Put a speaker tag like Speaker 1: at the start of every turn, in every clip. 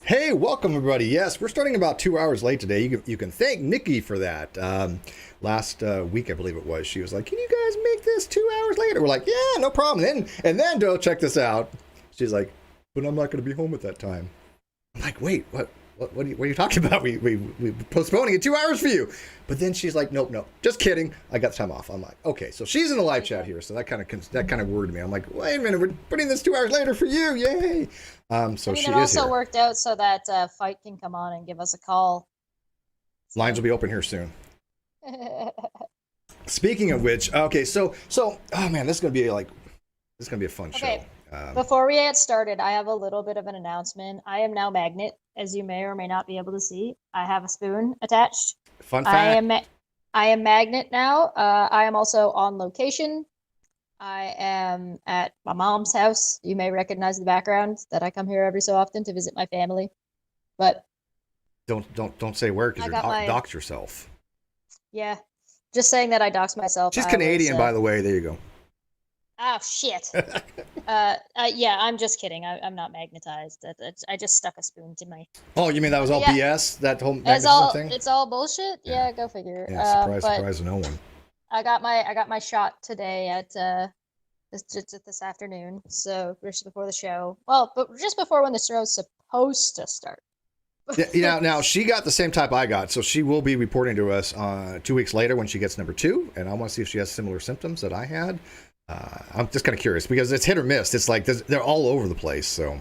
Speaker 1: Hey, welcome everybody. Yes, we're starting about 2 hours late today. You can thank Nikki for that. Last week, I believe it was, she was like, "Can you guys make this 2 hours later?" We're like, "Yeah, no problem." And then Doe, check this out. She's like, "But I'm not going to be home at that time." I'm like, "Wait, what are you talking about? We postponing it 2 hours for you." But then she's like, "Nope, just kidding. I got time off." I'm like, "Okay." So she's in the live chat here, so that kind of worried me. I'm like, "Wait a minute, we're putting this 2 hours later for you, yay!" So
Speaker 2: I mean,
Speaker 1: she
Speaker 2: it
Speaker 1: is
Speaker 2: also
Speaker 1: here.
Speaker 2: worked out so that Fight can come on and give us a call.
Speaker 1: Lines
Speaker 2: So.
Speaker 1: will be open here soon. Speaking of which, okay, so oh man, this is gonna be a fun show.
Speaker 2: Okay, before we get started, I have a little bit of an announcement. I am now Magnet, as you may or may not be able to see. I have a spoon attached.
Speaker 1: Fun
Speaker 2: I
Speaker 1: fact.
Speaker 2: am I am Magnet now. I am also on location. I am at my mom's house. You may recognize the background that I come here every so often to visit my family. But
Speaker 1: Don't say where because
Speaker 2: I
Speaker 1: you're
Speaker 2: got my
Speaker 1: dox yourself.
Speaker 2: yeah, just saying that I doxed myself.
Speaker 1: She's
Speaker 2: I was
Speaker 1: Canadian, by the way. There you go.
Speaker 2: oh shit. Yeah, I'm just kidding. I'm not magnetized. I just stuck a spoon to my.
Speaker 1: Oh, you mean that was all
Speaker 2: Yeah,
Speaker 1: BS? That whole magnetism thing?
Speaker 2: it's all bullshit.
Speaker 1: Yeah,
Speaker 2: Yeah, go figure.
Speaker 1: yeah. Surprise,
Speaker 2: But
Speaker 1: surprise, no one.
Speaker 2: I got my shot today at this afternoon. So just before the show. Well, but just before when the show's supposed to start.
Speaker 1: Yeah, now she got the same type I got, so she will be reporting to us 2 weeks later when she gets number two, and I want to see if she has similar symptoms that I had. I'm just kind of curious because it's hit or miss. It's like they're all over the place. So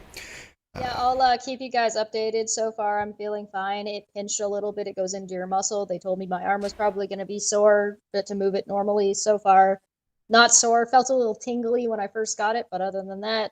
Speaker 2: Yeah, I'll keep you guys updated. So far, I'm feeling fine. It pinched a little bit. It goes into your muscle. They told me my arm was probably going to be sore, but to move it normally. So far, not sore. Felt a little tingly when I first got it, but other than that,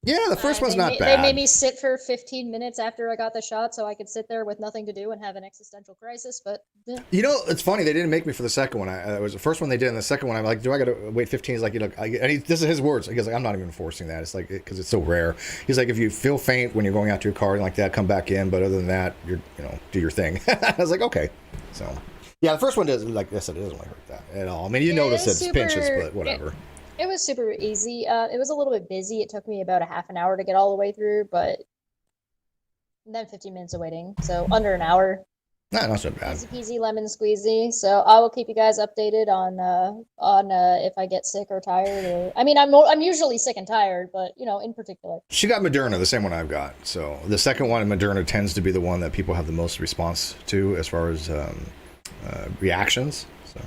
Speaker 1: yeah, the first one's not
Speaker 2: they made
Speaker 1: bad.
Speaker 2: me sit for 15 minutes after I got the shot so I could sit there with nothing to do and have an existential crisis. But
Speaker 1: You know, it's funny. They didn't make me for the second one. It was the first one they did, and the second one, I'm like, do I got to wait 15? He's like, this is his words. He goes, like, I'm not even enforcing that. It's like, because it's so rare. He's like, if you feel faint when you're going out to your car and like that, come back in. But other than that, do your thing. I was like, okay. So, yeah, the first one does, like I said, it doesn't really hurt that at all. I mean, you
Speaker 2: yeah,
Speaker 1: notice it's pinches, but whatever.
Speaker 2: It was super easy. It was a little bit busy. It took me about a half an hour to get all the way through, but then 15 minutes of waiting. So under an hour.
Speaker 1: Nah, not so bad.
Speaker 2: Easy peasy lemon squeezy. So I will keep you guys updated on if I get sick or tired. Or I mean, I'm usually sick and tired, but in particular.
Speaker 1: She got Moderna, the same one I've got. So the second one, Moderna, tends to be the one that people have the most response to as far as reactions. So.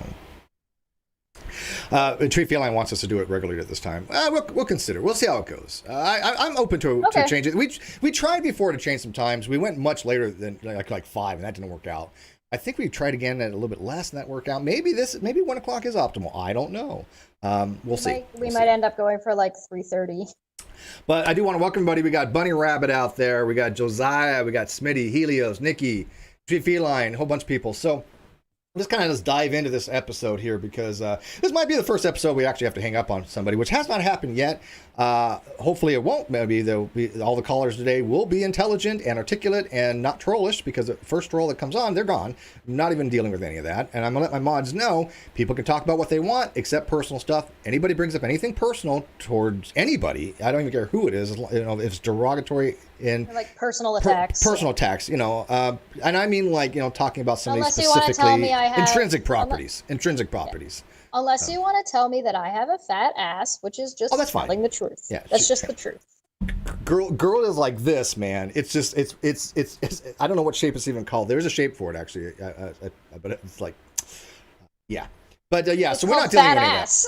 Speaker 1: Treat Feline wants us to do it regularly at this time. We'll consider. We'll see how it goes. I'm open to change it. We tried before to change some times. We went much later than like 5, and that didn't work out. I think we tried again at a little bit less, and that worked out. Maybe 1 o'clock is optimal. I don't know. We'll see.
Speaker 2: We might end up going for like 3:30.
Speaker 1: But I do want to welcome everybody. We got Bunny Rabbit out there. We got Josiah. We got Smitty, Helios, Nikki, Treat Feline, a whole bunch of people. So just kind of just dive into this episode here because this might be the first episode we actually have to hang up on somebody, which has not happened yet. Hopefully it won't. Maybe all the callers today will be intelligent and articulate and not trollish, because the first troll that comes on, they're gone. I'm not even dealing with any of that. And I'm going to let my mods know people can talk about what they want except personal stuff. Anybody brings up anything personal towards anybody, I don't even care who it is, if it's derogatory in
Speaker 2: like personal attacks.
Speaker 1: Personal attacks, and I mean like, talking about somebody
Speaker 2: Unless you want to tell
Speaker 1: specifically,
Speaker 2: me I have
Speaker 1: intrinsic properties.
Speaker 2: Unless you want to tell me that I have a fat ass, which is just
Speaker 1: that's
Speaker 2: telling
Speaker 1: fine.
Speaker 2: the truth.
Speaker 1: Yeah,
Speaker 2: that's just the truth.
Speaker 1: Girl is like this, man. It's just it's I don't know what shape it's even called. There's a shape for it actually, but it's like, yeah. But yeah,
Speaker 2: it's
Speaker 1: so we're not dealing with any
Speaker 2: ass.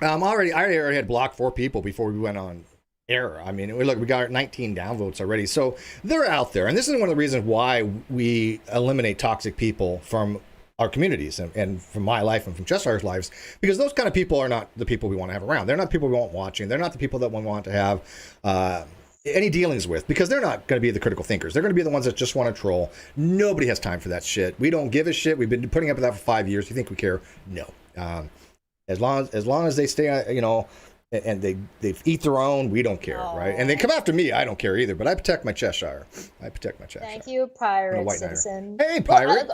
Speaker 1: of that. I already had blocked 4 people before we went on air. I mean, we got 19 downvotes already, so they're out there, and this is one of the reasons why we eliminate toxic people from our communities and from my life and from Cheshire's lives, because those kind of people are not the people we want to have around. They're not the people we want watching. They're not the people that we want to have any dealings with, because they're not going to be the critical thinkers. They're going to be the ones that just want to troll. Nobody has time for that shit. We don't give a shit. We've been putting up with that for 5 years. You think we care? No. As long as they stay, and they eat their own, we don't care, right? And they come after me, I don't care either. But I protect my Cheshire.
Speaker 2: Thank you, pirate citizen.
Speaker 1: Hey, pirate.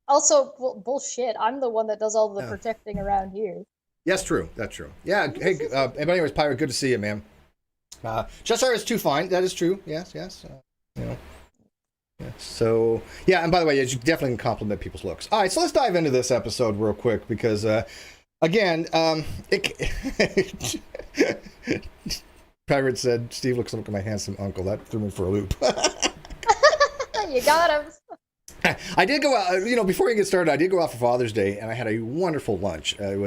Speaker 2: Also, bullshit. I'm the one that does all the protecting around here.
Speaker 1: Yes, true. That's true. Yeah. Hey, but anyways, pirate, good to see you, man. Cheshire is too fine. That is true. Yes. So, yeah, and by the way, you definitely can compliment people's looks. All right, so let's dive into this episode real quick because, again, Pirate said, Steve looks like my handsome uncle. That threw me for a loop.
Speaker 2: You got him.
Speaker 1: I did go out, before we get started, I did go out for Father's Day, and I had a wonderful lunch. I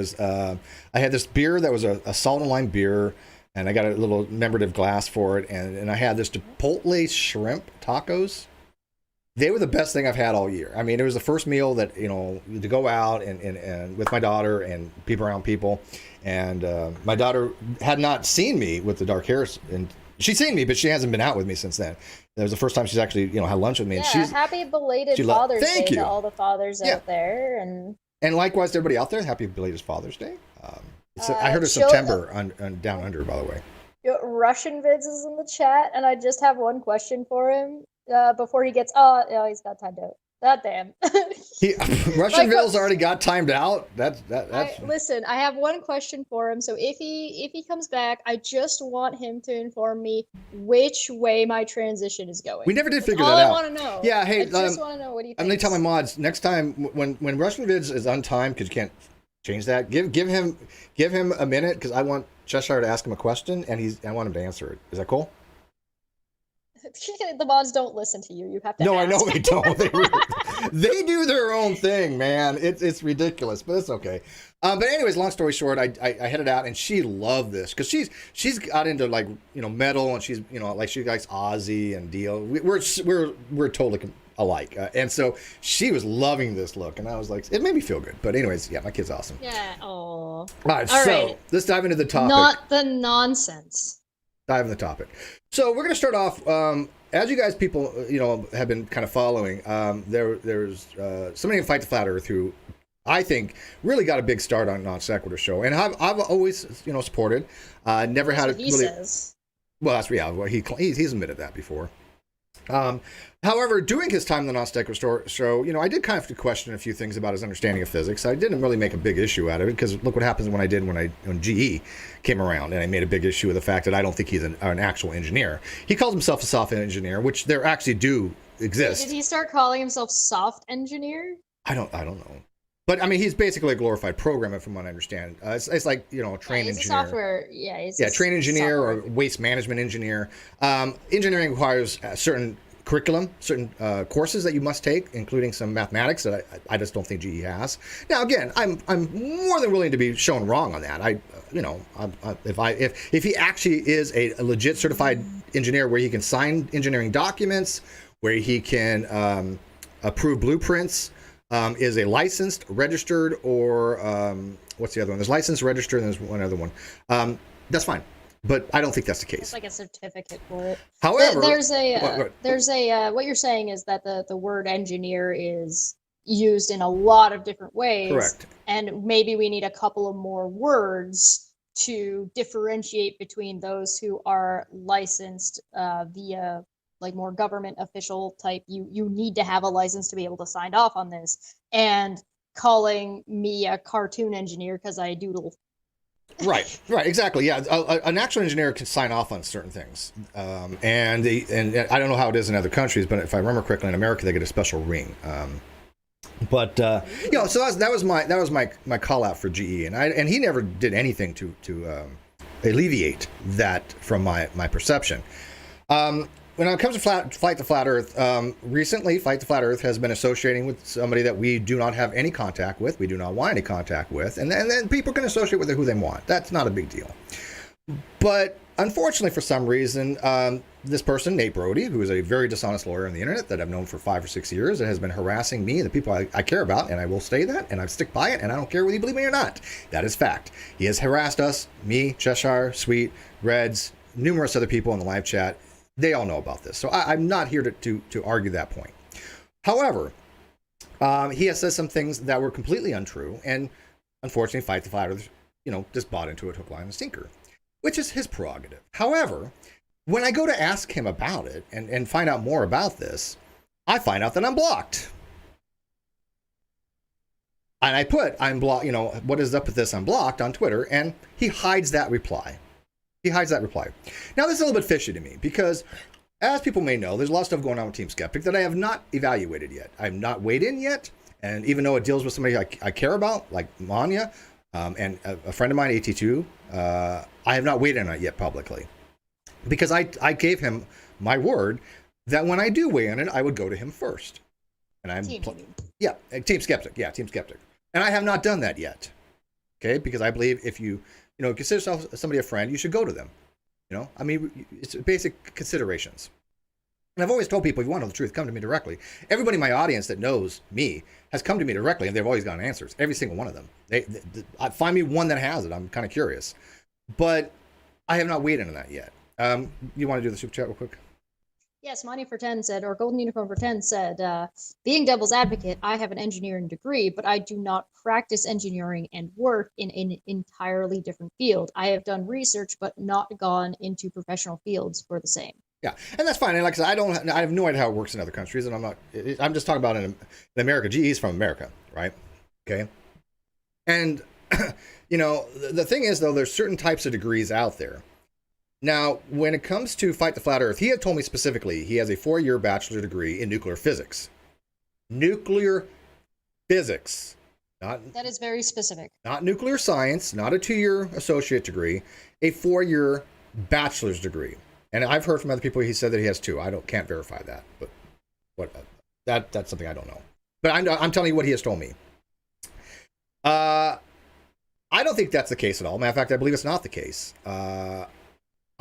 Speaker 1: had this beer that was a salt and lime beer, and I got a little commemorative glass for it, and I had this Chipotle shrimp tacos. They were the best thing I've had all year. I mean, it was the first meal that, to go out and with my daughter and people around people. And my daughter had not seen me with the dark hair. And she's seen me, but she hasn't been out with me since then. That was the first time she's actually, had lunch with me.
Speaker 2: Yeah,
Speaker 1: And
Speaker 2: happy belated Father's Day
Speaker 1: to
Speaker 2: all the fathers out there.
Speaker 1: And likewise to everybody out there, happy belated Father's Day. I heard it's September on Down Under, by the way.
Speaker 2: Russian Vids is in the chat, and I just have one question for him. Before he gets, he's got timed out. God damn.
Speaker 1: Russian Bill's already got timed out. That's.
Speaker 2: Listen, I have one question for him. So if he comes back, I just want him to inform me which way my transition is going.
Speaker 1: We never did figure that out.
Speaker 2: I want to know.
Speaker 1: Yeah, hey,
Speaker 2: I just want to know what he thinks.
Speaker 1: I'm gonna tell my mods next time when Russian Vids is untimed, because you can't change that. Give him a minute, because I want Cheshire to ask him a question, and I want him to answer it. Is that cool?
Speaker 2: The mods don't listen to you. You have to.
Speaker 1: No,
Speaker 2: ask.
Speaker 1: I know they don't. They do their own thing, man. It's ridiculous, but it's okay. But anyways, long story short, I headed out, and she loved this because she's got into metal, and she's she likes Ozzy and Dio. We're totally alike, and so she was loving this look, and I was like, it made me feel good. But anyways, yeah, my kid's awesome.
Speaker 2: Yeah. Oh. All
Speaker 1: right. Let's dive into the topic.
Speaker 2: Not the nonsense.
Speaker 1: Dive in the topic. So we're going to start off, as you guys people, have been kind of following, there's somebody in Fight the Flat Earth who I think really got a big start on Non Sequitur show. And I've always, supported, never had it really.
Speaker 2: Says.
Speaker 1: Well, that's reality. Well, he's admitted that before. However, during his time in the Non Sequitur show, I did kind of question a few things about his understanding of physics. I didn't really make a big issue out of it because look what happens when GE came around, and I made a big issue of the fact that I don't think he's an actual engineer. He calls himself a software engineer, which there actually do exist.
Speaker 2: Did he start calling himself soft engineer?
Speaker 1: I don't know. But I mean, he's basically a glorified programmer, from what I understand. It's like a train engineer.
Speaker 2: He's a software. Yeah,
Speaker 1: train engineer or waste management engineer. Engineering requires certain curriculum, certain courses that you must take, including some mathematics that I just don't think GE has. Now, again, I'm more than willing to be shown wrong on that. If he actually is a legit certified engineer, where he can sign engineering documents, where he can approve blueprints. Is a licensed, registered, or what's the other one? There's licensed, registered, and there's one other one. That's fine, but I don't think that's the case.
Speaker 2: It's like a certificate for it.
Speaker 1: However,
Speaker 2: what you're saying is that the word engineer is used in a lot of different ways.
Speaker 1: Correct.
Speaker 2: And maybe we need a couple of more words to differentiate between those who are licensed via like more government official type, you need to have a license to be able to sign off on this, and calling me a cartoon engineer because I doodle.
Speaker 1: Right, exactly. Yeah, an actual engineer can sign off on certain things, and I don't know how it is in other countries, but if I remember correctly, in America they get a special ring. So that was my call out for GE, and he never did anything to alleviate that from my perception. When it comes to Fight the Flat Earth, recently Fight the Flat Earth has been associating with somebody that we do not have any contact with, we do not want any contact with, and then people can associate with who they want. That's not a big deal. But unfortunately, for some reason, this person, Nate Brody, who is a very dishonest lawyer on the internet that I've known for 5 or 6 years, and has been harassing me and the people I care about, and I will say that, and I stick by it, and I don't care whether you believe me or not. That is fact. He has harassed us, me, Cheshire, Sweet, Reds, numerous other people in the live chat. They all know about this, so I'm not here to argue that point. However, he has said some things that were completely untrue, and unfortunately, Fight the Flat Earth, just bought into it hook, line, and sinker, which is his prerogative. However, when I go to ask him about it and find out more about this, I find out that I'm blocked. And I put, I'm blocked, what is up with this? I'm blocked on Twitter, and he hides that reply. Now, this is a little bit fishy to me because as people may know, there's a lot of stuff going on with Team Skeptic that I have not evaluated yet. I've not weighed in yet. And even though it deals with somebody I care about, like Manya, and a friend of mine, AT2, I have not weighed in on it yet publicly. Because I gave him my word that when I do weigh in it, I would go to him first. And I'm Team Skeptic. Yeah, Team Skeptic. And I have not done that yet. Okay, because I believe if you consider somebody a friend, you should go to them. I mean, it's basic considerations. And I've always told people, if you want to know the truth, come to me directly. Everybody in my audience that knows me has come to me directly, and they've always gotten answers. Every single one of them. They find me one that has it. I'm kind of curious. But I have not weighed in on that yet. You want to do the super chat real quick?
Speaker 2: Yes, Monty for 10 said, or Golden Unicorn for 10 said, being devil's advocate, I have an engineering degree, but I do not practice engineering and work in an entirely different field. I have done research, but not gone into professional fields for the same.
Speaker 1: Yeah, and that's fine. And like I said, I have no idea how it works in other countries, and I'm just talking about in America. He's from America, right? Okay. And, the thing is, though, there's certain types of degrees out there. Now, when it comes to Fight the Flat Earth, he had told me specifically he has a 4-year bachelor degree in nuclear physics. Nuclear physics.
Speaker 2: That is very specific. Not
Speaker 1: nuclear science, not a 2-year associate degree, a 4-year bachelor's degree. And I've heard from other people he said that he has 2. Can't verify that, but that's something I don't know. But I'm telling you what he has told me. I don't think that's the case at all. Matter of fact, I believe it's not the case.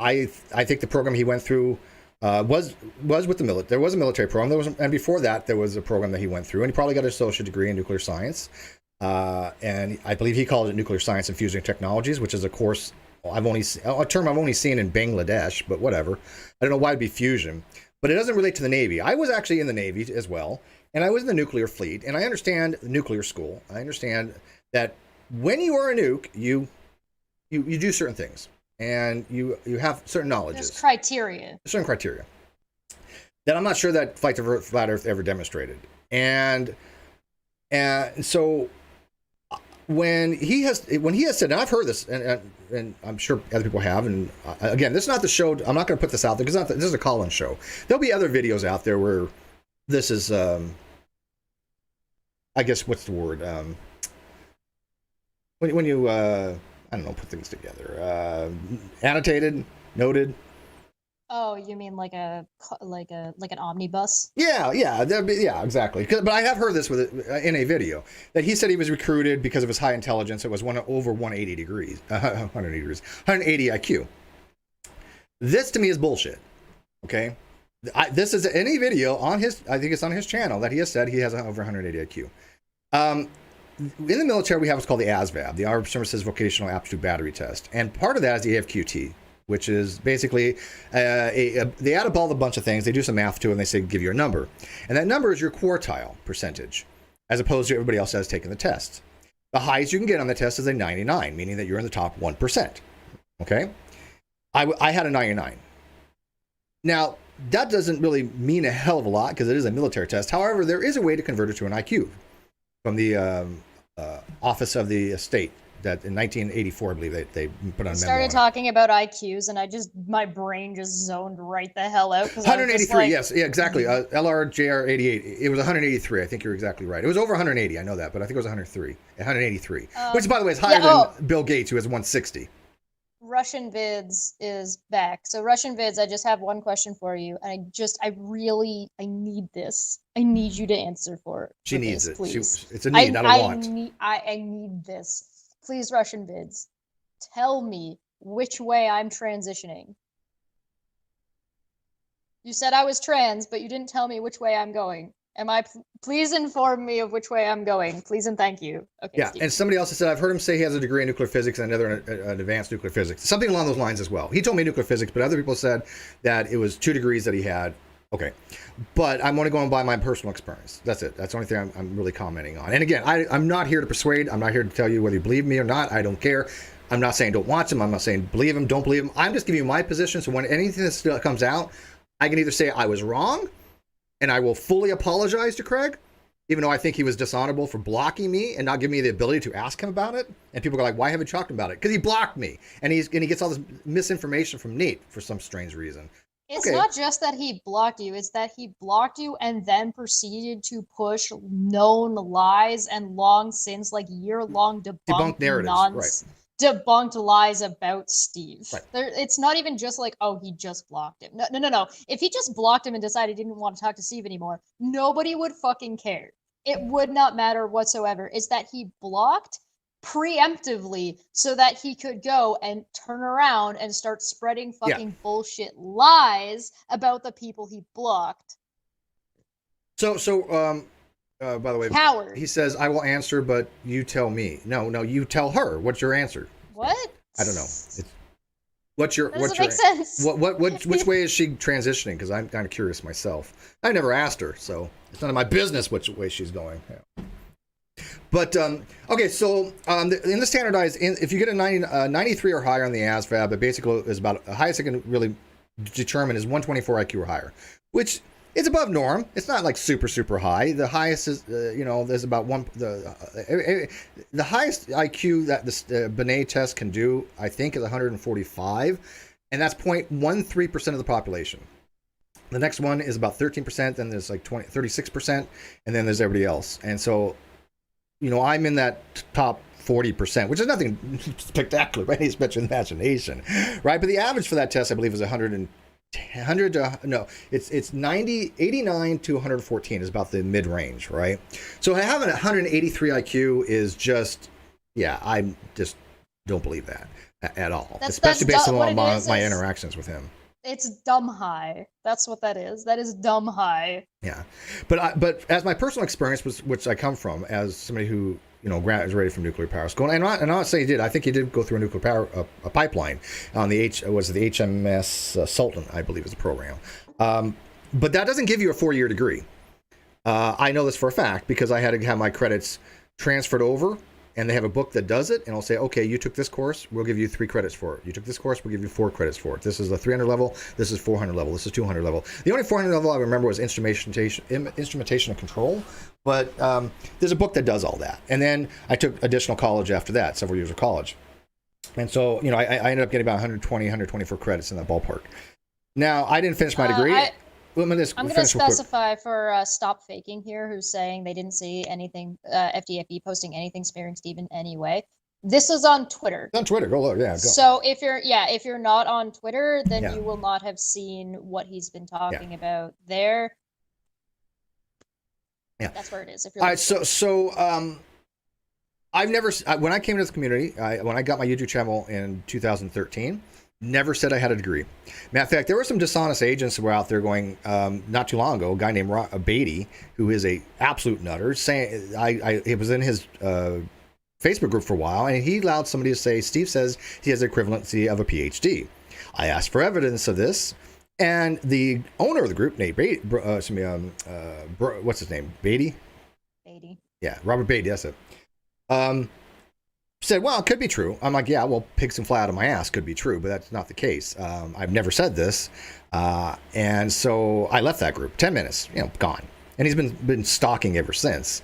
Speaker 1: I think the program he went through was with the military. There was a military program. And before that, there was a program that he went through, and he probably got an associate degree in nuclear science. And I believe he called it nuclear science and fusion technologies, which is a course a term I've only seen in Bangladesh, but whatever. I don't know why it'd be fusion, but it doesn't relate to the Navy. I was actually in the Navy as well, and I was in the nuclear fleet, and I understand nuclear school. I understand that when you are a nuke, you do certain things. And you have certain knowledges.
Speaker 2: There's criteria.
Speaker 1: Certain criteria that I'm not sure that Fight the Flat Earth ever demonstrated. And so when he has said, and I've heard this, and I'm sure other people have, and again, this is not the show. I'm not going to put this out there because this is a call-in show. There'll be other videos out there where this is, I guess, what's the word? When you I don't know, put things together. Annotated, noted.
Speaker 2: Oh, you mean like an omnibus?
Speaker 1: Yeah, exactly. But I have heard this in a video that he said he was recruited because of his high intelligence. It was over 180 degrees, 180 IQ. This to me is bullshit. Okay, this is any video on his. I think it's on his channel that he has said he has over 180 IQ. In the military, we have what's called the ASVAB, the Armed Services Vocational Aptitude Battery Test. And part of that is the AFQT, which is basically, they add up all the bunch of things, they do some math to it, and they say, give you a number. And that number is your quartile percentage, as opposed to everybody else has taken the test. The highest you can get on the test is a 99, meaning that you're in the top 1%. Okay? I had a 99. Now, that doesn't really mean a hell of a lot, because it is a military test. However, there is a way to convert it to an IQ from the Office of the Estate that in 1984, I believe they put on.
Speaker 2: Started talking about IQs, and my brain just zoned right the hell out.
Speaker 1: 183, yes, yeah, exactly. LRJR 88. It was 183. I think you're exactly right. It was over 180. I know that, but I think it was 183, which, by the way, is higher than Bill Gates, who has 160.
Speaker 2: Russian Vids is back. So Russian Vids, I just have one question for you, and I need this. I need you to answer for it.
Speaker 1: She needs
Speaker 2: this,
Speaker 1: it.
Speaker 2: Please.
Speaker 1: It's a need, not a want.
Speaker 2: I need this. Please, Russian Vids, tell me which way I'm transitioning. You said I was trans, but you didn't tell me which way I'm going. Please inform me of which way I'm going. Please and thank you. Okay.
Speaker 1: Yeah,
Speaker 2: Steve.
Speaker 1: And somebody else said, I've heard him say he has a degree in nuclear physics and another in advanced nuclear physics. Something along those lines as well. He told me nuclear physics, but other people said that it was 2 degrees that he had. Okay. But I'm only going by my personal experience. That's it. That's the only thing I'm really commenting on. And again, I'm not here to persuade. I'm not here to tell you whether you believe me or not. I don't care. I'm not saying don't watch him. I'm not saying believe him, don't believe him. I'm just giving you my position. So when anything that still comes out, I can either say I was wrong, and I will fully apologize to Craig, even though I think he was dishonorable for blocking me and not giving me the ability to ask him about it. And people go like, why haven't you talked about it? Because he blocked me. And he gets all this misinformation from Nate for some strange reason.
Speaker 2: It's
Speaker 1: Okay,
Speaker 2: not just that he blocked you, it's that he blocked you and then proceeded to push known lies and long since like year-long
Speaker 1: debunk narratives, right?
Speaker 2: debunked lies about Steve.
Speaker 1: Right.
Speaker 2: It's not even just like, oh, he just blocked him. No. If he just blocked him and decided he didn't want to talk to Steve anymore, nobody would fucking care. It would not matter whatsoever. It's that he blocked preemptively so that he could go and turn around and start spreading fucking bullshit lies about the people he blocked.
Speaker 1: So by the way,
Speaker 2: Coward.
Speaker 1: he says, I will answer, but you tell me. No, you tell her. What's your answer?
Speaker 2: What?
Speaker 1: I don't know. What's your
Speaker 2: sense.
Speaker 1: Which way is she transitioning? Because I'm kind of curious myself. I never asked her, so it's none of my business which way she's going. Yeah. But okay, so in the standardized, if you get a 93 or higher on the ASVAB, it basically is about the highest it can really determine is 124 IQ or higher, which is above norm. It's not like super high. The highest is there's about the highest IQ that the Binet test can do, I think, is 145, and that's 0.13% of the population. The next one is about 13%, then there's like 36%, and then there's everybody else. And so, I'm in that top 40%, which is nothing spectacular by any stretch of the imagination, right? But the average for that test, I believe, is 89 to 114 is about the mid-range, right? So having 183 IQ is just, I just don't believe that at all, especially based on my interactions with him.
Speaker 2: It's dumb high. That's what that is. That is dumb high.
Speaker 1: Yeah, but as my personal experience, which I come from as somebody who graduated from nuclear power school, and I'm not saying he did. I think he did go through a nuclear power a pipeline on the HMS Sultan, I believe, is the program. But that doesn't give you a 4-year degree. I know this for a fact because I had to have my credits transferred over. And they have a book that does it, and I'll say, okay, you took this course, we'll give you 3 credits for it. You took this course, we'll give you 4 credits for it. This is the 300 level, this is 400 level, this is 200 level. The only 400 level I remember was instrumentation and control, but there's a book that does all that. And then I took additional college after that, several years of college. And so, I ended up getting about 124 credits in that ballpark. Now, I didn't finish my degree.
Speaker 2: I'm going to specify for Stop Faking here, who's saying they didn't see anything, FTFE posting anything sparing Steve in any way. This is on Twitter.
Speaker 1: On Twitter, go look, yeah. Go.
Speaker 2: So if you're not on Twitter, then you will not have seen what he's been talking about there. Yeah, that's where it is. If you're
Speaker 1: I've never, when I came to this community, when I got my YouTube channel in 2013. Never said I had a degree. Matter of fact, there were some dishonest agents who were out there going, not too long ago, a guy named Beatty, who is a absolute nutter, saying, it was in his Facebook group for a while, and he allowed somebody to say, Steve says he has the equivalency of a PhD. I asked for evidence of this, and the owner of the group, Nate Beatty, what's his name? Beatty?
Speaker 2: Beatty.
Speaker 1: Yeah, Robert Beatty, that's it. Said, well, it could be true. I'm like, yeah, well, pigs and fly out of my ass could be true, but that's not the case. I've never said this. And so I left that group, 10 minutes, gone. And he's been stalking ever since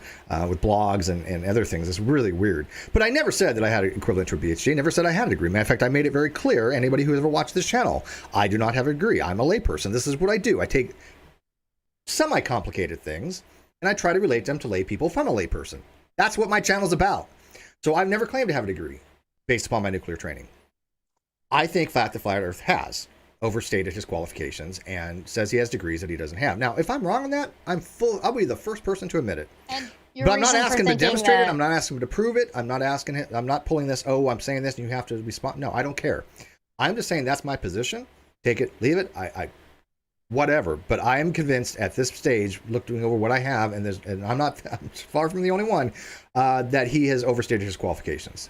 Speaker 1: with blogs and other things. It's really weird. But I never said that I had an equivalent to a PhD. I never said I had a degree. Matter of fact, I made it very clear, anybody who ever watched this channel, I do not have a degree. I'm a layperson. This is what I do. I take semi-complicated things, and I try to relate them to lay people from a layperson. That's what my channel's about. So I've never claimed to have a degree based upon my nuclear training. I think the Flat Earth has overstated his qualifications and says he has degrees that he doesn't have. Now, if I'm wrong on that, I'll be the first person to admit it. But I'm not asking him to demonstrate it. I'm not asking him to prove it. I'm not pulling this, I'm saying this and you have to respond. No, I don't care. I'm just saying that's my position. Take it, leave it. Whatever. But I am convinced at this stage, looking over what I have, and I'm far from the only one, that he has overstated his qualifications.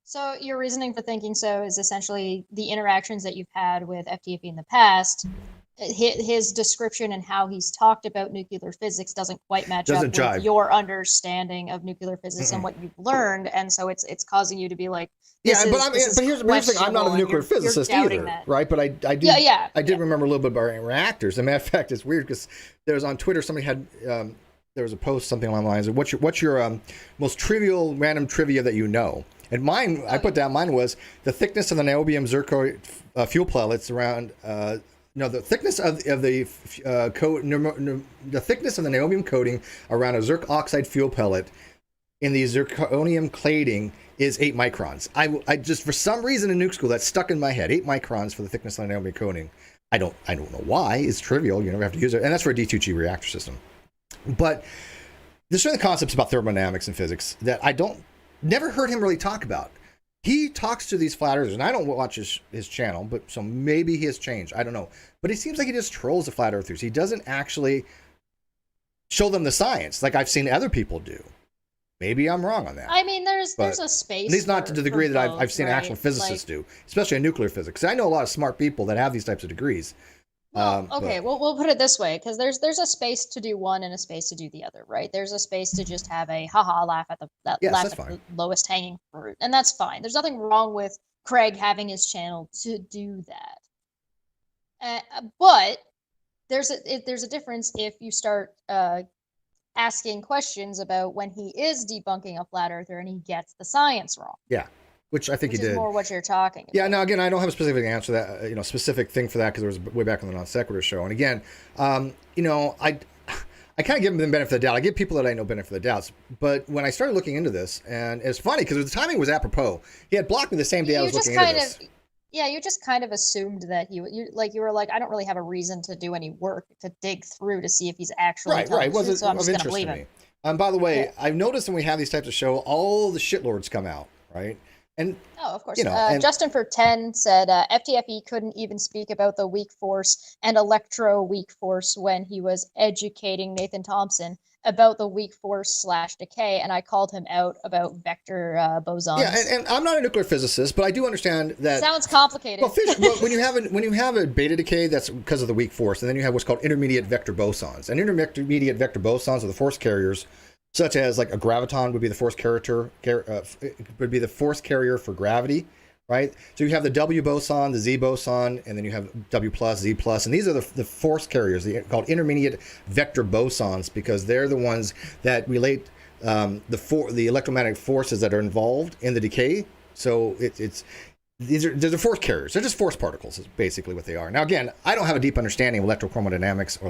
Speaker 2: So your reasoning for thinking so is essentially the interactions that you've had with FTFE in the past. His description and how he's talked about nuclear physics doesn't quite match up with your understanding of nuclear physics and what you've learned, and so it's causing you to be like, but
Speaker 1: here's the weird thing: I'm not a nuclear physicist either, right? But I did remember a little bit about reactors. As a matter of fact, it's weird because there was on Twitter somebody had there was a post something along the lines of what's your most trivial random trivia that you know. And mine was the thickness of the niobium zircon fuel pellets around No, the thickness of the the thickness of the niobium coating around a zircon oxide fuel pellet in the zirconium cladding is 8 microns. I just, for some reason in nuke school, that stuck in my head. 8 microns for the thickness of the niobium coating. I don't know why. It's trivial. You never have to use it, and that's for a D2G reactor system. But there's certain concepts about thermodynamics and physics that I never heard him really talk about. He talks to these flat earthers, and I don't watch his channel, but so maybe he has changed. I don't know. But it seems like he just trolls the flat earthers. He doesn't actually show them the science like I've seen other people do. Maybe I'm wrong on that.
Speaker 2: I mean, there's a space.
Speaker 1: At least not to the degree that I've seen
Speaker 2: right?
Speaker 1: actual physicists do, especially in nuclear physics. I know a lot of smart people that have these types of degrees.
Speaker 2: Well, okay, we'll put it this way, because there's a space to do one and a space to do the other, right? There's a space to just have a haha laugh at the lowest hanging fruit, and that's fine. There's nothing wrong with Craig having his channel to do that. But there's a difference if you start asking questions about when he is debunking a flat earther and he gets the science wrong.
Speaker 1: Yeah. Which I think he did.
Speaker 2: More what you're talking about.
Speaker 1: Yeah, now again, I don't have a specific answer to that, specific thing for that, because it was way back on the Non Sequitur show. And again, I kind of give them the benefit of the doubt. I give people that I know benefit of the doubts. But when I started looking into this, and it's funny because the timing was apropos. He had blocked me the same day I was looking into this.
Speaker 2: Yeah, you just kind of assumed that you were like, I don't really have a reason to do any work to dig through to see if he's actually
Speaker 1: right.
Speaker 2: Well, so I'm just going to believe him.
Speaker 1: By the way, I've noticed when we have these types of show, all the shitlords come out, right? And
Speaker 2: of course. Justin for 10 said FTFE couldn't even speak about the weak force and electro weak force when he was educating Nathan Thompson about the weak force / decay, and I called him out about vector bosons.
Speaker 1: Yeah, and I'm not a nuclear physicist, but I do understand that
Speaker 2: sounds complicated.
Speaker 1: Well, when you have a beta decay, that's because of the weak force, and then you have what's called intermediate vector bosons. And intermediate vector bosons are the force carriers, such as like a graviton would be the force carrier for gravity, right? So you have the W boson, the Z boson, and then you have W plus, Z plus, and these are the force carriers called intermediate vector bosons, because they're the ones that relate the electromagnetic forces that are involved in the decay. So they're force carriers. They're just force particles, is basically what they are. Now, again, I don't have a deep understanding of electrochromodynamics or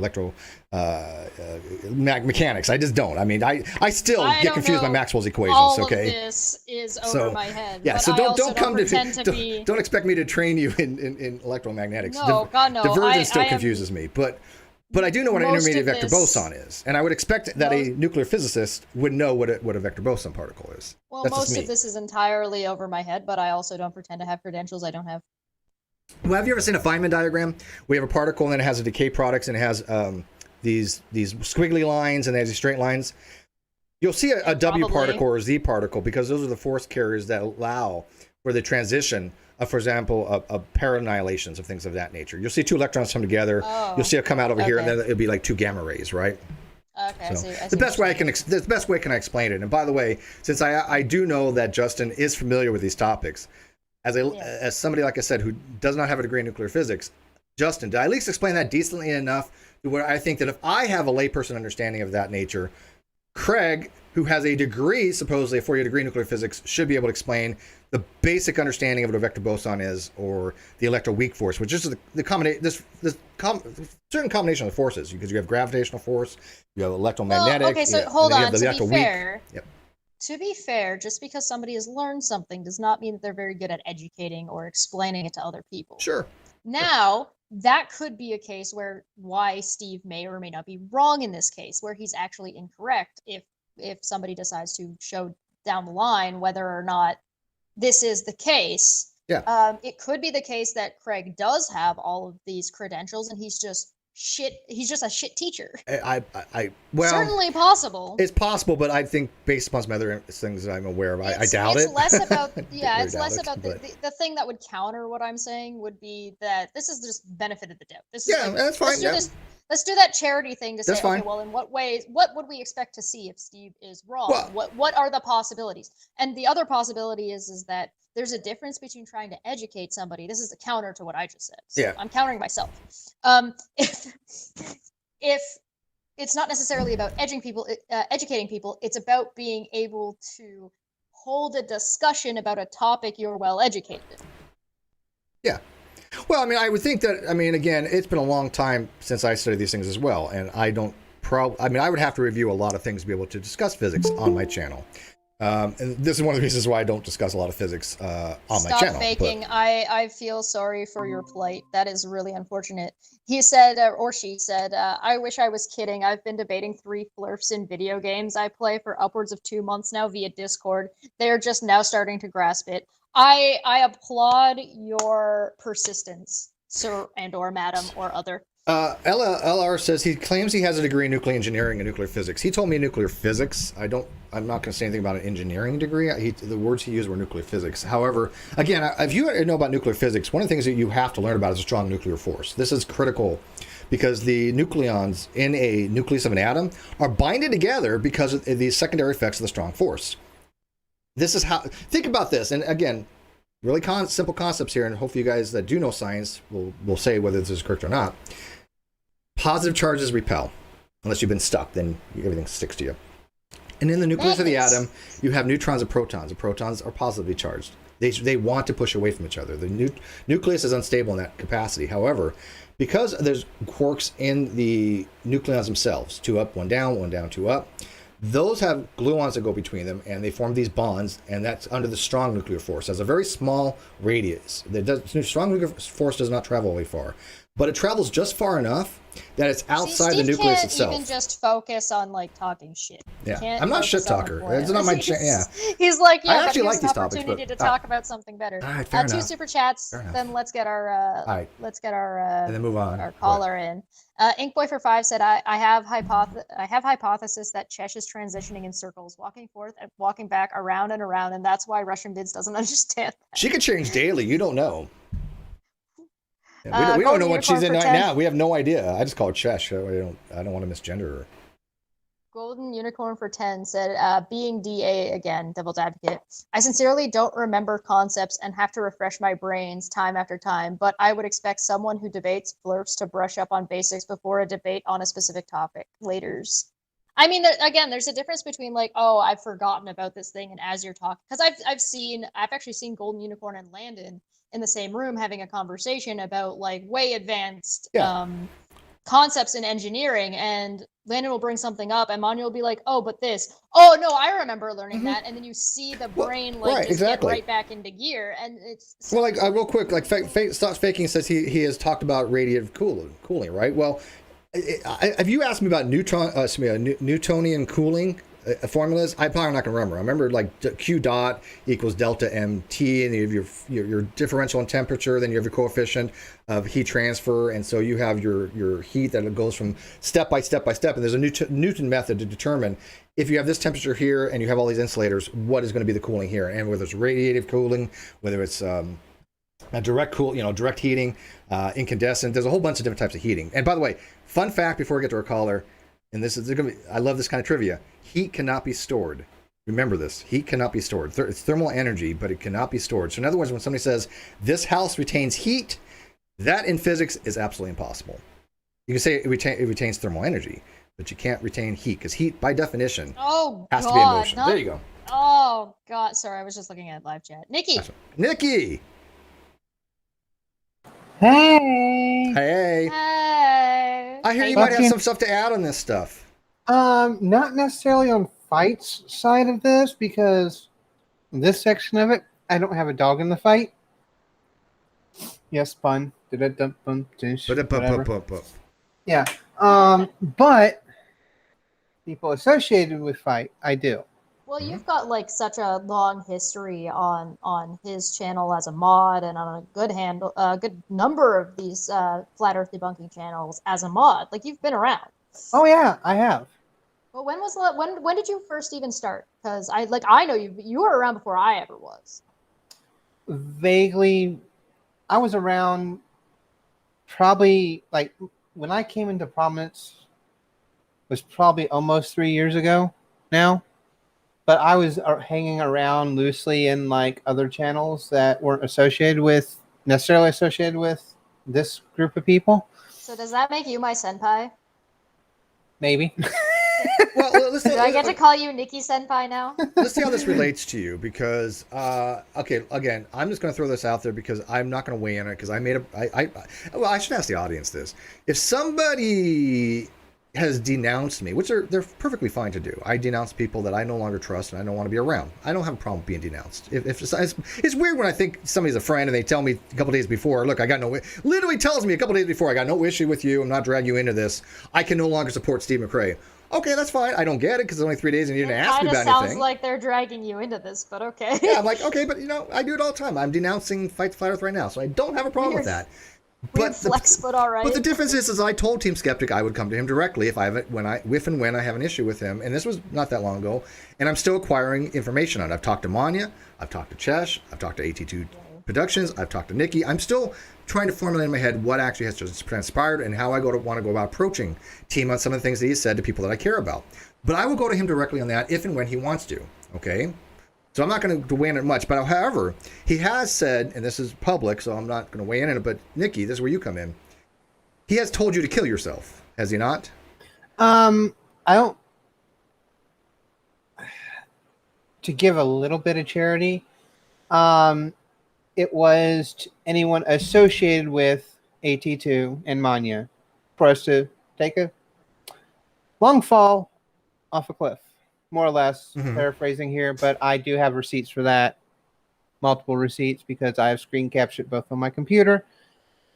Speaker 1: mechanics. I just don't. I mean, I still get confused by Maxwell's equations.
Speaker 2: All
Speaker 1: okay,
Speaker 2: of this is over my head.
Speaker 1: Yeah,
Speaker 2: but
Speaker 1: so don't expect me to train you in electromagnetics.
Speaker 2: No, God no.
Speaker 1: Divergence still confuses me, but I do know what an intermediate vector boson is, and I would expect that a nuclear physicist would know what a vector boson particle is.
Speaker 2: Well, most of this is entirely over my head, but I also don't pretend to have credentials I don't have.
Speaker 1: Well, have you ever seen a Feynman diagram? We have a particle, and then it has a decay products, and it has these squiggly lines, and it has these straight lines. You'll see a W particle or a Z particle, because those are the force carriers that allow for the transition of, for example, pair annihilations of things of that nature. You'll see 2 electrons come together. You'll see it come out over here, and then it'll be like 2 gamma rays, right?
Speaker 2: Okay,
Speaker 1: so the best way I explain it. And by the way, since I do know that Justin is familiar with these topics, as somebody, like I said, who does not have a degree in nuclear physics, Justin, did I at least explain that decently enough to where I think that if I have a layperson understanding of that nature, Craig, who has a degree, supposedly a 4-year degree in nuclear physics, should be able to explain the basic understanding of what a vector boson is, or the electroweak force, which is certain combination of forces, because you have gravitational force, you have electromagnetic.
Speaker 2: Well, okay, so hold on. To be fair, just because somebody has learned something does not mean that they're very good at educating or explaining it to other people.
Speaker 1: Sure.
Speaker 2: Now, that could be a case why Steve may or may not be wrong in this case, where he's actually incorrect if somebody decides to show down the line whether or not this is the case.
Speaker 1: Yeah.
Speaker 2: It could be the case that Craig does have all of these credentials and he's just shit. He's just a shit teacher.
Speaker 1: Well,
Speaker 2: certainly possible.
Speaker 1: It's possible, but I think based upon some other things that I'm aware of, I doubt it.
Speaker 2: It's less about the thing that would counter what I'm saying would be that this is just benefit of the doubt.
Speaker 1: That's fine.
Speaker 2: Let's do that charity thing to say,
Speaker 1: fine.
Speaker 2: Okay, well, in what ways, what would we expect to see if Steve is wrong? Well, what are the possibilities? And the other possibility is that there's a difference between trying to educate somebody. This is a counter to what I just said. So I'm countering myself. If it's not necessarily about educating people, it's about being able to hold a discussion about a topic you're well educated in.
Speaker 1: Yeah. Well, I mean, I would think that, I mean, again, it's been a long time since I studied these things as well, and I don't I mean, I would have to review a lot of things to be able to discuss physics on my channel. And this is one of the reasons why I don't discuss a lot of physics on my channel.
Speaker 2: Stop faking. I feel sorry for your plight. That is really unfortunate. He said, or she said, I wish I was kidding. I've been debating 3 flirfs in video games I play for upwards of 2 months now via Discord. They're just now starting to grasp it. I applaud your persistence, sir and or madam or other.
Speaker 1: LR says he claims he has a degree in nuclear engineering and nuclear physics. He told me nuclear physics. I'm not going to say anything about an engineering degree. The words he used were nuclear physics. However, again, if you know about nuclear physics, one of the things that you have to learn about is a strong nuclear force. This is critical because the nucleons in a nucleus of an atom are binded together because of the secondary effects of the strong force. This is how, think about this. And again, really simple concepts here, and hopefully you guys that do know science will say whether this is correct or not. Positive charges repel. Unless you've been stuck, then everything sticks to you. And in the nucleus of the atom, you have neutrons and protons. The protons are positively charged. They want to push away from each other. The nucleus is unstable in that capacity. However, because there's quarks in the nucleons themselves, 2 up, 1 down, 2 up, those have gluons that go between them, and they form these bonds, and that's under the strong nuclear force. It has a very small radius. Strong nuclear force does not travel very far, but it travels just far enough that it's outside the nucleus itself.
Speaker 2: Even just focus on like talking shit.
Speaker 1: Yeah, I'm not a shit talker. It's not my yeah.
Speaker 2: He's like, yeah,
Speaker 1: I actually
Speaker 2: but
Speaker 1: like these topics,
Speaker 2: opportunity
Speaker 1: but
Speaker 2: to talk about something better.
Speaker 1: All right, fair
Speaker 2: 2
Speaker 1: enough.
Speaker 2: super chats. Then let's get our
Speaker 1: and then move on.
Speaker 2: Our caller in. Inkboy for 5 said, I have hypothesis that Chesh is transitioning in circles, walking forth and walking back around and around, and that's why Russian Bids doesn't understand that.
Speaker 1: She could change daily. You don't know. We don't know what she's in right now. We have no idea. I just call her Chesh. I don't want to misgender her.
Speaker 2: Golden Unicorn for 10 said, being DA again, devil's advocate. I sincerely don't remember concepts and have to refresh my brains time after time, but I would expect someone who debates flirts to brush up on basics before a debate on a specific topic. Laters. I mean, again, there's a difference between like, oh, I've forgotten about this thing, and as you're talking, because I've actually seen Golden Unicorn and Landon in the same room having a conversation about like way advanced concepts in engineering, and Landon will bring something up and Manu will be like, oh, but this, oh no, I remember learning that, and then you see the brain get right back into gear, and it's
Speaker 1: well, like real quick, like Stops Faking says he has talked about radiative cooling, right? Well, have you asked me about Newtonian cooling formulas? I'm probably not going to remember. I remember like Q dot equals delta MT, and you have your differential in temperature, then you have your coefficient of heat transfer, and so you have your heat that goes from step by step by step, and there's a Newton method to determine if you have this temperature here and you have all these insulators, what is going to be the cooling here, and whether it's radiative cooling, whether it's a direct direct heating, incandescent. There's a whole bunch of different types of heating. And by the way, fun fact before we get to our caller, and this is going to be, I love this kind of trivia. Heat cannot be stored. Remember this. Heat cannot be stored. It's thermal energy, but it cannot be stored. So in other words, when somebody says this house retains heat, that in physics is absolutely impossible. You can say it retains thermal energy, but you can't retain heat, because heat, by definition, has to be in motion. There you go.
Speaker 2: Oh God, sorry, I was just looking at live chat. Nikki.
Speaker 3: Hey.
Speaker 1: Hey.
Speaker 2: Hey.
Speaker 1: I hear you might have some stuff to add on this stuff.
Speaker 3: Not necessarily on Fight's side of this, because in this section of it, I don't have a dog in the fight. Yes, pun. Yeah. But people associated with Fight, I do.
Speaker 2: Well, you've got like such a long history on his channel as a mod, and on a good number of these flat Earth debunking channels as a mod. Like, you've been around.
Speaker 3: Oh yeah, I have.
Speaker 2: Well, when did you first even start? Because I know you were around before I ever was.
Speaker 3: Vaguely, I was around probably like when I came into prominence was probably almost 3 years ago now. But I was hanging around loosely in like other channels that weren't necessarily associated with this group of people.
Speaker 2: So does that make you my senpai?
Speaker 3: Maybe.
Speaker 1: Well,
Speaker 2: Do I get to call you Nikki Senpai now?
Speaker 1: let's see how this relates to you because, okay, again, I'm just going to throw this out there because I'm not going to weigh in on it because well, I should ask the audience this. If somebody has denounced me, which they're perfectly fine to do. I denounce people that I no longer trust and I don't want to be around. I don't have a problem being denounced. If it's weird when I think somebody's a friend and they tell me a couple days before, look, literally tells me a couple days before, I got no issue with you. I'm not dragging you into this. I can no longer support Steve McRae. Okay, that's fine. I don't get it because it's only 3 days and you didn't ask me about anything.
Speaker 2: It sounds like they're dragging you into this, but okay.
Speaker 1: Yeah, I'm like, okay, but I do it all the time. I'm denouncing Fight the Flat Earth right now, so I don't have a problem with that.
Speaker 2: But all right.
Speaker 1: But the difference is I told Team Skeptic I would come to him directly if and when I have an issue with him, and this was not that long ago, and I'm still acquiring information on it. I've talked to Manya, I've talked to Chesh, I've talked to AT2 Productions, I've talked to Nikki. I'm still trying to formulate in my head what actually has just transpired and how I want to go about approaching Team on some of the things that he said to people that I care about. But I will go to him directly on that if and when he wants to. Okay. So I'm not going to weigh in on it much, but however, he has said, and this is public, so I'm not going to weigh in on it, but Nikki, this is where you come in. He has told you to kill yourself, has he not?
Speaker 3: I don't. To give a little bit of charity, it was to anyone associated with AT2 and Manya for us to take a long fall off a cliff. More or less, paraphrasing here, but I do have receipts for that. Multiple receipts because I have screen captured both on my computer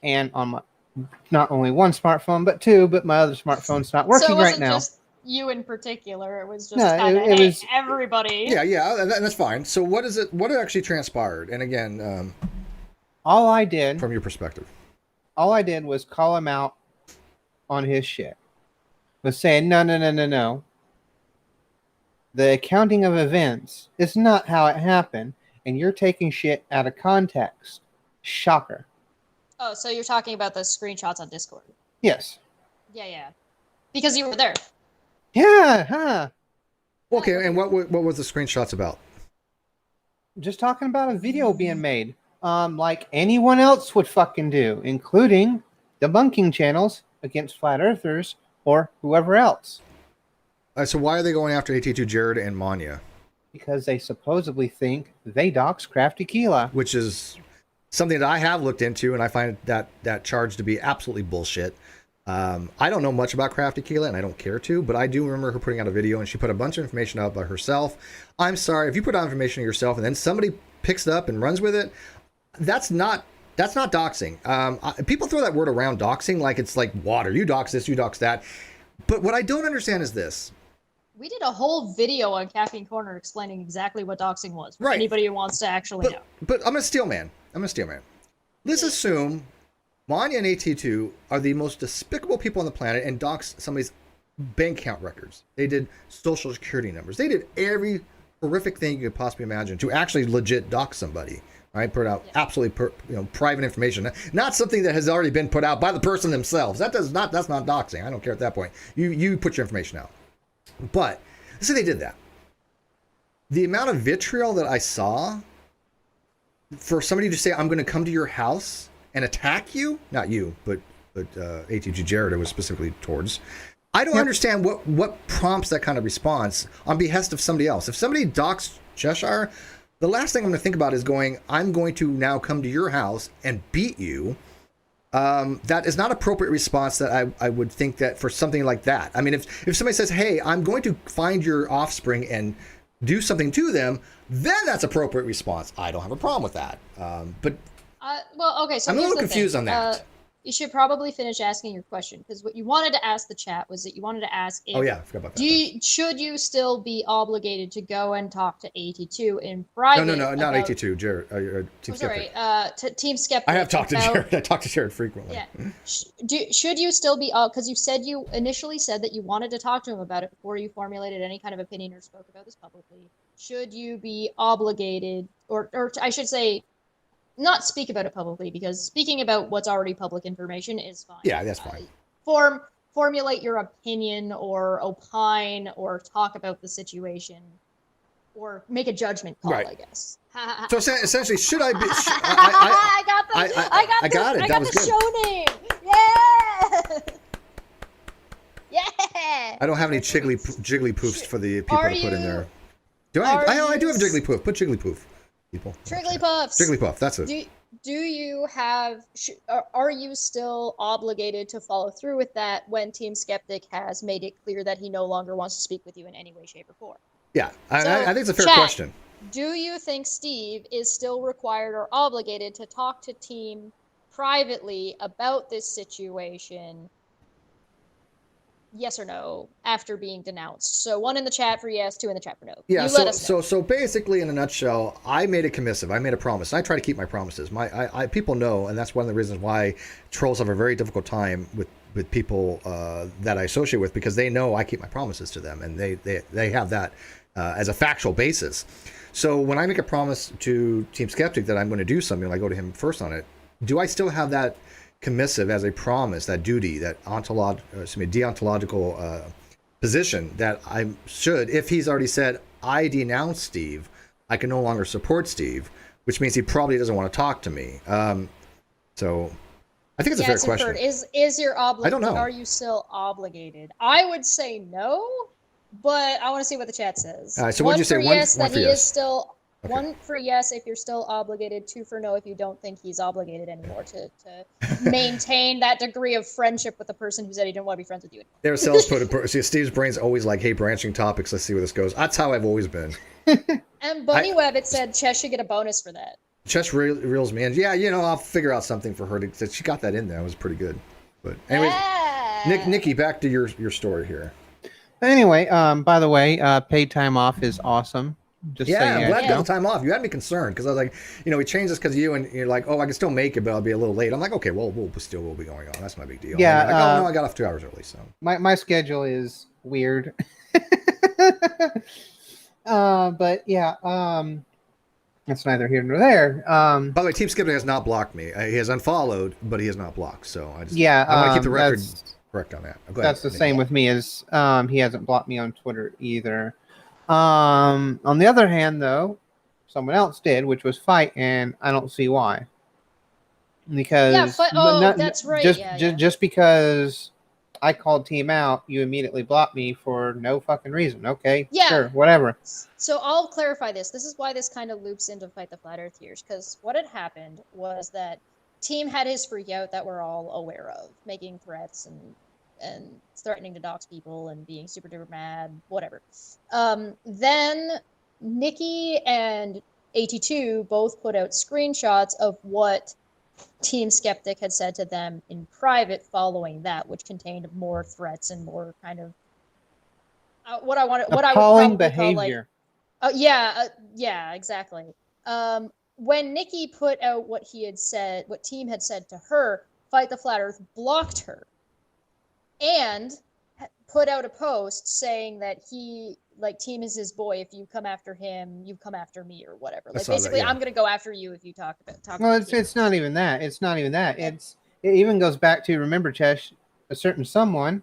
Speaker 3: and on my not only one smartphone, but two, but my other smartphone's not working right now.
Speaker 2: Just you in particular. It was just it was everybody.
Speaker 1: Yeah, and that's fine. So what actually transpired? And again,
Speaker 3: all I did
Speaker 1: from your perspective,
Speaker 3: all I did was call him out on his shit. Was saying no. The accounting of events is not how it happened, and you're taking shit out of context. Shocker.
Speaker 2: Oh, so you're talking about the screenshots on Discord?
Speaker 3: Yes.
Speaker 2: Yeah. Because you were there.
Speaker 3: Yeah, huh.
Speaker 1: Okay, and what was the screenshots about?
Speaker 3: Just talking about a video being made. Like anyone else would fucking do, including debunking channels against flat earthers or whoever else.
Speaker 1: So why are they going after AT2 Jared and Manya?
Speaker 3: Because they supposedly think they dox Crafty Keela.
Speaker 1: Which is something that I have looked into, and I find that charge to be absolutely bullshit. I don't know much about Crafty Keela, and I don't care to, but I do remember her putting out a video, and she put a bunch of information out about herself. I'm sorry, if you put out information of yourself, and then somebody picks it up and runs with it, that's not doxing. People throw that word around, doxing, like it's like water. You dox this, you dox that. But what I don't understand is this.
Speaker 2: We did a whole video on Caffeine Corner explaining exactly what doxing was for anybody who wants to actually know.
Speaker 1: But I'm a steel man. Let's assume Manya and AT2 are the most despicable people on the planet and dox somebody's bank account records. They did social security numbers. They did every horrific thing you could possibly imagine to actually legit dox somebody. Right? Put out absolutely private information, not something that has already been put out by the person themselves. That's not doxing. I don't care at that point. You put your information out. But let's say they did that. The amount of vitriol that I saw for somebody to say, I'm going to come to your house and attack you, not you, but ATG Jared was specifically towards. I don't understand what prompts that kind of response on behest of somebody else. If somebody doxed Cheshire, the last thing I'm going to think about is I'm going to now come to your house and beat you. That is not appropriate response that I would think that for something like that. I mean, if somebody says, hey, I'm going to find your offspring and do something to them, then that's appropriate response. I don't have a problem with that. But
Speaker 2: well, okay, so
Speaker 1: I'm a little confused on that.
Speaker 2: You should probably finish asking your question, because what you wanted to ask the chat was that you wanted to ask if,
Speaker 1: I forgot about that.
Speaker 2: Should you still be obligated to go and talk to AT2 in private?
Speaker 1: No, not AT2 Jared. Team Skeptic.
Speaker 2: To Team Skeptic.
Speaker 1: I have talked to Jared. I talk to Jared frequently.
Speaker 2: Yeah. Should you still be, because you initially said that you wanted to talk to him about it before you formulated any kind of opinion or spoke about this publicly. Should you be obligated, or I should say, not speak about it publicly, because speaking about what's already public information is fine.
Speaker 1: Yeah, that's fine.
Speaker 2: Formulate your opinion or opine or talk about the situation or make a judgment call, I guess.
Speaker 1: So essentially, should I be...
Speaker 2: I got it.
Speaker 1: That was
Speaker 2: the
Speaker 1: good.
Speaker 2: show name. Yeah! Yeah!
Speaker 1: I don't have any jigglypoofs for the people to put in there. Do I? I do have Jigglypoof. Put Jigglypoof, people.
Speaker 2: Trigglypuffs.
Speaker 1: Jigglypuff. That's it.
Speaker 2: Do you have? Are you still obligated to follow through with that when Team Skeptic has made it clear that he no longer wants to speak with you in any way, shape, or form?
Speaker 1: Yeah, I think it's a fair
Speaker 2: chat,
Speaker 1: question.
Speaker 2: Do you think Steve is still required or obligated to talk to Team privately about this situation? Yes or no after being denounced. So 1 in the chat for yes, 2 in the chat for no.
Speaker 1: Yeah. So basically, in a nutshell, I made a commissive. I made a promise. I try to keep my promises. People know, and that's one of the reasons why trolls have a very difficult time with people that I associate with, because they know I keep my promises to them, and they have that as a factual basis. So when I make a promise to Team Skeptic that I'm going to do something, I go to him first on it. Do I still have that commissive as a promise, that duty, that deontological position that I should, if he's already said, I denounce Steve, I can no longer support Steve, which means he probably doesn't want to talk to me. So I think it's a fair question.
Speaker 2: Is your obligation?
Speaker 1: I don't know.
Speaker 2: Are you still obligated? I would say no, but I want to see what the chat says.
Speaker 1: All right, so what did you say?
Speaker 2: One for yes, that he is still.
Speaker 1: Okay.
Speaker 2: 1 for yes if you're still obligated, 2 for no if you don't think he's obligated anymore to maintain that degree of friendship with the person who said he didn't want to be friends with you anymore.
Speaker 1: Their cells put it. See, Steve's brain's always like, hey, branching topics. Let's see where this goes. That's how I've always been.
Speaker 2: And Bunny Web, it said Chess should get a bonus for that.
Speaker 1: Chess reels me in. Yeah, I'll figure out something for her. She got that in there. It was pretty good. But anyways, Nikki, back to your story here.
Speaker 3: Anyway, by the way, paid time off is awesome. Just
Speaker 1: I'm glad you got the time off. You had me concerned because I was like, we changed this because of you, and you're like, oh, I can still make it, but I'll be a little late. I'm like, okay, well, we'll be going on. That's my big deal.
Speaker 3: Yeah.
Speaker 1: Like, oh no, I got off 2 hours early. So
Speaker 3: my schedule is weird. But yeah, that's neither here nor there.
Speaker 1: By the way, Team Skeptic has not blocked me. He has unfollowed, but he has not blocked. So I want to keep the record correct on that.
Speaker 3: That's the same with me. As he hasn't blocked me on Twitter either. On the other hand, though, someone else did, which was Fight, and I don't see why. Because
Speaker 2: that's right.
Speaker 3: Just because I called Team out, you immediately blocked me for no fucking reason. Okay, sure, whatever.
Speaker 2: So I'll clarify this. This is why this kind of loops into Fight the Flat Earthers, because what had happened was that Team had his freak out that we're all aware of, making threats and threatening to dox people and being super duper mad, whatever. Then Nikki and 82 both put out screenshots of what Team Skeptic had said to them in private following that, which contained more threats and more kind of what I would probably
Speaker 3: behavior.
Speaker 2: Call yeah, exactly. When Nikki put out what Team had said to her, Fight the Flat Earth blocked her and put out a post saying that Team is his boy. If you come after him, you come after me, or whatever. Like basically, I'm gonna go after you if you talk about.
Speaker 3: Well, it's not even that. It's not even that. It even goes back to, remember, Chesh, a certain someone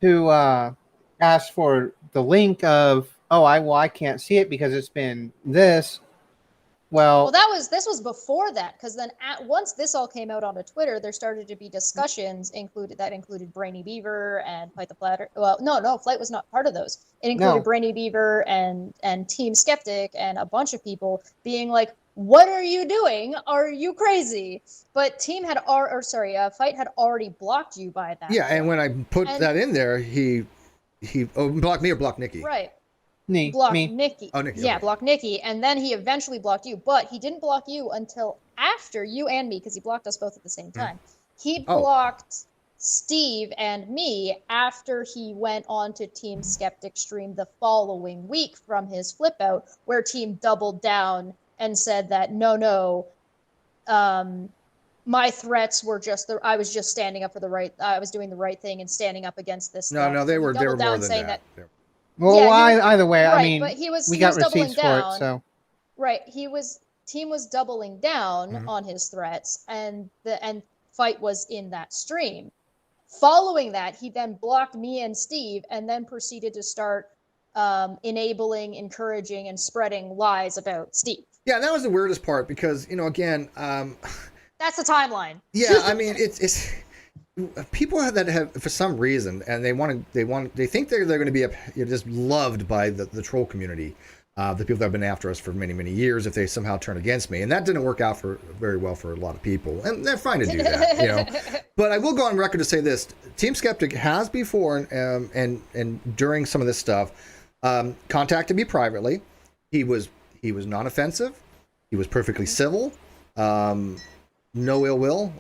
Speaker 3: who asked for the link of, I can't see it because it's been this. Well,
Speaker 2: this was before that, because then once this all came out onto Twitter, there started to be discussions included Brainy Beaver and Fight the Flat Earth. Well, no, Flight was not part of those. It included Brainy Beaver and Team Skeptic and a bunch of people being like, "What are you doing? Are you crazy?" But Fight had already blocked you by that.
Speaker 1: Yeah, and when I put that in there, he blocked me or blocked Nikki.
Speaker 2: Right.
Speaker 3: Blocked
Speaker 2: Nikki.
Speaker 1: Oh, Nikki.
Speaker 2: Yeah,
Speaker 1: okay.
Speaker 2: blocked Nikki, and then he eventually blocked you. But he didn't block you until after you and me, because he blocked us both at the same time. He blocked Steve and me after he went on to Team Skeptic stream the following week from his flip out, where Team doubled down and said that no, my threats were I was just standing up for the right. I was doing the right thing and standing up against this.
Speaker 1: No, they were more than that.
Speaker 3: Well, either way,
Speaker 2: right,
Speaker 3: I mean,
Speaker 2: but
Speaker 3: we got receipts for it, so.
Speaker 2: Right, Team was doubling down on his threats, and Fight was in that stream. Following that, he then blocked me and Steve, and then proceeded to start enabling, encouraging, and spreading lies about Steve.
Speaker 1: Yeah, that was the weirdest part because, again,
Speaker 2: that's the timeline.
Speaker 1: Yeah, I mean, it's people that have, for some reason, and they think they're going to be just loved by the troll community, the people that have been after us for many, many years, if they somehow turn against me. And that didn't work out very well for a lot of people, and they're fine to do that, But I will go on record to say this: Team Skeptic has before, and during some of this stuff, contacted me privately. He was non-offensive. He was perfectly civil. No ill will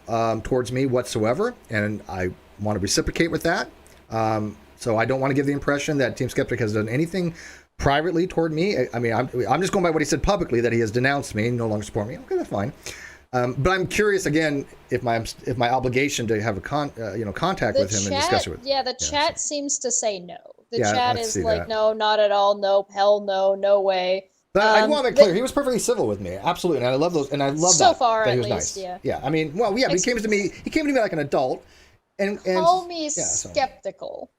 Speaker 1: towards me whatsoever, and I want to reciprocate with that. So I don't want to give the impression that Team Skeptic has done anything privately toward me. I mean, I'm just going by what he said publicly, that he has denounced me and no longer support me. Okay, that's fine. But I'm curious again if my obligation to have a contact with him and discuss it with.
Speaker 2: Yeah, the chat seems to say no. The
Speaker 1: Yeah,
Speaker 2: chat
Speaker 1: let's
Speaker 2: is
Speaker 1: see
Speaker 2: like,
Speaker 1: that.
Speaker 2: no, not at all, no, hell no, no way.
Speaker 1: But I want to make clear, he was perfectly civil with me, absolutely, and I love those, and I love
Speaker 2: So
Speaker 1: that.
Speaker 2: far,
Speaker 1: that he
Speaker 2: at
Speaker 1: was
Speaker 2: least,
Speaker 1: nice.
Speaker 2: yeah.
Speaker 1: Yeah, I mean, well, yeah, but he came to me like an adult, and
Speaker 2: Call me
Speaker 1: yeah, so.
Speaker 2: skeptical.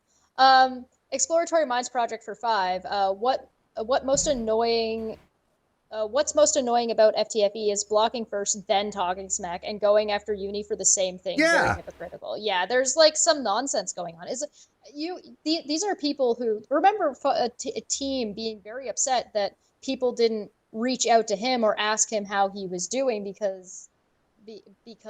Speaker 2: Exploratory Minds Project for 5. What's most annoying about FTFE is blocking first, then talking smack, and going after uni for the same thing.
Speaker 1: Yeah.
Speaker 2: Very hypocritical. Yeah, there's like some nonsense going on. These are people who remember a team being very upset that people didn't reach out to him or ask him how he was doing because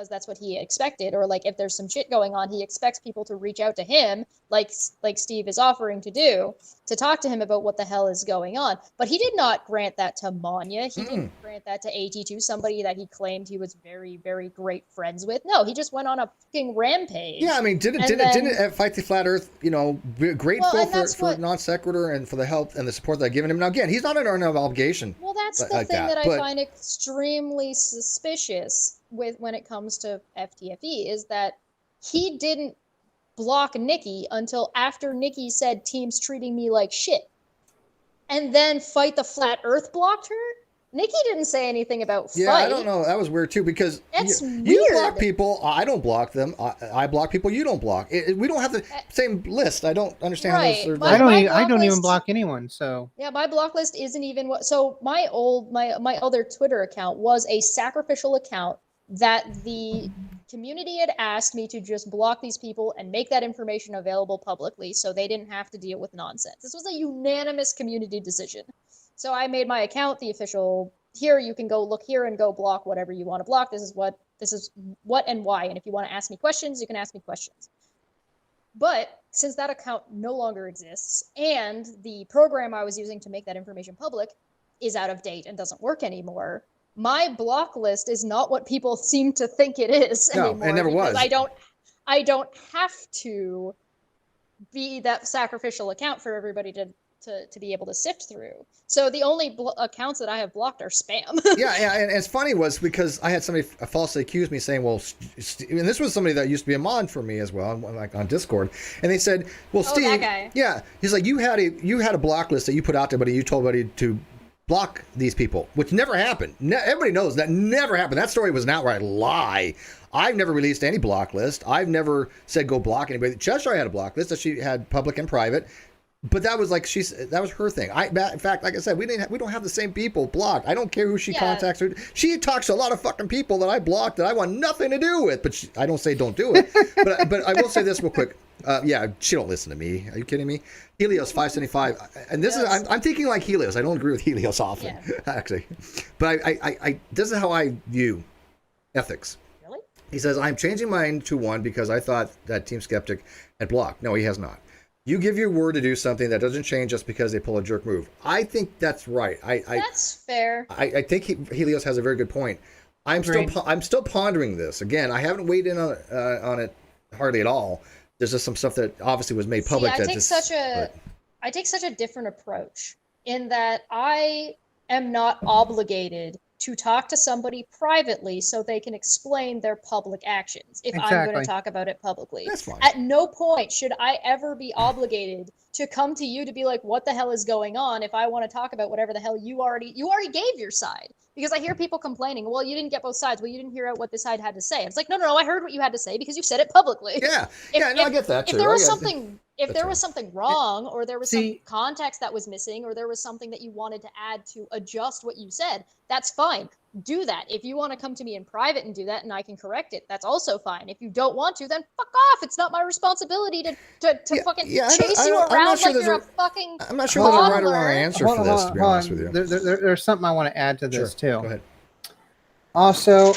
Speaker 2: that's what he expected, or like if there's some shit going on, he expects people to reach out to him, like Steve is offering to do, to talk to him about what the hell is going on. But he did not grant that to Manya. He didn't grant that to AT2, somebody that he claimed he was very, very great friends with. No, he just went on a fucking rampage.
Speaker 1: Yeah, I mean, didn't Fight the Flat Earth, grateful for non sequitur and for the help and the support that I've given him. Now again, he's not under no obligation.
Speaker 2: Well, that's the
Speaker 1: like
Speaker 2: thing that I
Speaker 1: but-
Speaker 2: find extremely suspicious with when it comes to FTFE is that he didn't block Nikki until after Nikki said team's treating me like shit. And then Fight the Flat Earth blocked her? Nikki didn't say anything about Fight.
Speaker 1: Yeah, I don't know. That was weird too, because you
Speaker 2: weird.
Speaker 1: block people, I don't block them. I block people, you don't block. We don't have the same list. I don't understand
Speaker 2: Right.
Speaker 1: how those
Speaker 3: I
Speaker 1: are.
Speaker 3: don't even block anyone. So
Speaker 2: Yeah, my block list isn't even what. So my other Twitter account was a sacrificial account that the community had asked me to just block these people and make that information available publicly so they didn't have to deal with nonsense. This was a unanimous community decision. So I made my account the official, here you can go look here and go block whatever you want to block. This is what and why. And if you want to ask me questions, you can ask me questions. But since that account no longer exists and the program I was using to make that information public is out of date and doesn't work anymore, my block list is not what people seem to think it is anymore.
Speaker 1: No, it never was.
Speaker 2: I don't have to be that sacrificial account for everybody to be able to sift through. So the only accounts that I have blocked are spam.
Speaker 1: Yeah, and it's funny was because I had somebody falsely accuse me saying, well, and this was somebody that used to be a mod for me as well, like on Discord, and they said, well, Steve,
Speaker 2: that guy.
Speaker 1: Yeah, he's like, you had a block list that you put out there, but you told everybody to block these people, which never happened. Everybody knows that never happened. That story was an outright lie. I've never released any block list. I've never said go block anybody. Cheshire had a block list that she had public and private. But that was like that was her thing. In fact, like I said, we don't have the same people blocked. I don't care who she contacts. She talks to a lot of fucking people that I blocked that I want nothing to do with. But I don't say don't do it. but I will say this real quick. Yeah, she don't listen to me. Are you kidding me? Helios 575, and this is I'm thinking like Helios. I don't agree with Helios often, actually. But I this is how I view ethics.
Speaker 2: Really?
Speaker 1: He says I'm changing mine to 1 because I thought that Team Skeptic had blocked. No, he has not. You give your word to do something that doesn't change just because they pull a jerk move. I think that's right.
Speaker 2: That's fair.
Speaker 1: I think Helios has a very good point. I'm still pondering this. Again, I haven't weighed in on it hardly at all. There's just some stuff that obviously was made public.
Speaker 2: I take such a different approach in that I am not obligated to talk to somebody privately so they can explain their public actions if I'm going to talk about it publicly.
Speaker 1: That's fine.
Speaker 2: At no point should I ever be obligated to come to you to be like, what the hell is going on if I want to talk about whatever the hell you already gave your side. Because I hear people complaining, well, you didn't get both sides. Well, you didn't hear out what this side had to say. It's like, no, I heard what you had to say because you said it publicly.
Speaker 1: Yeah, I get that too.
Speaker 2: If there was something if
Speaker 1: That's
Speaker 2: there
Speaker 1: right.
Speaker 2: was something wrong, or there was
Speaker 3: See-
Speaker 2: some context that was missing, or there was something that you wanted to add to adjust what you said, that's fine. Do that. If you want to come to me in private and do that and I can correct it, that's also fine. If you don't want to, then fuck off. It's not my responsibility to fucking chase you
Speaker 1: I'm not
Speaker 2: around
Speaker 1: sure
Speaker 2: like
Speaker 1: there's
Speaker 2: you're a fucking
Speaker 1: I'm not sure there's a right or wrong
Speaker 2: toddler.
Speaker 1: answer for this, to be honest with you.
Speaker 3: There's something I want to add to this too.
Speaker 1: Go ahead.
Speaker 3: Also,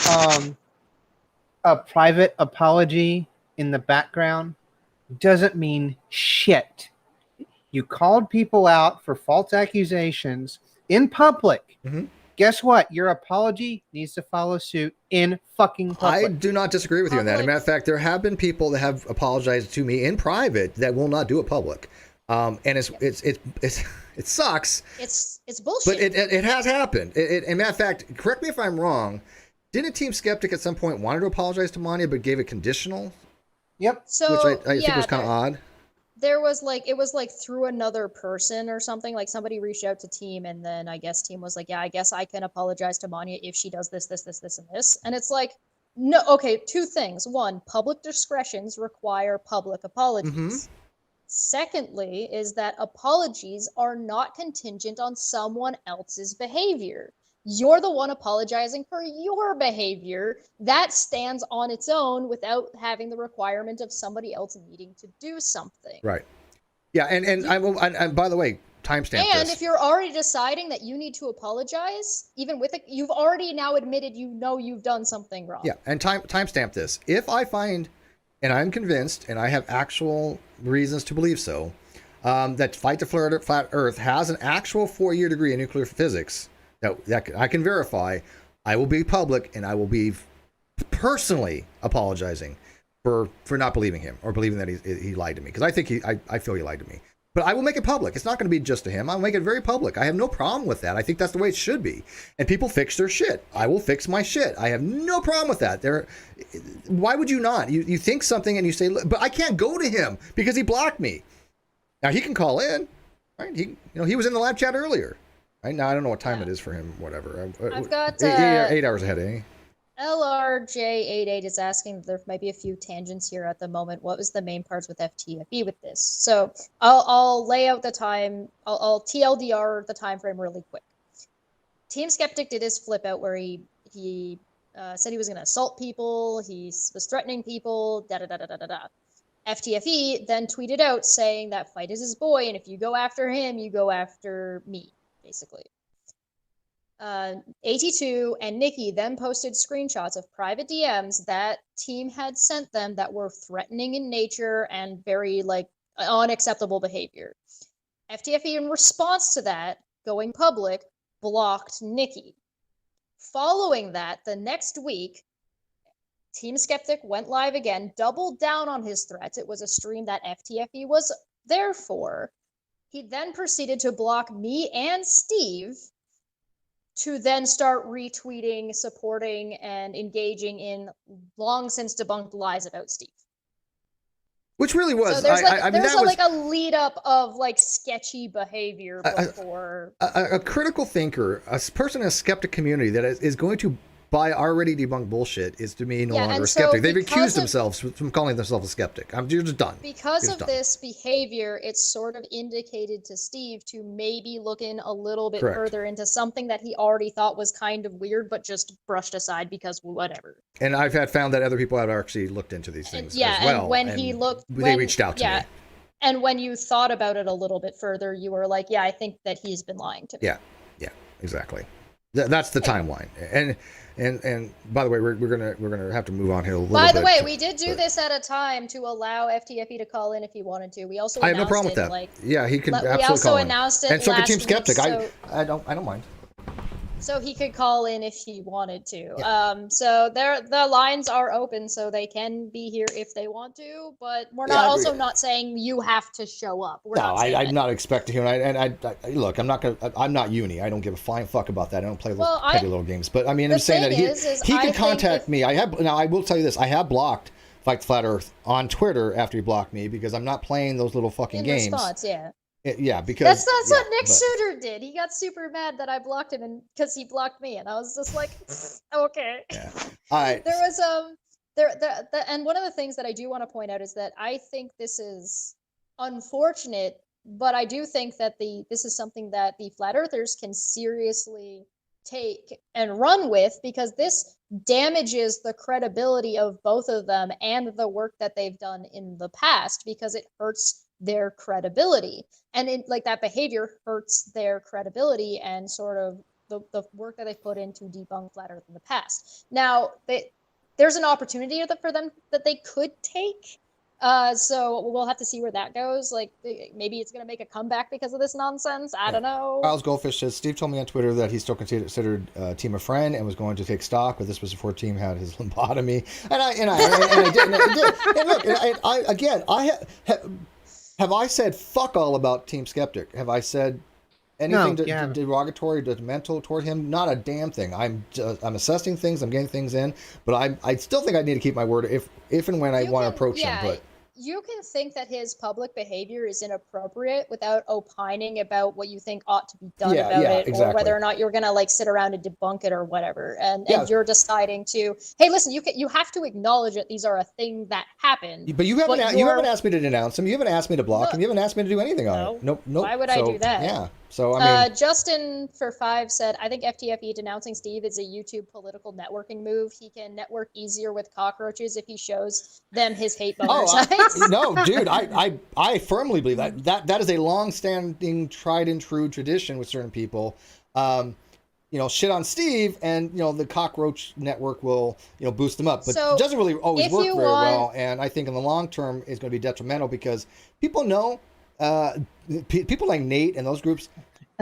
Speaker 3: a private apology in the background doesn't mean shit. You called people out for false accusations in public.
Speaker 1: Mhm.
Speaker 3: Guess what? Your apology needs to follow suit in fucking public.
Speaker 1: I do not disagree with you on that. As a matter of fact, there have been people that have apologized to me in private that will not do it public. And it sucks.
Speaker 2: It's bullshit.
Speaker 1: But it has happened. As a matter of fact, correct me if I'm wrong. Didn't Team Skeptic at some point wanted to apologize to Mania, but gave it conditional?
Speaker 3: Yep.
Speaker 2: So
Speaker 1: Which I think was kind of odd.
Speaker 2: There was it was through another person or something. Like somebody reached out to Team, and then I guess Team was like, yeah, I guess I can apologize to Mania if she does this, and this. And it's like, no, okay, two things. One, public discretions require public apologies.
Speaker 1: Mm-hmm.
Speaker 2: Secondly, is that apologies are not contingent on someone else's behavior. You're the one apologizing for your behavior. That stands on its own without having the requirement of somebody else needing to do something.
Speaker 1: Right. Yeah, and by the way, timestamp
Speaker 2: And
Speaker 1: this.
Speaker 2: if you're already deciding that you need to apologize, even with it, you've already now admitted you've done something wrong.
Speaker 1: Yeah, and timestamp this. If I find, and I'm convinced, and I have actual reasons to believe so, that Fight the Flat Earth has an actual 4-year degree in nuclear physics, that I can verify, I will be public and I will be personally apologizing for not believing him or believing that he lied to me, because I think I feel he lied to me. But I will make it public. It's not going to be just to him. I'll make it very public. I have no problem with that. I think that's the way it should be. And people fix their shit. I will fix my shit. I have no problem with that. Why would you not? You think something and you say, but I can't go to him because he blocked me. Now he can call in, right? He was in the live chat earlier. Right now I don't know what time it is for him. Whatever.
Speaker 2: I've got
Speaker 1: 8 hours ahead, eh?
Speaker 2: LRJ88 is asking if there might be a few tangents here at the moment. What was the main parts with FTFE with this? So I'll lay out the time. I'll TLDR the time frame really quick. Team Skeptic did his flip out where he said he was going to assault people. He was threatening people. FTFE then tweeted out saying that Fight is his boy, and if you go after him, you go after me, basically. 82 and Nikki then posted screenshots of private DMs that Team had sent them that were threatening in nature and very unacceptable behavior. FTFE, in response to that, going public, blocked Nikki. Following that, the next week, Team Skeptic went live again, doubled down on his threats. It was a stream that FTFE was there for. He then proceeded to block me and Steve, to then start retweeting, supporting, and engaging in long since debunked lies about Steve.
Speaker 1: Which really was.
Speaker 2: So there's a lead up of sketchy behavior before.
Speaker 1: A critical thinker, a person in a skeptic community that is going to buy already debunked bullshit is to me no longer a skeptic. They've accused themselves from calling themselves a skeptic. You're just done.
Speaker 2: Because of this behavior, it's sort of indicated to Steve to maybe look in a little bit further into something that he already thought was kind of weird, but just brushed aside because whatever.
Speaker 1: And I've found that other people have actually looked into these things as well.
Speaker 2: And when
Speaker 1: they reached out to me.
Speaker 2: And when you thought about it a little bit further, you were like, yeah, I think that he's been lying to me.
Speaker 1: Yeah, exactly. That's the timeline. And by the way, we're gonna have to move on here a little bit.
Speaker 2: By the way, we did do this at a time to allow FTFE to call in if he wanted to. We also
Speaker 1: I have no problem with that. He can absolutely
Speaker 2: we also
Speaker 1: call in.
Speaker 2: announced it
Speaker 1: and so could Team
Speaker 2: week,
Speaker 1: Skeptic.
Speaker 2: so,
Speaker 1: I don't mind.
Speaker 2: So he could call in if he wanted to.
Speaker 1: Yeah.
Speaker 2: So the lines are open, so they can be here if they want to. But we're not saying you have to show up.
Speaker 1: I'm not expecting him. And look, I'm not uni. I don't give a flying fuck about that. I don't play those petty little games. But I mean, I'm saying that he can contact me. I will tell you this. I have blocked Fight the Flat Earth on Twitter after he blocked me because I'm not playing those little fucking games.
Speaker 2: Response, yeah.
Speaker 1: Yeah, because
Speaker 2: that's what Nick Suter did. He got super mad that I blocked him, and because he blocked me, and I was just like, okay.
Speaker 1: Yeah. All right.
Speaker 2: There was and one of the things that I do want to point out is that I think this is unfortunate, but I do think that this is something that the flat earthers can seriously take and run with, because this damages the credibility of both of them and the work that they've done in the past, because it hurts their credibility, and like that behavior hurts their credibility and sort of the work that they put in to debunk flat earth in the past. Now there's an opportunity for them that they could take. So we'll have to see where that goes. Like, maybe it's going to make a comeback because of this nonsense. I don't know.
Speaker 1: Miles Goldfish says, Steve told me on Twitter that he still considered Team a friend and was going to take stock, but this was before Team had his lobotomy. And I did. And look, have I said fuck all about Team Skeptic? Have I said anything derogatory, detrimental toward him? Not a damn thing. I'm assessing things. I'm getting things in, but I still think I need to keep my word if and when I want to approach him. But
Speaker 2: you can think that his public behavior is inappropriate without opining about what you think ought to be done about it,
Speaker 1: exactly.
Speaker 2: or whether or not you're going to like sit around and debunk it or whatever. And you're deciding to, hey, listen, you have to acknowledge that these are a thing that happened.
Speaker 1: But you haven't asked me to denounce him. You haven't asked me to block him. You haven't asked me to do anything on it. Nope.
Speaker 2: Why would I do that?
Speaker 1: Yeah. So I mean,
Speaker 2: Justin for 5 said, I think FTFE denouncing Steve is a YouTube political networking move. He can network easier with cockroaches if he shows them his hate boner sites.
Speaker 1: No, dude, I firmly believe that is a long-standing, tried and true tradition with certain people. Shit on Steve, and the cockroach network will boost them up, but it doesn't really always work very well. And I think in the long term is going to be detrimental, because people know. People like Nate and those groups,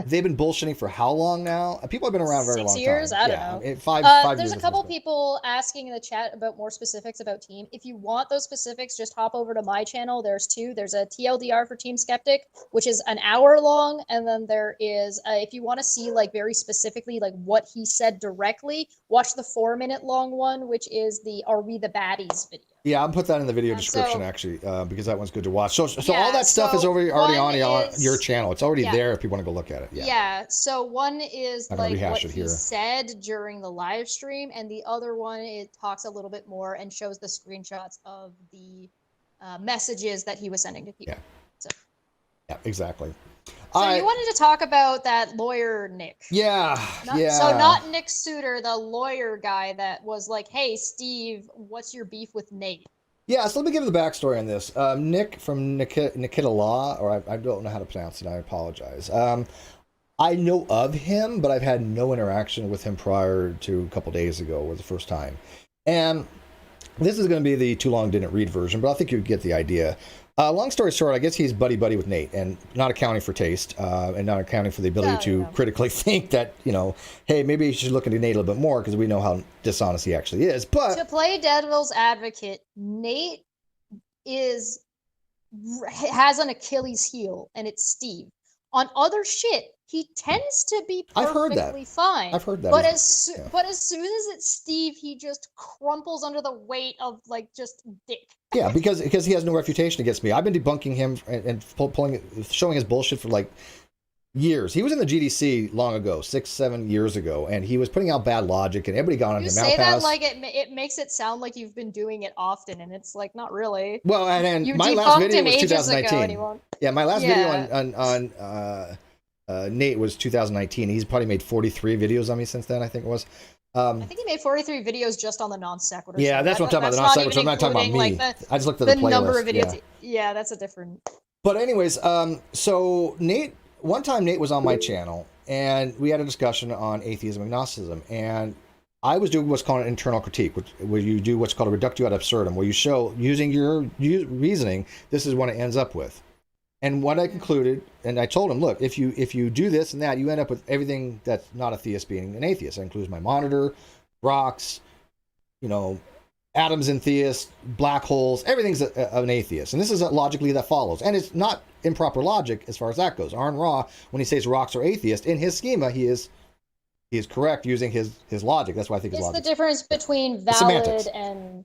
Speaker 1: they've been bullshitting for how long now? People have been around a very long time.
Speaker 2: 6 years? I don't know.
Speaker 1: 5 years.
Speaker 2: There's a couple people asking in the chat about more specifics about Team. If you want those specifics, just hop over to my channel. There's 2. There's a TLDR for Team Skeptic, which is an hour long, and then there is, if you want to see like very specifically like what he said directly, watch the 4-minute long one, which is the Are We the Baddies video.
Speaker 1: Yeah, I'll put that in the video description, actually, because that one's good to watch. So all that stuff is already on your channel. It's already there if you want to go look at it.
Speaker 2: Yeah. So one is like what he said during the live stream, and the other one, it talks a little bit more and shows the screenshots of the messages that he was sending to people.
Speaker 1: Yeah, exactly.
Speaker 2: So you wanted to talk about that lawyer, Nick.
Speaker 1: Yeah.
Speaker 2: So not Nick Suter, the lawyer guy that was like, hey, Steve, what's your beef with Nate?
Speaker 1: Yeah, so let me give you the backstory on this. Nick from Nikita Law, or I don't know how to pronounce it, I apologize. I know of him, but I've had no interaction with him prior to a couple days ago, was the first time. And this is going to be the too long didn't read version, but I think you get the idea. Long story short, I guess he's buddy-buddy with Nate, and not accounting for taste, and not accounting for the ability to critically think that, hey, maybe you should look into Nate a little bit more, because we know how dishonest he actually is. But
Speaker 2: to play devil's advocate, Nate has an Achilles heel, and it's Steve. On other shit, he tends to be perfectly fine.
Speaker 1: I've heard that.
Speaker 2: But as soon as it's Steve, he just crumples under the weight of like just dick.
Speaker 1: Yeah, because he has no refutation against me. I've been debunking him and showing his bullshit for like years. He was in the GDC long ago, 6-7 years ago, and he was putting out bad logic, and everybody got on him.
Speaker 2: You say that like it makes it sound like you've been doing it often, and it's like not really.
Speaker 1: Well, and my last video was 2019. Yeah, my last video on Nate was 2019. He's probably made 43 videos on me since then, I think it was.
Speaker 2: I think he made 43 videos just on the non sequitur.
Speaker 1: Yeah, that's what I'm talking about. The non sequitur. I'm not talking about me.
Speaker 2: Like
Speaker 1: I just looked at the playlist.
Speaker 2: Number of videos. Yeah, that's a different.
Speaker 1: But anyways, so Nate. One time Nate was on my channel, and we had a discussion on atheism and agnosticism, and I was doing what's called an internal critique, where you do what's called a reductio ad absurdum, where you show, using your reasoning, this is what it ends up with. And what I concluded, and I told him, look, if you do this and that, you end up with everything that's not a theist being an atheist. That includes my monitor, rocks, atoms in theists, black holes, everything's an atheist. And this is logically that follows. And it's not improper logic as far as that goes. Arn Ra, when he says rocks are atheist, in his schema, he is correct using his logic. That's why I think his logic.
Speaker 2: It's the difference between valid and,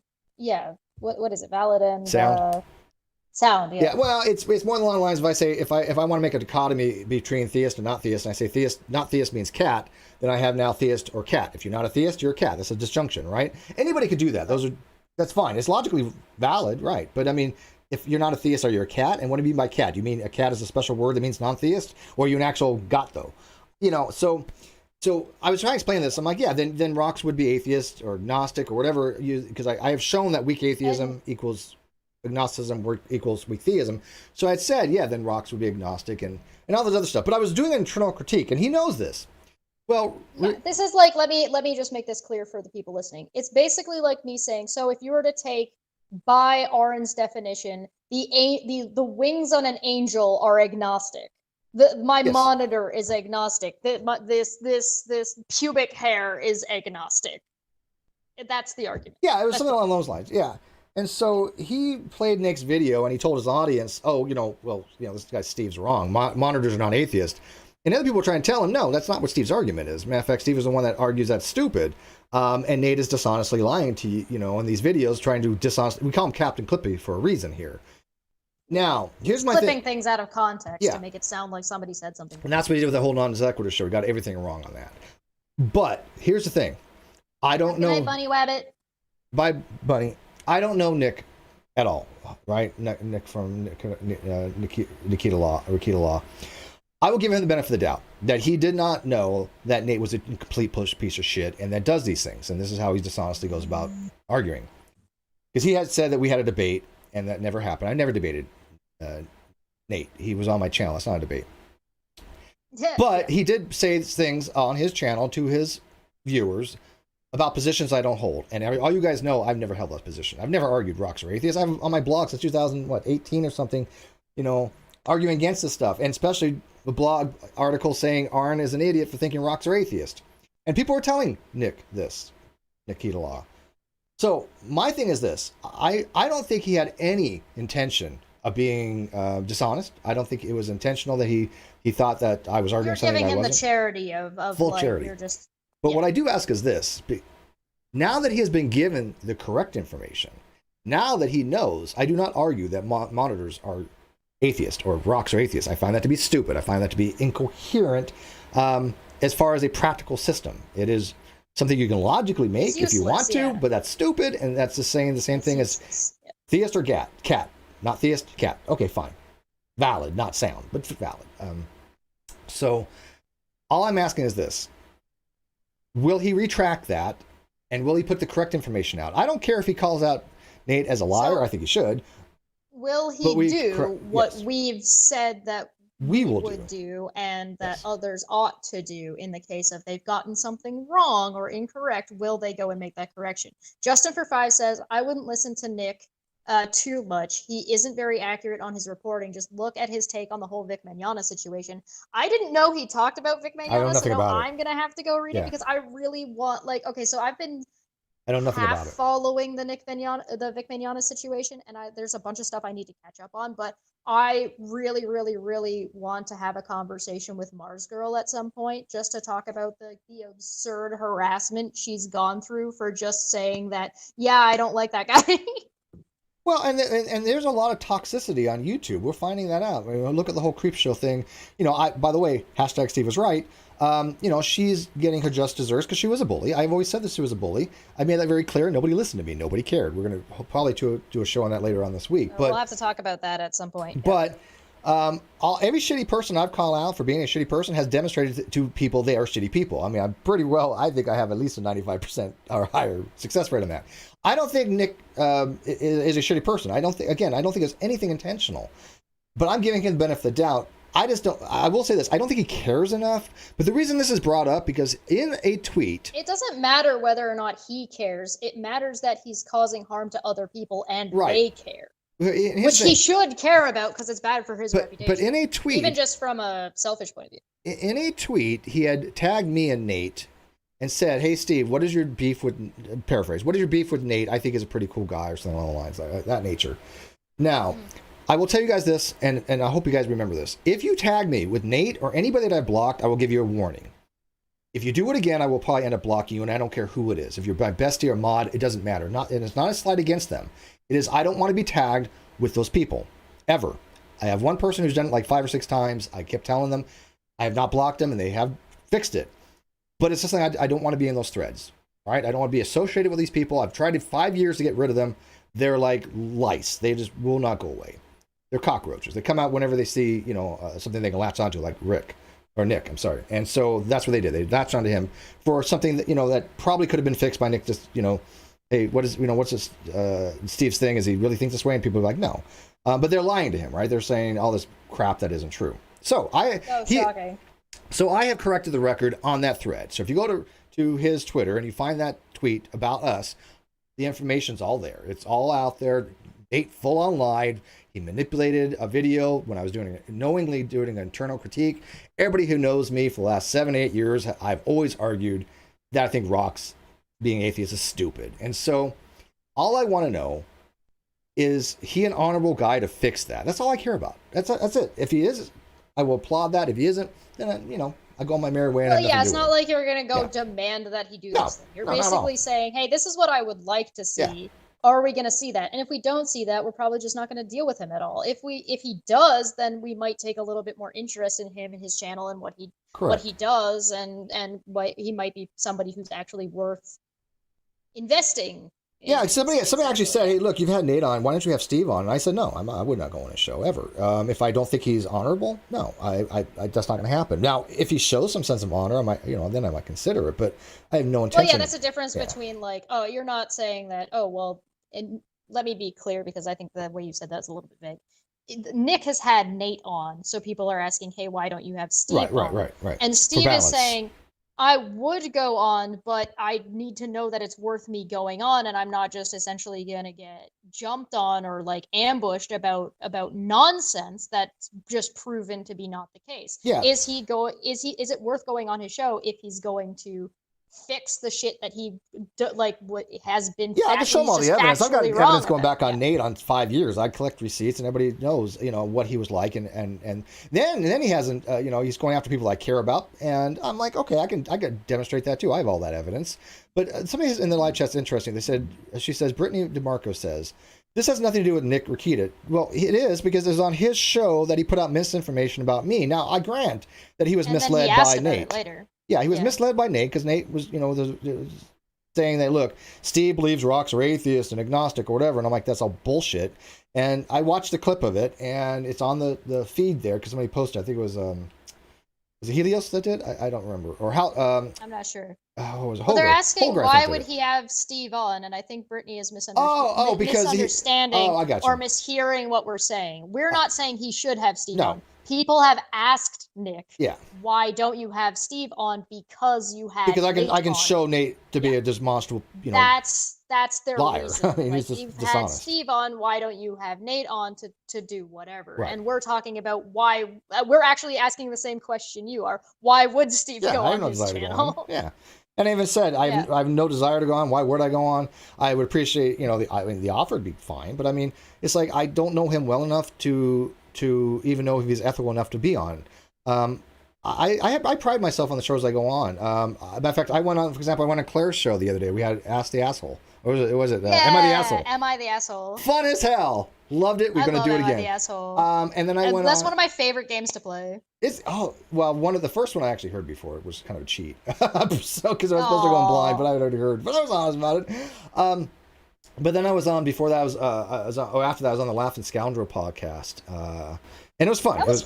Speaker 2: what is it? Valid and
Speaker 1: sound.
Speaker 2: Sound, yeah.
Speaker 1: Yeah, well, it's more along the lines of if I want to make a dichotomy between theist and not theist, and I say theist, not theist means cat, then I have now theist or cat. If you're not a theist, you're a cat. That's a disjunction, right? Anybody could do that. That's fine. It's logically valid, right? But I mean, if you're not a theist, are you a cat? And what do you mean by cat? Do you mean a cat is a special word that means non-theist? Or are you an actual gatto? You know, so I was trying to explain this. I'm like, yeah, then rocks would be atheist or Gnostic or whatever, because I have shown that weak atheism equals agnosticism equals weak theism. So I said, yeah, then rocks would be agnostic and all this other stuff. But I was doing an internal critique, and he knows this. Well,
Speaker 2: this is like, let me just make this clear for the people listening. It's basically like me saying, so if you were to take by Aaron's definition, the wings on an angel are agnostic. My
Speaker 1: Yes.
Speaker 2: monitor is agnostic. This pubic hair is agnostic. That's the argument.
Speaker 1: Yeah, it was something along those lines. Yeah. And so he played Nick's video and he told his audience, oh, this guy Steve's wrong. Monitors are not atheist. And other people were trying to tell him, no, that's not what Steve's argument is. Matter of fact, Steve is the one that argues that's stupid. And Nate is dishonestly lying to you, in these videos, trying to dishonestly. We call him Captain Clippy for a reason here. Now, here's my
Speaker 2: Clipping things out of context
Speaker 1: Yeah.
Speaker 2: to make it sound like somebody said something.
Speaker 1: And that's what he did with the whole non-sequitur show. He got everything wrong on that. But here's the thing. I don't know.
Speaker 2: Good night, Bunny Wabbit.
Speaker 1: Bye, Bunny. I don't know Nick at all, right? Nick from Nikita Law. I will give him the benefit of the doubt that he did not know that Nate was a complete piece of shit and that does these things. And this is how he dishonestly goes about arguing. Because he had said that we had a debate and that never happened. I never debated Nate. He was on my channel. It's not a debate. But he did say things on his channel to his viewers about positions I don't hold. And all you guys know, I've never held that position. I've never argued rocks or atheists. I'm on my blog since 2018 or something, arguing against this stuff. And especially the blog article saying Arn is an idiot for thinking rocks are atheist. And people were telling Nick this, Nikita Law. So my thing is this. I don't think he had any intention of being dishonest. I don't think it was intentional that he thought that I was arguing something I wasn't.
Speaker 2: You're giving him the charity of
Speaker 1: full
Speaker 2: like,
Speaker 1: charity.
Speaker 2: You're just...
Speaker 1: But what I do ask is this. Now that he has been given the correct information, now that he knows, I do not argue that monitors are atheist or rocks are atheist. I find that to be stupid. I find that to be incoherent as far as a practical system. It is something you can logically make if you want to, but that's stupid, and that's the same thing as theist or cat. Not theist, cat. Okay, fine. Valid, not sound, but valid. So all I'm asking is this. Will he retract that, and will he put the correct information out? I don't care if he calls out Nate as a liar.
Speaker 2: So,
Speaker 1: I think he should.
Speaker 2: Will he do what we've said that
Speaker 1: we
Speaker 2: would do and that others ought to do in the case of they've gotten something wrong or incorrect? Will they go and make that correction? Justin for 5 says, I wouldn't listen to Nick too much. He isn't very accurate on his reporting. Just look at his take on the whole Vic Mignogna situation. I didn't know he talked about Vic Mignogna, so now I'm going to have to go read it because I really want, so I've been following the Vic Mignogna situation, and there's a bunch of stuff I need to catch up on, but I really, really, really want to have a conversation with Mars Girl at some point just to talk about the absurd harassment she's gone through for just saying that, yeah, I don't like that guy.
Speaker 1: Well, and there's a lot of toxicity on YouTube. We're finding that out. Look at the whole creep show thing. By the way, hashtag Steve was right. She's getting her just desserts because she was a bully. I've always said this, she was a bully. I made that very clear. Nobody listened to me. Nobody cared. We're going to probably do a show on that later on this week.
Speaker 2: We'll have to talk about that at some point.
Speaker 1: But every shitty person I've called out for being a shitty person has demonstrated to people they are shitty people. I mean, I think I have at least a 95% or higher success rate on that. I don't think Nick is a shitty person. I don't think it's anything intentional. But I'm giving him the benefit of the doubt. I will say this, I don't think he cares enough. But the reason this is brought up, because in a tweet...
Speaker 2: It doesn't matter whether or not he cares. It matters that he's causing harm to other people and they care. Which he should care about because it's bad for his reputation.
Speaker 1: But in a tweet...
Speaker 2: Even just from a selfish point of view.
Speaker 1: In a tweet, he had tagged me and Nate and said, hey, Steve, what is your beef with... Paraphrase. What is your beef with Nate? I think he's a pretty cool guy or something along the lines like that nature. Now... I will tell you guys this, and I hope you guys remember this. If you tag me with Nate or anybody that I've blocked, I will give you a warning. If you do it again, I will probably end up blocking you, and I don't care who it is. If you're my bestie or mod, it doesn't matter. And it's not a slight against them. It is, I don't want to be tagged with those people, ever. I have one person who's done it like 5 or 6 times. I kept telling them. I have not blocked them, and they have fixed it. But it's just like I don't want to be in those threads, all right? I don't want to be associated with these people. I've tried it 5 years to get rid of them. They're like lice. They just will not go away. They're cockroaches. They come out whenever they see, something they can latch onto, like Nick, I'm sorry. And so that's what they did. They latched onto him for something that, that probably could have been fixed by Nick. Just, hey, what's this, Steve's thing? Is he really think this way? And people are like, no. But they're lying to him, right? They're saying all this crap that isn't true. So
Speaker 2: shocking.
Speaker 1: So I have corrected the record on that thread. So if you go to his Twitter and you find that tweet about us, the information's all there. It's all out there. Nate full on lied. He manipulated a video when I was knowingly doing an internal critique. Everybody who knows me for the last 7-8 years, I've always argued that I think Rock's being atheist is stupid. And so all I want to know is he an honorable guy to fix that? That's all I care about. That's it. If he is, I will applaud that. If he isn't, then I go my merry way. And
Speaker 2: it's not like you're going to go demand that he do this thing. You're basically saying, hey, this is what I would like to see. Yeah. Are we going to see that? And if we don't see that, we're probably just not going to deal with him at all. If he does, then we might take a little bit more interest in him and his channel and what he does, and what he might be somebody who's actually worth investing.
Speaker 1: Yeah, somebody actually said, hey, look, you've had Nate on. Why don't you have Steve on? And I said, no, I would not go on his show ever. If I don't think he's honorable, no, that's not going to happen. Now, if he shows some sense of honor, I might, then I might consider it. But I have no intention.
Speaker 2: Well, yeah, that's the difference between you're not saying that. Oh, well, and let me be clear because I think the way you said that's a little bit vague. Nick has had Nate on, so people are asking, hey, why don't you have Steve on? Right. And Steve is saying, I would go on, but I need to know that it's worth me going on, and I'm not just essentially going to get jumped on or ambushed about nonsense that's just proven to be not the case.
Speaker 1: Yeah.
Speaker 2: Is it worth going on his show if he's going to fix the shit that he what has been?
Speaker 1: Yeah, I can show him all the evidence. I've got evidence going back on Nate on 5 years. I collect receipts, and everybody knows, what he was like, and then he hasn't, he's going after people I care about, and I'm like, okay, I can demonstrate that too. I have all that evidence. But somebody in the live chat's interesting. She says, Brittany DeMarco says, this has nothing to do with Nick Rekieta. Well, it is, because it was on his show that he put out misinformation about me. Now, I grant that he was misled by Nate.
Speaker 2: Later.
Speaker 1: Yeah, he was misled by Nate because Nate was, saying that, look, Steve believes rocks are atheist and agnostic or whatever. And I'm like, that's all bullshit. And I watched a clip of it, and it's on the feed there because somebody posted. I think it was it Helios that did? I don't remember. Or how?
Speaker 2: I'm not sure.
Speaker 1: Oh, it was
Speaker 2: they're asking why would he have Steve on, and I think Brittany is misunderstanding
Speaker 1: I got you.
Speaker 2: or mishearing what we're saying. We're not saying he should have Steve on. People have asked Nick, why don't you have Steve on? Because you have
Speaker 1: I can show Nate to be a demonstrable,
Speaker 2: that's their
Speaker 1: liar.
Speaker 2: reason.
Speaker 1: I mean, he's just
Speaker 2: you've
Speaker 1: dishonest.
Speaker 2: had Steve on, why don't you have Nate on to do whatever?
Speaker 1: Right.
Speaker 2: And we're talking about why. We're actually asking the same question you are. Why would Steve go on his channel?
Speaker 1: Yeah. And I even said, I have no desire to go on. Why would I go on? I would appreciate, the offer would be fine. But I mean, it's like, I don't know him well enough to even know if he's ethical enough to be on. I pride myself on the shows I go on. Matter of fact, I went on Claire's show the other day. We had Ask the Asshole. Or was it Am I the Asshole?
Speaker 2: Am I the Asshole?
Speaker 1: Fun as hell. Loved it. We're going to do it again.
Speaker 2: Am I the Asshole?
Speaker 1: And then
Speaker 2: that's one of my favorite games to play.
Speaker 1: The first one I actually heard before. It was kind of a cheat. Because I was supposed to go in blind, but I had already heard. But I was honest about it. But then I was on before that. After that, I was on the Laughing Scoundrel podcast. And it was fun. It was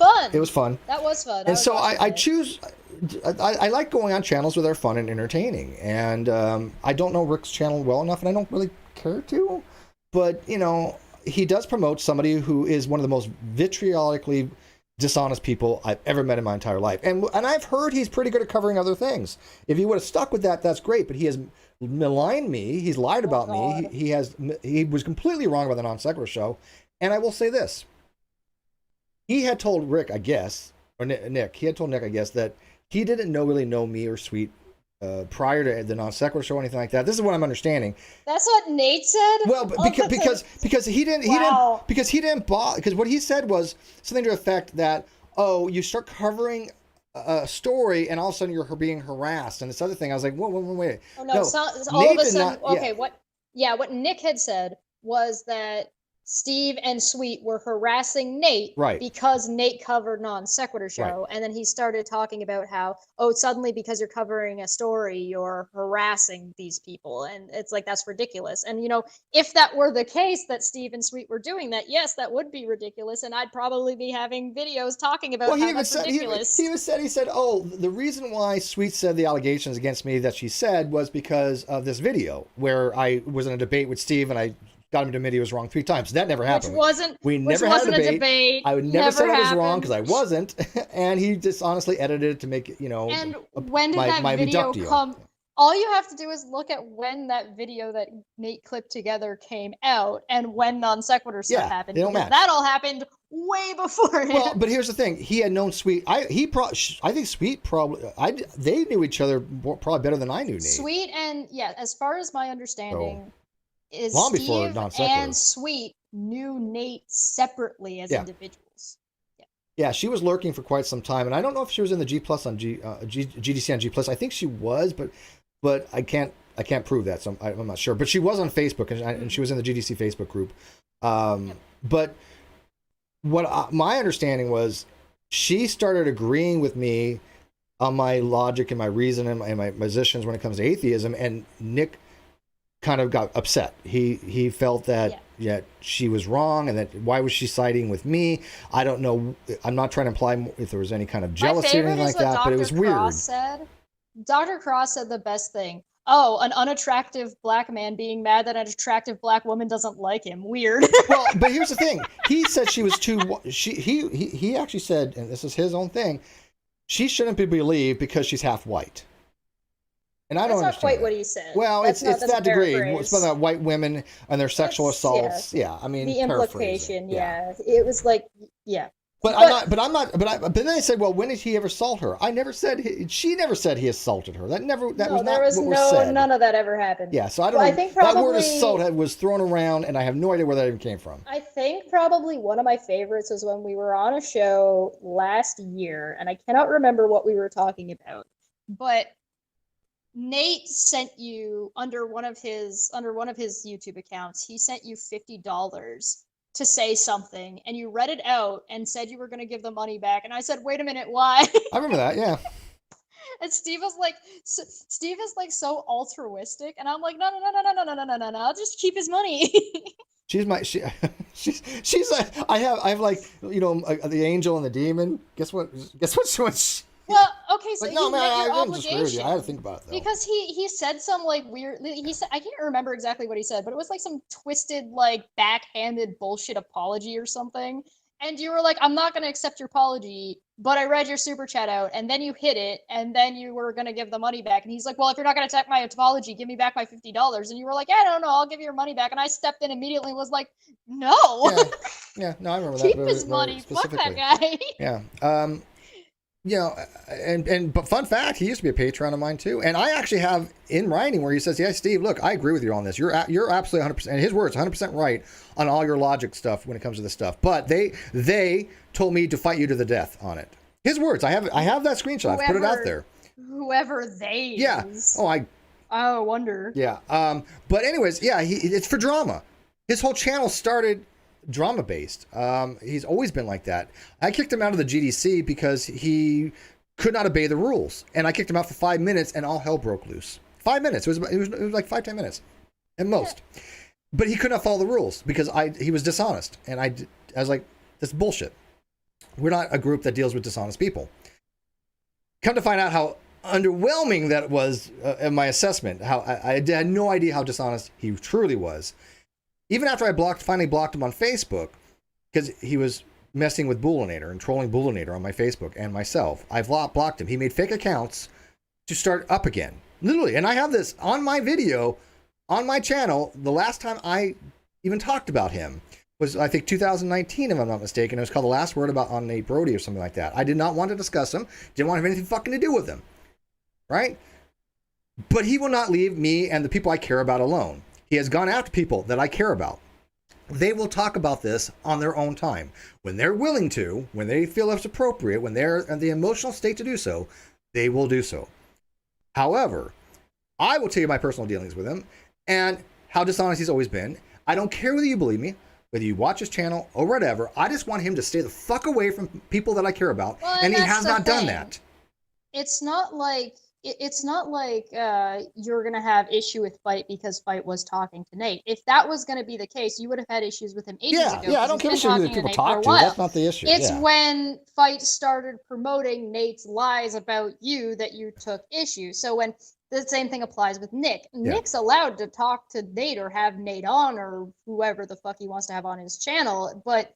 Speaker 1: fun.
Speaker 2: That was fun.
Speaker 1: And so I choose. I like going on channels where they're fun and entertaining. And I don't know Rick's channel well enough, and I don't really care to. But he does promote somebody who is one of the most vitriolically dishonest people I've ever met in my entire life. And I've heard he's pretty good at covering other things. If he would have stuck with that, that's great. But he has maligned me. He's lied about me. He was completely wrong about the Non Sequitur show. And I will say this. He had told Rick, I guess, or Nick, I guess, that he didn't really know me or Sweet prior to the Non Sequitur show or anything like that. This is what I'm understanding.
Speaker 2: That's what Nate said?
Speaker 1: Well, because he didn't because what he said was something to the effect that, you start covering a story and all of a sudden you're being harassed and this other thing. I was like, wait.
Speaker 2: Oh no, all of a sudden, what Nick had said was that Steve and Sweet were harassing Nate
Speaker 1: Right.
Speaker 2: because Nate covered Non Sequitur Show. And then he started talking about how, oh, suddenly because you're covering a story, you're harassing these people. And it's like, that's ridiculous. And, you know, if that were the case that Steve and Sweet were doing that, yes, that would be ridiculous. And I'd probably be having videos talking about how that's ridiculous.
Speaker 1: He said, oh, the reason why Sweet said the allegations against me that she said was because of this video where I was in a debate with Steve and I got him to admit he was wrong 3 times. That never happened.
Speaker 2: We never had a debate.
Speaker 1: I would never say I was wrong because I wasn't. And he just honestly edited it to make it, you know.
Speaker 2: And when did that video come? All you have to do is look at when that video that Nate clipped together came out and when Non Sequitur stuff happened. That all happened way beforehand.
Speaker 1: Well, but here's the thing. He had known Sweet. I think Sweet they knew each other probably better than I knew Nate.
Speaker 2: Sweet and, as far as my understanding, is
Speaker 1: long
Speaker 2: Steve
Speaker 1: before Non Sequitur
Speaker 2: and Sweet knew Nate separately as individuals.
Speaker 1: Yeah, she was lurking for quite some time, and I don't know if she was in the G plus on GDC on G plus. I think she was, but I can't prove that, so I'm not sure. But she was on Facebook, and she was in the GDC Facebook group. But what my understanding was, she started agreeing with me on my logic and my reason and my positions when it comes to atheism, and Nick kind of got upset. He felt that she was wrong, and that why was she siding with me? I don't know. I'm not trying to imply if there was any kind of jealousy or anything like that, but it was weird.
Speaker 2: Dr. Cross said the best thing. Oh, an unattractive black man being mad that an attractive black woman doesn't like him. Weird.
Speaker 1: Well, but here's the thing. He said she was too. He actually said, and this is his own thing, she shouldn't be believed because she's half white. And I don't understand.
Speaker 2: That's not quite what he said.
Speaker 1: Well, it's that degree. It's about white women and their sexual assaults. Yeah, I mean,
Speaker 2: the implication. It was like,
Speaker 1: But then they said, well, when did he ever assault her? I never said. She never said he assaulted her. That was not what was said.
Speaker 2: None of that ever happened.
Speaker 1: Yeah, so I don't know. I think probably, that word assault was thrown around, and I have no idea where that even came from.
Speaker 2: I think probably one of my favorites was when we were on a show last year, and I cannot remember what we were talking about, but Nate sent you under one of his YouTube accounts. He sent you $50 to say something, and you read it out and said you were going to give the money back. And I said, "Wait a minute, why?"
Speaker 1: I remember that, yeah.
Speaker 2: And Steve is like so altruistic, and I'm like, no, I'll just keep his money.
Speaker 1: She's I have like, you know, the angel and the demon. Guess what?
Speaker 2: Well, okay, so
Speaker 1: like, no,
Speaker 2: you
Speaker 1: man,
Speaker 2: met your
Speaker 1: I
Speaker 2: obligation.
Speaker 1: I had to think about it, though.
Speaker 2: Because he said some like weird. He said, I can't remember exactly what he said, but it was like some twisted, like backhanded bullshit apology or something. And you were like, "I'm not going to accept your apology," but I read your super chat out, and then you hit it, and then you were going to give the money back. And he's like, "Well, if you're not going to accept my apology, give me back my $50." And you were like, "Yeah, no, I'll give you your money back." And I stepped in immediately and was like, "No."
Speaker 1: Yeah, no, I remember
Speaker 2: Keep
Speaker 1: that.
Speaker 2: his money. Fuck that guy.
Speaker 1: Yeah. You know, but fun fact, he used to be a patron of mine too, and I actually have in writing where he says, "Yeah, Steve, look, I agree with you on this. You're absolutely 100%." And his words, 100% right on all your logic stuff when it comes to this stuff. But they told me to fight you to the death on it. His words. I have that screenshot. I've put it out there.
Speaker 2: Whoever they is.
Speaker 1: I
Speaker 2: wonder.
Speaker 1: Yeah. But anyways, yeah, it's for drama. His whole channel started drama based. He's always been like that. I kicked him out of the GDC because he could not obey the rules, and I kicked him out for 5 minutes, and all hell broke loose. 5 minutes. It was like 5-10 minutes at most. Yeah. But he could not follow the rules because he was dishonest, and I was like, this is bullshit. We're not a group that deals with dishonest people. Come to find out how underwhelming that was in my assessment. How I had no idea how dishonest he truly was. Even after I finally blocked him on Facebook, because he was messing with Bullinator and trolling Bullinator on my Facebook and myself, I've blocked him. He made fake accounts to start up again. Literally. And I have this on my video, on my channel. The last time I even talked about him was, I think, 2019, if I'm not mistaken. It was called The Last Word on Nate Brody or something like that. I did not want to discuss him. Didn't want to have anything fucking to do with him. Right? But he will not leave me and the people I care about alone. He has gone after people that I care about. They will talk about this on their own time. When they're willing to, when they feel it's appropriate, when they're in the emotional state to do so, they will do so. However, I will tell you my personal dealings with him and how dishonest he's always been. I don't care whether you believe me, whether you watch his channel or whatever. I just want him to stay the fuck away from people that I care about,
Speaker 2: Well,
Speaker 1: and he
Speaker 2: that's
Speaker 1: has
Speaker 2: the
Speaker 1: not done
Speaker 2: thing.
Speaker 1: that.
Speaker 2: It's not like you're gonna have issue with Fight because Fight was talking to Nate. If that was gonna be the case, you would have had issues with him ages ago.
Speaker 1: Yeah, I don't give a shit who the people talk to. That's not the issue.
Speaker 2: It's when Fight started promoting Nate's lies about you that you took issue. So when the same thing applies with Nick. Nick's allowed to talk to Nate or have Nate on or whoever the fuck he wants to have on his channel, but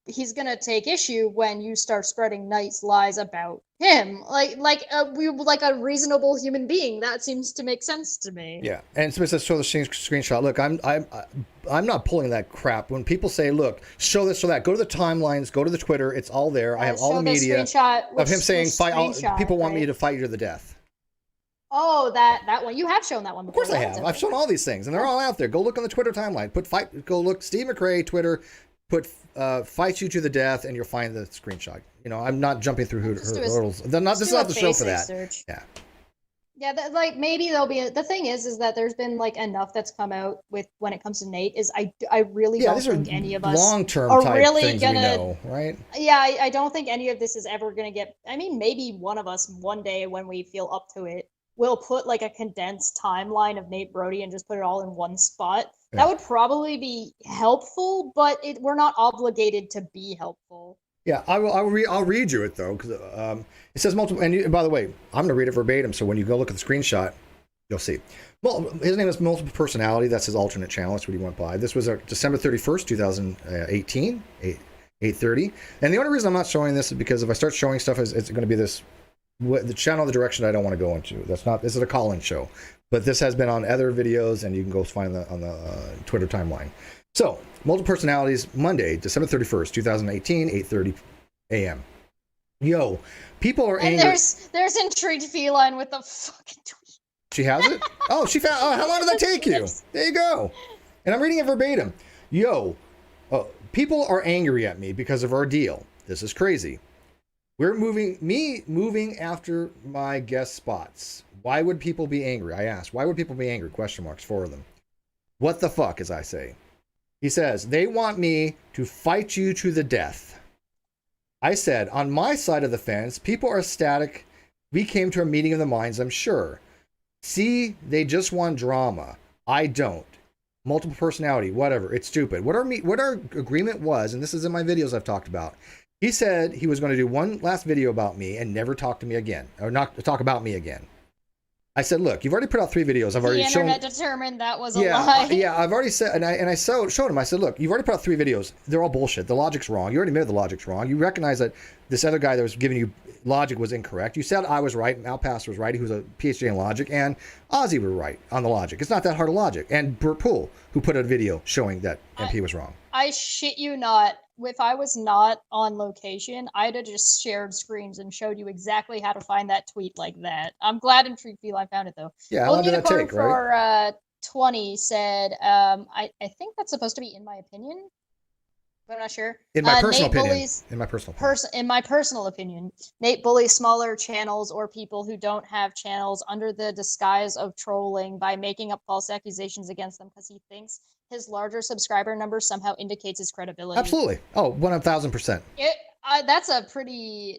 Speaker 2: he's gonna take issue when you start spreading Nate's lies about him, like a reasonable human being. That seems to make sense to me.
Speaker 1: Yeah, and somebody says show the screenshot. Look, I'm not pulling that crap. When people say, "Look, show this, show that," go to the timelines, go to the Twitter. It's all there. I have all the media of him saying, "People want me to fight you to the death."
Speaker 2: Oh, that one. You have shown that one before.
Speaker 1: Of course I have. I've shown all these things, and they're all out there. Go look on the Twitter timeline. Go look Steve McRae Twitter. Put fight you to the death, and you'll find the screenshot. You know, I'm not jumping through hurdles. This is not the show for that.
Speaker 2: Search.
Speaker 1: Yeah.
Speaker 2: Yeah, maybe there'll be. The thing is that there's been enough that's come out with when it comes to Nate. Is I really don't think any of us
Speaker 1: long-term
Speaker 2: are
Speaker 1: type
Speaker 2: really
Speaker 1: things
Speaker 2: gonna
Speaker 1: we know, right?
Speaker 2: Yeah, I don't think any of this is ever gonna get. I mean, maybe one of us one day when we feel up to it, will put a condensed timeline of Nate Brody and just put it all in one spot. Yeah. That would probably be helpful, but we're not obligated to be helpful.
Speaker 1: Yeah, I'll read you it though, because it says multiple. And by the way, I'm going to read it verbatim. So when you go look at the screenshot, you'll see. Well, his name is Multiple Personality. That's his alternate channel. That's what he went by. This was December 31st, 2018, 8:30. And the only reason I'm not showing this is because if I start showing stuff, it's going to be the channel, the direction I don't want to go into. This is a call-in show, but this has been on other videos, and you can go find that on the Twitter timeline. So, Multiple Personalities, Monday, December 31st, 2018, 8:30 a.m. Yo, people are angry.
Speaker 2: There's Intrigued Feline with the fucking tweet.
Speaker 1: She has it? Oh, she found. Oh, how long did that take you? There you go. And I'm reading it verbatim. Yo, people are angry at me because of our deal. This is crazy. We're moving after my guest spots. Why would people be angry? I asked. Why would people be angry? Question marks, 4 of them. What the fuck, as I say. He says, they want me to fight you to the death. I said, on my side of the fence, people are static. We came to a meeting of the minds, I'm sure. See, they just want drama. I don't. Multiple personality, whatever. It's stupid. What our agreement was, and this is in my videos I've talked about, he said he was going to do one last video about me and never talk to me again, or not talk about me again. I said, look, you've already put out 3 videos. I've already shown. The
Speaker 2: internet determined that was a lie.
Speaker 1: Yeah, I've already said, and I showed him. I said, look, you've already put out 3 videos. They're all bullshit. The logic's wrong. You already admitted the logic's wrong. You recognize that this other guy that was giving you logic was incorrect. You said I was right, Mal Pastor was right. He was a PhD in logic, and Ozzy were right on the logic. It's not that hard of logic. And Burt Poole, who put out a video showing that MP was wrong.
Speaker 2: I shit you not. If I was not on location, I'd have just shared screens and showed you exactly how to find that tweet like that. I'm glad Intrigued Feline found it though.
Speaker 1: Yeah, how long did that take, right?
Speaker 2: For 20 said, I think that's supposed to be in my opinion, but I'm not sure.
Speaker 1: In my personal opinion.
Speaker 2: In my personal opinion, Nate bullies smaller channels or people who don't have channels under the disguise of trolling by making up false accusations against them because he thinks his larger subscriber number somehow indicates his credibility.
Speaker 1: Absolutely. Oh, 1,000%.
Speaker 2: That's a pretty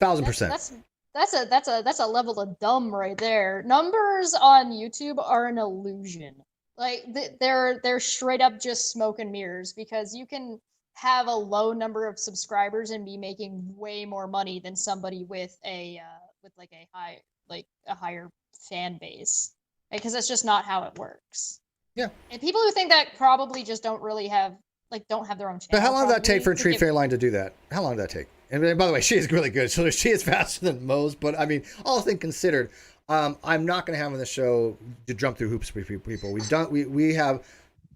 Speaker 1: 1,000%.
Speaker 2: That's a level of dumb right there. Numbers on YouTube are an illusion. Like they're straight up just smoke and mirrors, because you can have a low number of subscribers and be making way more money than somebody with a higher fan base, because that's just not how it works.
Speaker 1: Yeah.
Speaker 2: And people who think that probably just don't really have don't have their own channel. But
Speaker 1: how long did that take for Intrigued Feline to do that? How long did that take? And by the way, she is really good. So she is faster than most. But I mean, all things considered, I'm not going to have on the show to jump through hoops with people. We have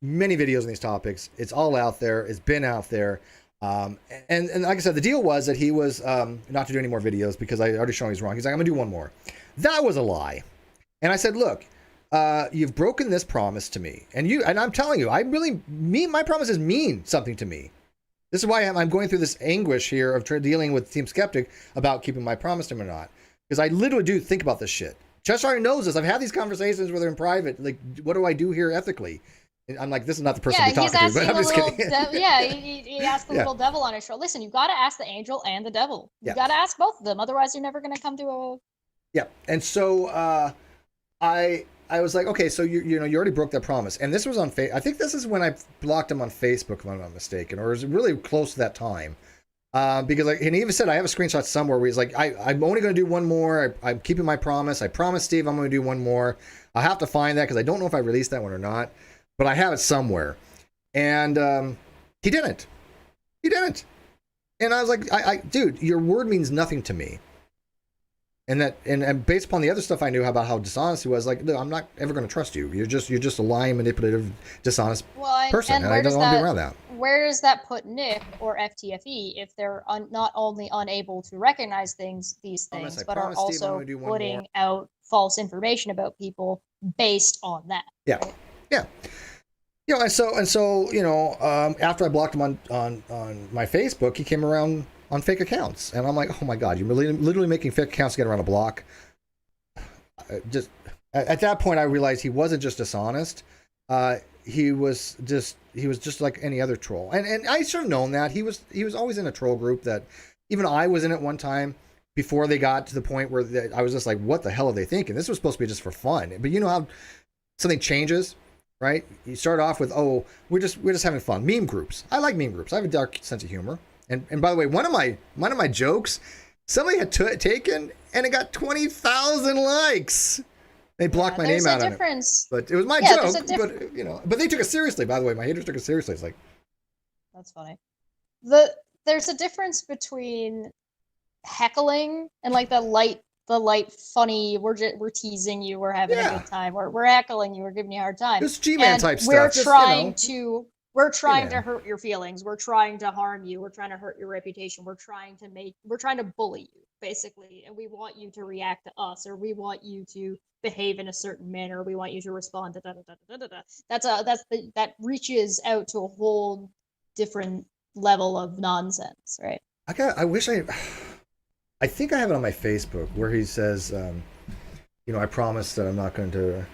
Speaker 1: many videos on these topics. It's all out there. It's been out there. And like I said, the deal was that he was not to do any more videos because I already shown he's wrong. He's like, I'm gonna do one more. That was a lie. And I said, look, you've broken this promise to me, and I'm telling you, my promises mean something to me. This is why I'm going through this anguish here of dealing with Team Skeptic about keeping my promise to him or not, because I literally do think about this shit. Cheshire knows this. I've had these conversations with her in private. Like, what do I do here ethically? I'm like, this is not the person
Speaker 2: Yeah,
Speaker 1: to be
Speaker 2: he's
Speaker 1: talking to, but
Speaker 2: asking
Speaker 1: I'm
Speaker 2: the
Speaker 1: just
Speaker 2: little,
Speaker 1: kidding.
Speaker 2: yeah, he asked the
Speaker 1: Yeah.
Speaker 2: little devil on his shoulder. Listen, you got to ask the angel and the devil. You
Speaker 1: Yeah.
Speaker 2: got to ask both of them, otherwise you're never going to come to a.
Speaker 1: Yeah, and so I was like, okay, so you know you already broke that promise, and this was on I think this is when I blocked him on Facebook, if I'm not mistaken, or it was really close to that time, because like, and he even said, I have a screenshot somewhere where he's like, I'm only going to do one more. I'm keeping my promise. I promised Steve I'm going to do one more. I have to find that because I don't know if I released that one or not, but I have it somewhere, and he didn't. He didn't, and I was like, dude, your word means nothing to me. And that, and based upon the other stuff I knew about how dishonest he was, like, no, I'm not ever going to trust you. You're just a lying, manipulative, dishonest person, and I don't want to be around that.
Speaker 2: Where does that put Nick or FTFE if they're not only unable to recognize these things, but are also putting out false information about people based on that?
Speaker 1: Yeah, right? Yeah. You know, and so you know, after I blocked him on my Facebook, he came around on fake accounts, and I'm like, oh my god, you're literally making fake accounts to get around a block. Just at that point, I realized he wasn't just dishonest. He was just like any other troll, and I should have known that. He was always in a troll group that even I was in at one time before they got to the point where I was just like, what the hell are they thinking? This was supposed to be just for fun, but you know how something changes, right? You start off with, oh, we're just having fun. Meme groups. I like meme groups. I have a dark sense of humor. And by the way, one of my jokes, somebody had taken and it got 20,000 likes. They blocked my name out on it, but it was my joke. But you know, but they took it seriously. By the way, my haters took it seriously. It's like,
Speaker 2: that's funny. There's a difference between heckling and like the light funny. We're teasing you. We're having a good time. We're heckling you. We're giving you a hard time.
Speaker 1: It's G-Man type stuff.
Speaker 2: We're trying to hurt your feelings. We're trying to harm you. We're trying to hurt your reputation. We're trying to bully you, basically. And we want you to react to us, or we want you to behave in a certain manner. Or we want you to respond to da da da da da da. That reaches out to a whole different level of nonsense, right?
Speaker 1: I think I have it on my Facebook where he says, you know, I promise that I'm not going to.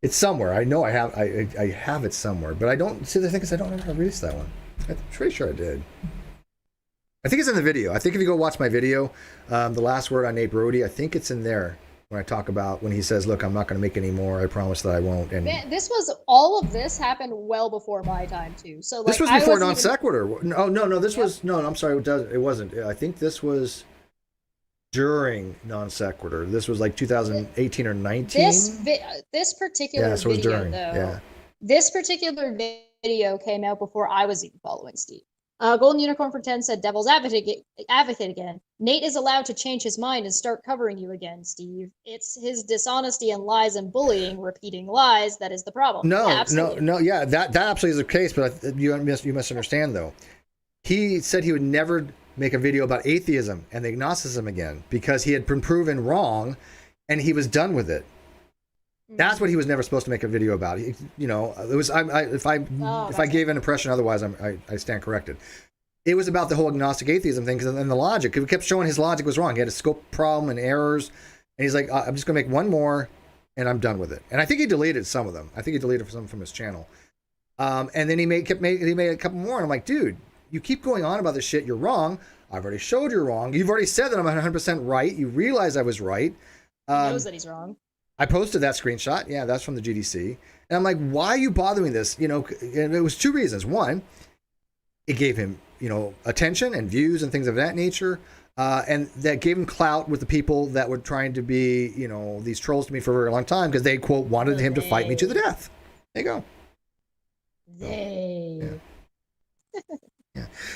Speaker 1: It's somewhere. I know I have it somewhere, but I don't see the thing is I don't ever release that one. I'm pretty sure I did. I think it's in the video. I think if you go watch my video, the last word on Nate Brody, I think it's in there when I talk about when he says, "Look, I'm not going to make any more. I promise that I won't." And
Speaker 2: all of this happened well before my time too. So like,
Speaker 1: this was before non sequitur. No. This was no. I'm sorry. It wasn't. I think this was during non sequitur. This was like 2018 or 19.
Speaker 2: This particular video, though. This particular video came out before I was even following Steve. Golden Unicorn for 10 said, "Devil's advocate again. Nate is allowed to change his mind and start covering you again, Steve. It's his dishonesty and lies and bullying, repeating lies, that is the problem."
Speaker 1: No, yeah, that absolutely is the case. But you misunderstand though. He said he would never make a video about atheism and agnosticism again because he had been proven wrong and he was done with it. That's what he was never supposed to make a video about. It was if I gave an impression otherwise, I stand corrected. It was about the whole agnostic atheism thing and the logic. He kept showing his logic was wrong. He had a scope problem and errors, and he's like, I'm just going to make one more, and I'm done with it. And I think he deleted some of them. I think he deleted some from his channel. And then he made a couple more, and I'm like, dude, you keep going on about this shit. You're wrong. I've already showed you're wrong. You've already said that I'm 100% right. You realize I was right.
Speaker 2: He knows that he's wrong.
Speaker 1: I posted that screenshot. Yeah, that's from the GDC. And I'm like, why are you bothering this? You know, and it was two reasons. One, it gave him, attention and views and things of that nature. And that gave him clout with the people that were trying to be, these trolls to me for a very long time because they, quote, wanted him to fight me to the death. There you go. Yeah.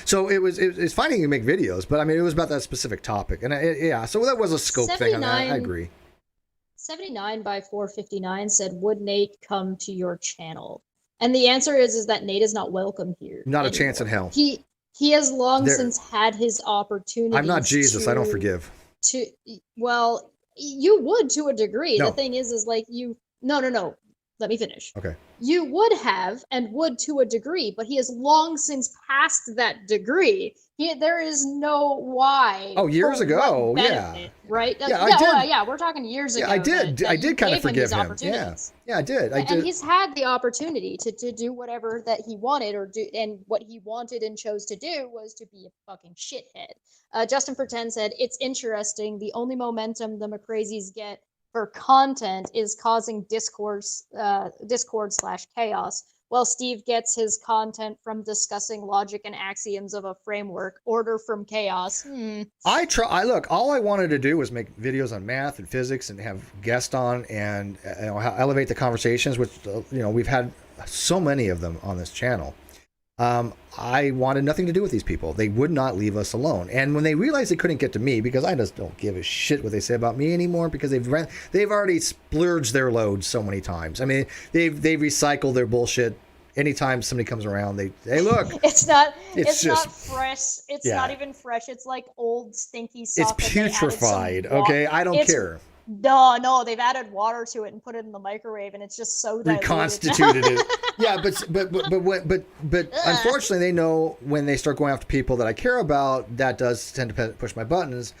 Speaker 1: So it's fine you make videos, but I mean, it was about that specific topic. And so that was a scope thing on that. I agree.
Speaker 2: 79 by 459 said, "Would Nate come to your channel?" And the answer is that Nate is not welcome here.
Speaker 1: Not anymore. A chance in hell.
Speaker 2: He has long since had his opportunity.
Speaker 1: I'm not Jesus. I don't forgive.
Speaker 2: Well, you would to a degree.
Speaker 1: No.
Speaker 2: The thing is like you. No. Let me finish.
Speaker 1: Okay.
Speaker 2: you would have and would to a degree, but he has long since passed that degree. There is no why.
Speaker 1: Oh, years
Speaker 2: for
Speaker 1: ago,
Speaker 2: what
Speaker 1: yeah.
Speaker 2: benefit, right?
Speaker 1: Yeah, I did.
Speaker 2: Yeah, we're talking years ago.
Speaker 1: Yeah, I did.
Speaker 2: that
Speaker 1: I did
Speaker 2: you
Speaker 1: kind of
Speaker 2: gave him
Speaker 1: forgive
Speaker 2: these
Speaker 1: him. Yeah,
Speaker 2: opportunities.
Speaker 1: yeah, I did. I
Speaker 2: And
Speaker 1: did.
Speaker 2: he's had the opportunity to do whatever that he wanted or do, and what he wanted and chose to do was to be a fucking shithead. Justin for 10 said, it's interesting. The only momentum the McCrazies get for content is causing discord / chaos, while Steve gets his content from discussing logic and axioms of a framework. Order from chaos.
Speaker 1: Look, all I wanted to do was make videos on math and physics and have guests on and elevate the conversations, which we've had so many of them on this channel. I wanted nothing to do with these people. They would not leave us alone. And when they realized they couldn't get to me, because I just don't give a shit what they say about me anymore, because they've already splurged their load so many times. I mean, they've recycled their bullshit. Anytime somebody comes around, hey, look.
Speaker 2: It's not
Speaker 1: just,
Speaker 2: fresh. It's not even fresh. It's like old stinky
Speaker 1: It's
Speaker 2: stuff.
Speaker 1: putrefied. Okay, I don't care.
Speaker 2: No, they've added water to it and put it in the microwave, and it's just so diluted.
Speaker 1: Reconstituted it. Yeah, but unfortunately, they know when they start going after people that I care about, that does tend to push my buttons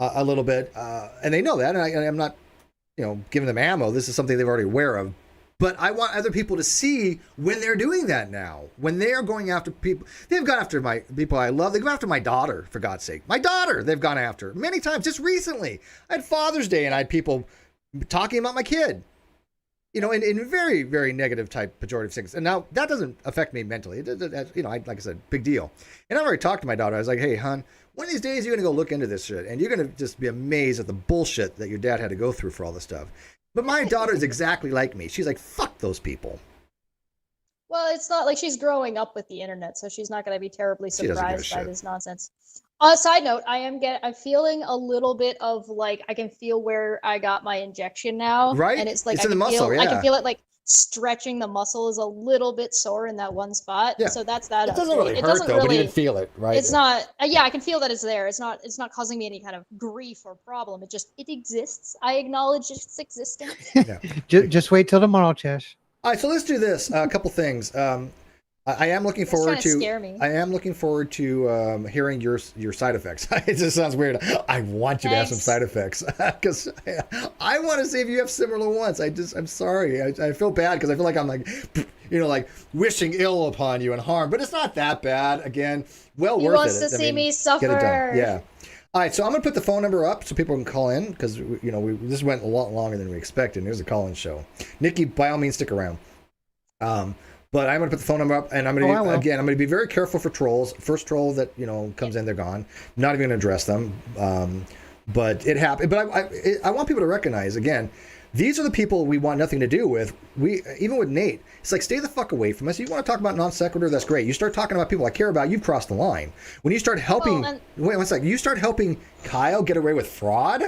Speaker 1: a little bit, and they know that, and I'm not, giving them ammo. This is something they're already aware of. But I want other people to see when they're doing that now. When they are going after people, they've gone after my people I love. They go after my daughter, for God's sake. My daughter, they've gone after many times. Just recently, I had Father's Day, and I had people talking about my kid. In very, very negative type pejorative things. And now that doesn't affect me mentally. Like I said, big deal. And I've already talked to my daughter. I was like, hey, hon, one of these days you're going to go look into this shit. And you're going to just be amazed at the bullshit that your dad had to go through for all this stuff. But my daughter is exactly like me. She's like, fuck those people.
Speaker 2: Well, it's not like she's growing up with the internet, so she's not going to be terribly surprised by this nonsense. Side note, I'm feeling a little bit of like, I can feel where I got my injection now.
Speaker 1: Right.
Speaker 2: And it's like,
Speaker 1: it's in the muscle, yeah.
Speaker 2: I can feel it like stretching the muscle is a little bit sore in that one spot.
Speaker 1: Yeah.
Speaker 2: So that's that.
Speaker 1: It doesn't really hurt though, but you can feel it, right?
Speaker 2: It's not, yeah, I can feel that it's there. It's not causing me any kind of grief or problem. It exists. I acknowledge its existence.
Speaker 1: Yeah.
Speaker 3: Just wait till tomorrow, Chesh.
Speaker 1: All right, so let's do this. A couple things. I am looking forward to.
Speaker 2: Scare me.
Speaker 1: I am looking forward to hearing your side effects. It just sounds weird. I want you to have some side effects because I want to see if you have similar ones. I'm sorry. I feel bad because I feel like I'm like, like wishing ill upon you and harm, but it's not that bad. Again, worth it.
Speaker 2: He wants to see me suffer.
Speaker 1: Get it done. Yeah. All right, so I'm gonna put the phone number up so people can call in because this went a lot longer than we expected. Here's a call-in show. Nikki, by all means, stick around. But I'm going to put the phone number up, and I'm going to be very careful for trolls. First troll that comes in, they're gone. Not even going to address them. But it happened. But I want people to recognize again, these are the people we want nothing to do with. Even with Nate, it's like stay the fuck away from us. You want to talk about non sequitur? That's great. You start talking about people I care about, you've crossed the line. When you start helping, wait one second. You start helping Kyle get away with fraud.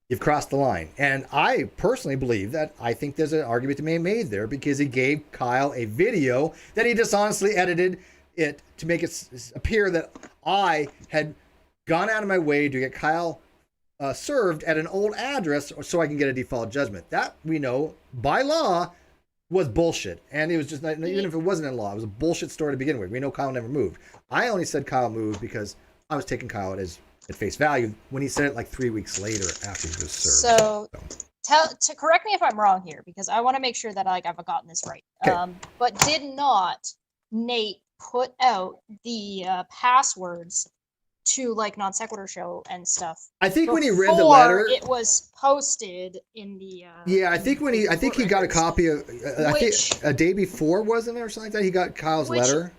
Speaker 1: You've crossed the line. And I personally believe that I think there's an argument to be made there because he gave Kyle a video that he dishonestly edited it to make it appear that I had gone out of my way to get Kyle served at an old address so I can get a default judgment. That we know by law was bullshit. And it was just, even if it wasn't in law, it was a bullshit story to begin with. We know Kyle never moved. I only said Kyle moved because I was taking Kyle at face value when he said it like 3 weeks later after he was served.
Speaker 2: So correct me if I'm wrong here, because I want to make sure that I've gotten this right.
Speaker 1: Okay.
Speaker 2: But did not Nate put out the passwords to like non sequitur show and stuff?
Speaker 1: I think when he read the letter,
Speaker 2: it was posted in the.
Speaker 1: I think he got a copy of. I think a day before, wasn't it, or something like that? He got Kyle's letter.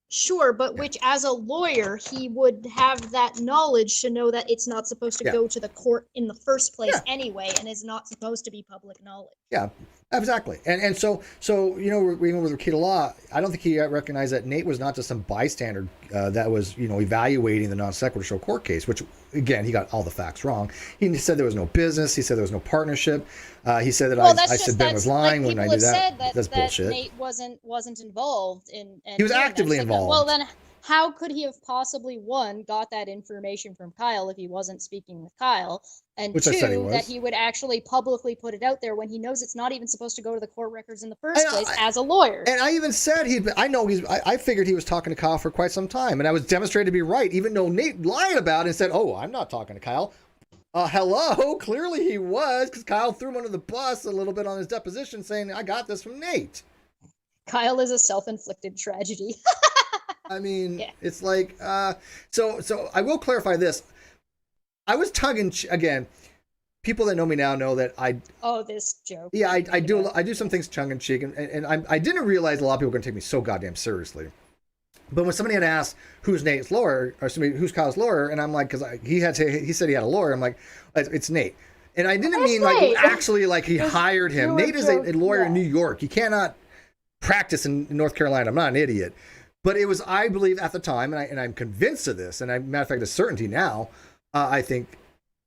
Speaker 2: Sure, but which, as a lawyer, he would have that knowledge to know that it's not supposed to go to the court in the first place anyway, and is not supposed to be public knowledge. Yeah,
Speaker 1: exactly. And so even with Rekieta law, I don't think he recognized that Nate was not just some bystander that was evaluating the non sequitur show court case, which again he got all the facts wrong. He said there was no business. He said there was no partnership. He said that I said Ben was lying when I did that. That's bullshit.
Speaker 2: Nate wasn't involved in.
Speaker 1: He was actively involved.
Speaker 2: Well, then how could he have possibly, one, got that information from Kyle if he wasn't speaking with Kyle, and
Speaker 1: Which I said he
Speaker 2: two,
Speaker 1: was.
Speaker 2: that he would actually publicly put it out there when he knows it's not even supposed to go to the court records in the first place as a lawyer.
Speaker 1: And I even said I figured he was talking to Kyle for quite some time, and I was demonstrated to be right, even though Nate lied about it and said, "Oh, I'm not talking to Kyle." Hello, clearly he was, because Kyle threw him under the bus a little bit on his deposition, saying, "I got this from Nate."
Speaker 2: Kyle is a self-inflicted tragedy.
Speaker 1: I mean,
Speaker 2: Yeah.
Speaker 1: it's like, so I will clarify this. I was again, people that know me now know that
Speaker 2: This joke.
Speaker 1: Yeah, I do some things tongue in cheek, and I didn't realize a lot of people were going to take me so goddamn seriously. But when somebody had asked who's Nate's lawyer, or who's Kyle's lawyer, and I'm like, because he said he had a lawyer, I'm like, it's Nate, and I didn't mean like
Speaker 2: Nate.
Speaker 1: actually like he hired him. Nate is a lawyer in
Speaker 2: yeah.
Speaker 1: New York. He cannot practice in North Carolina. I'm not an idiot, but it was, I believe at the time, and I'm convinced of this, and matter of fact, a certainty now. I think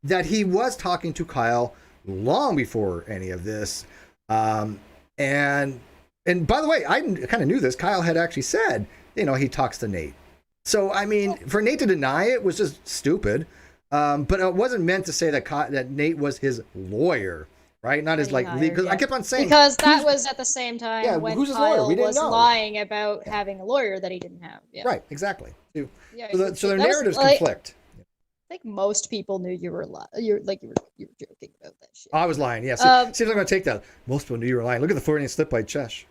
Speaker 1: that he was talking to Kyle long before any of this, and by the way, I kind of knew this. Kyle had actually said, he talks to Nate. So, I mean, for Nate to deny it was just stupid. But it wasn't meant to say that Nate was his lawyer, right? Not his, because I kept on saying.
Speaker 2: Because that was at the same time when
Speaker 1: who's his lawyer?
Speaker 2: Kyle
Speaker 1: We didn't
Speaker 2: was
Speaker 1: know.
Speaker 2: lying about having a lawyer that he didn't have. Yeah.
Speaker 1: Right, exactly.
Speaker 2: Yeah,
Speaker 1: So their narratives conflict.
Speaker 2: I think most people knew you were you were joking about that shit.
Speaker 1: I was lying, yeah. See if I'm going to take that. Most people knew you were lying. Look at the Freudian slip by Chesh.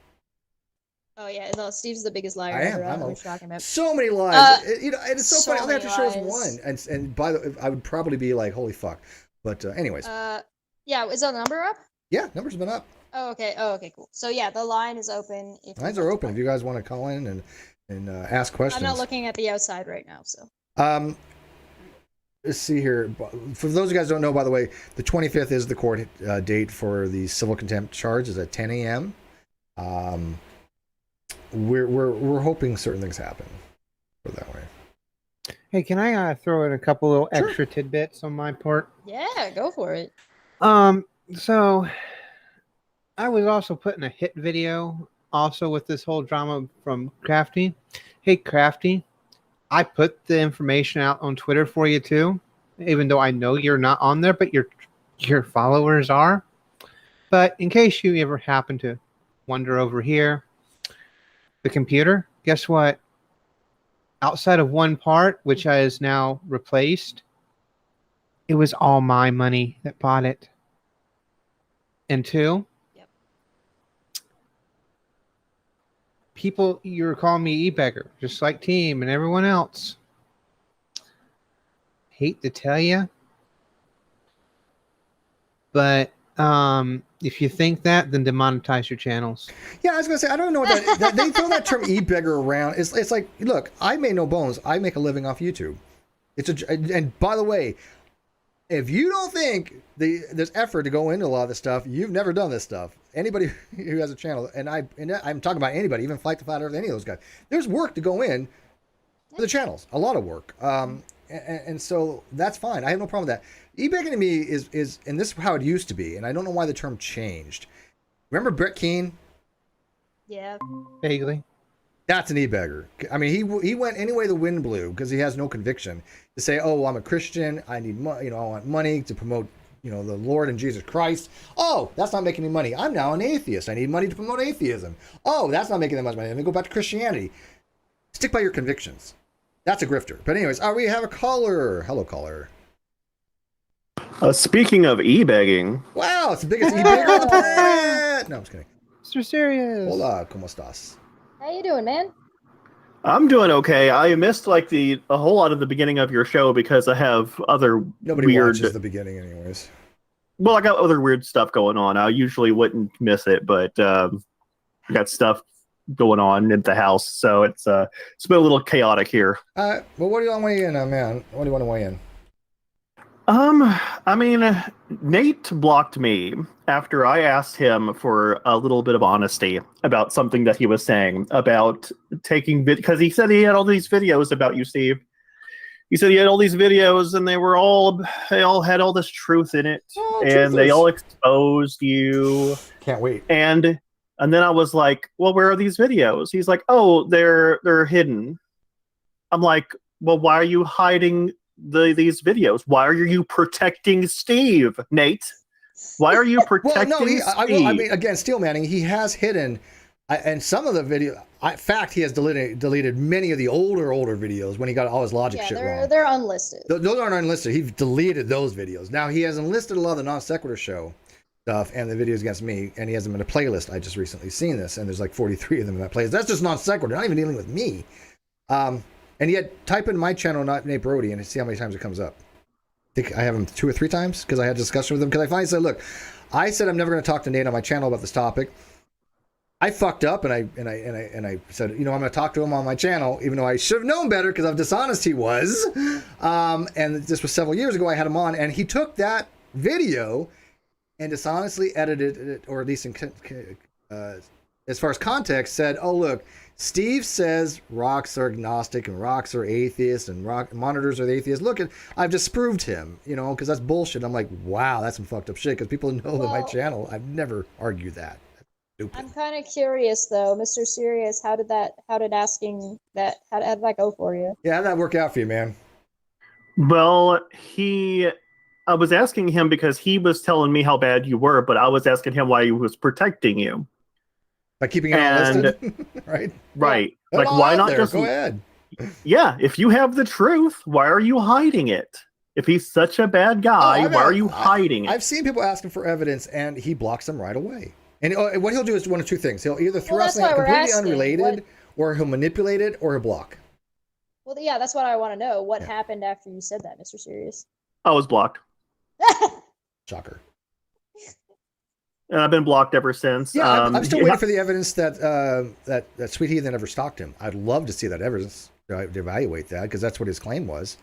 Speaker 2: Oh yeah, no, Steve's the biggest liar
Speaker 1: I am.
Speaker 2: ever. I don't know
Speaker 1: I'm
Speaker 2: what you're talking about.
Speaker 1: so many lies. And it's so
Speaker 2: so
Speaker 1: funny. All they have to show is
Speaker 2: many
Speaker 1: one.
Speaker 2: lies.
Speaker 1: And by the way, I would probably be like, holy fuck. But anyways.
Speaker 2: Yeah, is the number up?
Speaker 1: Yeah, numbers have been up.
Speaker 2: Oh, okay, cool. So yeah, the line is open.
Speaker 1: Lines are open if you guys want to call in and ask questions.
Speaker 2: I'm not looking at the outside right now, so.
Speaker 1: Let's see here. For those of you guys who don't know, by the way, the 25th is the court date for the civil contempt charge. Is at 10 a.m. We're hoping certain things happen. Put it that way.
Speaker 3: Hey, can I throw in a couple little extra tidbits on my part?
Speaker 2: Yeah, go for it.
Speaker 3: So I was also putting a hit video also with this whole drama from Crafty. Hey, Crafty, I put the information out on Twitter for you too, even though I know you're not on there, but your followers are. But in case you ever happen to wander over here, the computer, guess what? Outside of one part, which is now replaced, it was all my money that bought it. And two,
Speaker 2: Yep.
Speaker 3: people, you're calling me e-beggar, just like Team and everyone else. Hate to tell you, but if you think that, then demonetize your channels.
Speaker 1: Yeah, I was gonna say, I don't know what that they throw that term e-beggar around. It's like, look, I made no bones. I make a living off YouTube. And by the way, if you don't think there's effort to go into a lot of this stuff, you've never done this stuff. Anybody who has a channel, and I'm talking about anybody, even Flight to Flat Earth, any of those guys, there's work to go in for the channels, a lot of work. And so that's fine. I have no problem with that. E-begging to me is, and this is how it used to be, and I don't know why the term changed. Remember Brett Keane?
Speaker 2: Yeah.
Speaker 3: Vaguely.
Speaker 1: That's an e-beggar. I mean, he went any way the wind blew because he has no conviction to say, "Oh, I'm a Christian. I need money. I want money to promote, the Lord and Jesus Christ." Oh, that's not making any money. I'm now an atheist. I need money to promote atheism. Oh, that's not making that much money. Let me go back to Christianity. Stick by your convictions. That's a grifter. But anyways, we have a caller. Hello, caller.
Speaker 4: Speaking of e-begging.
Speaker 1: Wow, it's the biggest e-beggar on the planet. No, I'm just kidding.
Speaker 3: Mr. Serious.
Speaker 1: Hola, ¿cómo estás?
Speaker 2: How you doing, man?
Speaker 4: I'm doing okay. I missed a whole lot of the beginning of your show because I have other
Speaker 1: Nobody
Speaker 4: weird.
Speaker 1: watches the beginning, anyways.
Speaker 4: Well, I got other weird stuff going on. I usually wouldn't miss it, but I got stuff going on at the house, so it's been a little chaotic here.
Speaker 1: Well, what do you want to weigh in on, man? What do you want to weigh in?
Speaker 4: I mean, Nate blocked me after I asked him for a little bit of honesty about something that he was saying about taking because he said he had all these videos about you, Steve. He said he had all these videos and they all had all this truth in it, and they all exposed you.
Speaker 1: Can't wait.
Speaker 4: And then I was like, well, where are these videos? He's like, oh, they're hidden. I'm like, well, why are you hiding these videos? Why are you protecting Steve, Nate? Why are you protecting
Speaker 1: Well, no,
Speaker 4: Steve?
Speaker 1: I mean, again, Steel Manning, he has hidden, and some of the video. In fact, he has deleted many of the older videos when he got all his logic shit wrong.
Speaker 2: They're unlisted.
Speaker 1: Those aren't unlisted. He deleted those videos. Now he has enlisted a lot of the non sequitur show stuff and the videos against me, and he has them in a playlist. I just recently seen this, and there's like 43 of them in that playlist. That's just non sequitur, not even dealing with me. And yet, type in my channel, not Nate Brody, and see how many times it comes up. I think I have him 2 or 3 times because I had a discussion with him. Because I finally said, look, I said I'm never going to talk to Nate on my channel about this topic. I fucked up, and I said, I'm going to talk to him on my channel, even though I should have known better because how dishonest he was. And this was several years ago. I had him on, and he took that video and dishonestly edited it, or at least as far as context, said, "Oh look, Steve says rocks are agnostic and rocks are atheist and monitors are atheists. Look, I've disproved him, because that's bullshit." I'm like, wow, that's some fucked up shit. Because people know that my channel, I've never argued that.
Speaker 2: I'm kind of curious though, Mr. Serious. How did that go for you?
Speaker 1: Yeah, how'd that work out for you, man?
Speaker 4: Well, I was asking him because he was telling me how bad you were, but I was asking him why he was protecting you.
Speaker 1: By keeping it unlisted? Right?
Speaker 4: Right.
Speaker 1: Yeah.
Speaker 4: Like, why not just...
Speaker 1: Go ahead.
Speaker 4: Yeah, if you have the truth, why are you hiding it? If he's such a bad guy, why are you hiding it?
Speaker 1: I've seen people asking for evidence, and he blocks them right away. And what he'll do is one of two things. He'll either throw out something completely unrelated, or he'll manipulate it, or he'll block.
Speaker 2: Well, yeah, that's what I want to know. What happened after you said that, Mr. Serious?
Speaker 4: I was blocked.
Speaker 1: Shocker.
Speaker 4: And I've been blocked ever since.
Speaker 1: Yeah, I'm still waiting for the evidence that Sweet Heathen never stalked him. I'd love to see that evidence to evaluate that, because that's what his claim was.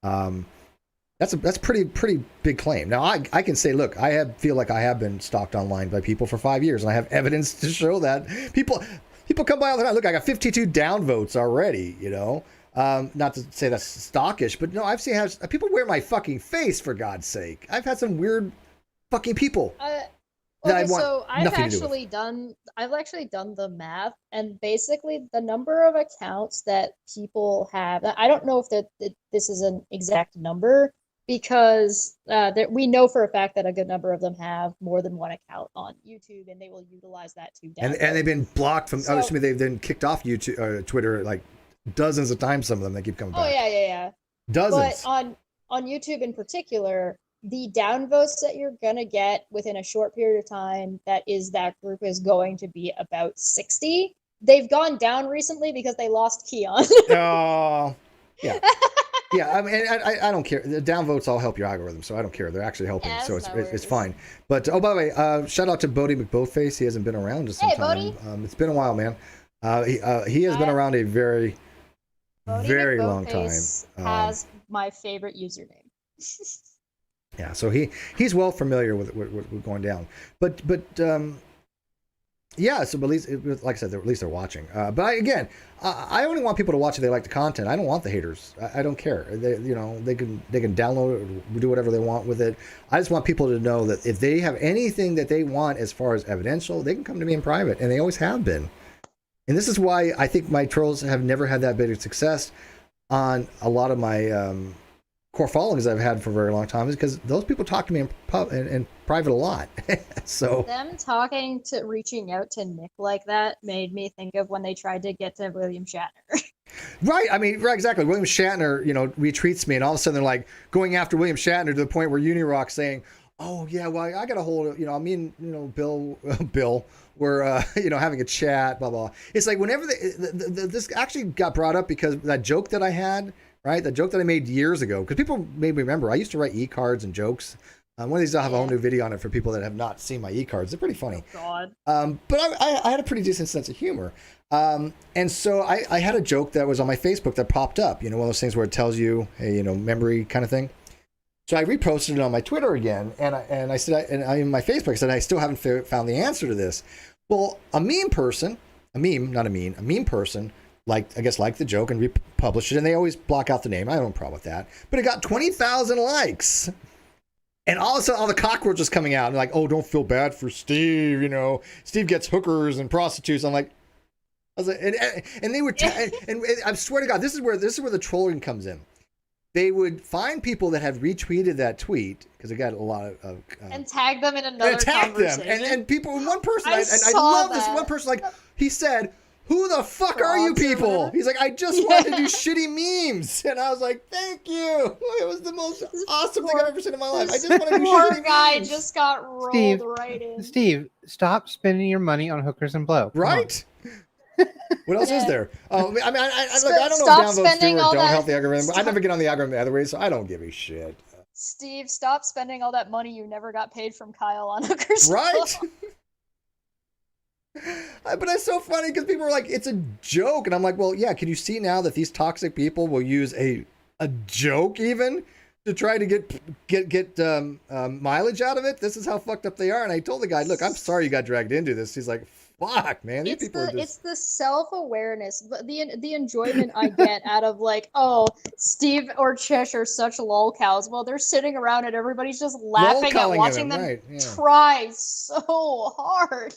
Speaker 1: That's a pretty big claim. Now I can say, look, feel like I have been stalked online by people for 5 years, and I have evidence to show that. People come by all the time. Look, I got 52 downvotes already. Not to say that's stockish, but no, I've seen how people wear my fucking face, for God's sake. I've had some weird fucking people.
Speaker 2: Okay, so I've actually done the math, and basically the number of accounts that people have. I don't know if this is an exact number, because we know for a fact that a good number of them have more than one account on YouTube, and they will utilize that to download. And they've been blocked from. They've been kicked off YouTube, Twitter, like dozens of times. Some of them, they keep coming back. Oh yeah. Dozens. But on YouTube in particular, the downvotes that you're gonna get within a short period of time, that group is going to be about 60. They've gone down recently because they lost Keon. Oh, yeah. Yeah, I mean, I don't care. The downvotes all help your algorithm, so I don't care. They're actually helping, so it's fine. But by the way, shout out to Bodie McBoatface. He hasn't been around in some time. Bodie. It's been a while, man. He has been around a very long time. Has my favorite username. Yeah, so he's well familiar with going down, but yeah. So at least, like I said, at least they're watching. But I only want people to watch if they like the content. I don't want the haters. I don't care. They can download it, do whatever they want with it. I just want people to know that if they have anything that they want as far as evidential, they can come to me in private, and they always have been. And this is why I think my trolls have never had that big of success on a lot of my core followings I've had for a very long time, is because those people talk to me in private a lot. So them reaching out to Nick like that made me think of when they tried to get to William Shatner. Right. I mean, right, exactly. William Shatner, retweets me, and all of a sudden they're like going after William Shatner to the point where Unirock's saying, "Oh yeah, well I got a hold of, me and Bill we're having a chat, blah blah." It's like whenever this actually got brought up because that joke that I had. Right, the joke that I made years ago, because people made me remember. I used to write e-cards and jokes. One of these, I'll have a whole new video on it for people that have not seen my e-cards. They're pretty funny. Oh, God. But I had a pretty decent sense of humor. And so I had a joke that was on my Facebook that popped up. One of those things where it tells you, hey, memory kind of thing. So I reposted it on my Twitter again, and I said, in my Facebook, I said, I still haven't found the answer to this. Well, a meme person, liked the joke and republished it, and they always block out the name. I don't have a problem with that. But it got 20,000 likes. And all of a sudden, all the cockroaches coming out and like, oh, don't feel bad for Steve. Steve gets hookers and prostitutes. I'm like,
Speaker 1: I was like, and they would, and I swear to God, this is where the trolling comes in. They would find people that had retweeted that tweet because it got a lot of
Speaker 2: and tag them in another conversation.
Speaker 1: And people, one person,
Speaker 2: I
Speaker 1: love
Speaker 2: that.
Speaker 1: this one person. Like he said, "Who the fuck are you
Speaker 2: Frogs or
Speaker 1: people?"
Speaker 2: whatever.
Speaker 1: He's like, "I just wanted to do shitty memes," and I was like, "Thank you." It was the most awesome thing I've ever seen in my life. I just want to do
Speaker 2: Poor
Speaker 1: shitty
Speaker 2: guy
Speaker 1: memes.
Speaker 2: just got rolled
Speaker 3: Steve,
Speaker 2: right in.
Speaker 3: Steve, stop spending your money on hookers and blow. Come on.
Speaker 1: Right? What else is
Speaker 2: Yeah.
Speaker 1: there? I mean, look, I don't know
Speaker 2: Stop
Speaker 1: if downvotes do
Speaker 2: spending
Speaker 1: or
Speaker 2: all
Speaker 1: don't
Speaker 2: that-
Speaker 1: help the algorithm. I
Speaker 2: stop-
Speaker 1: never get on the algorithm the other way, so I don't give a shit.
Speaker 2: Steve, stop spending all that money you never got paid from Kyle on hookers.
Speaker 1: Right? But it's so funny because people are like, it's a joke. And I'm like, well, yeah, can you see now that these toxic people will use a joke even to try to get mileage out of it? This is how fucked up they are. And I told the guy, look, I'm sorry you got dragged into this. He's like, fuck, man. These people are just...
Speaker 2: It's the self-awareness, the enjoyment I get out of like, oh, Steve or Chesh are such lol cows. Well, they're sitting around and everybody's just laughing at
Speaker 1: Lol-calling
Speaker 2: watching
Speaker 1: them,
Speaker 2: them
Speaker 1: right, yeah.
Speaker 2: try so hard.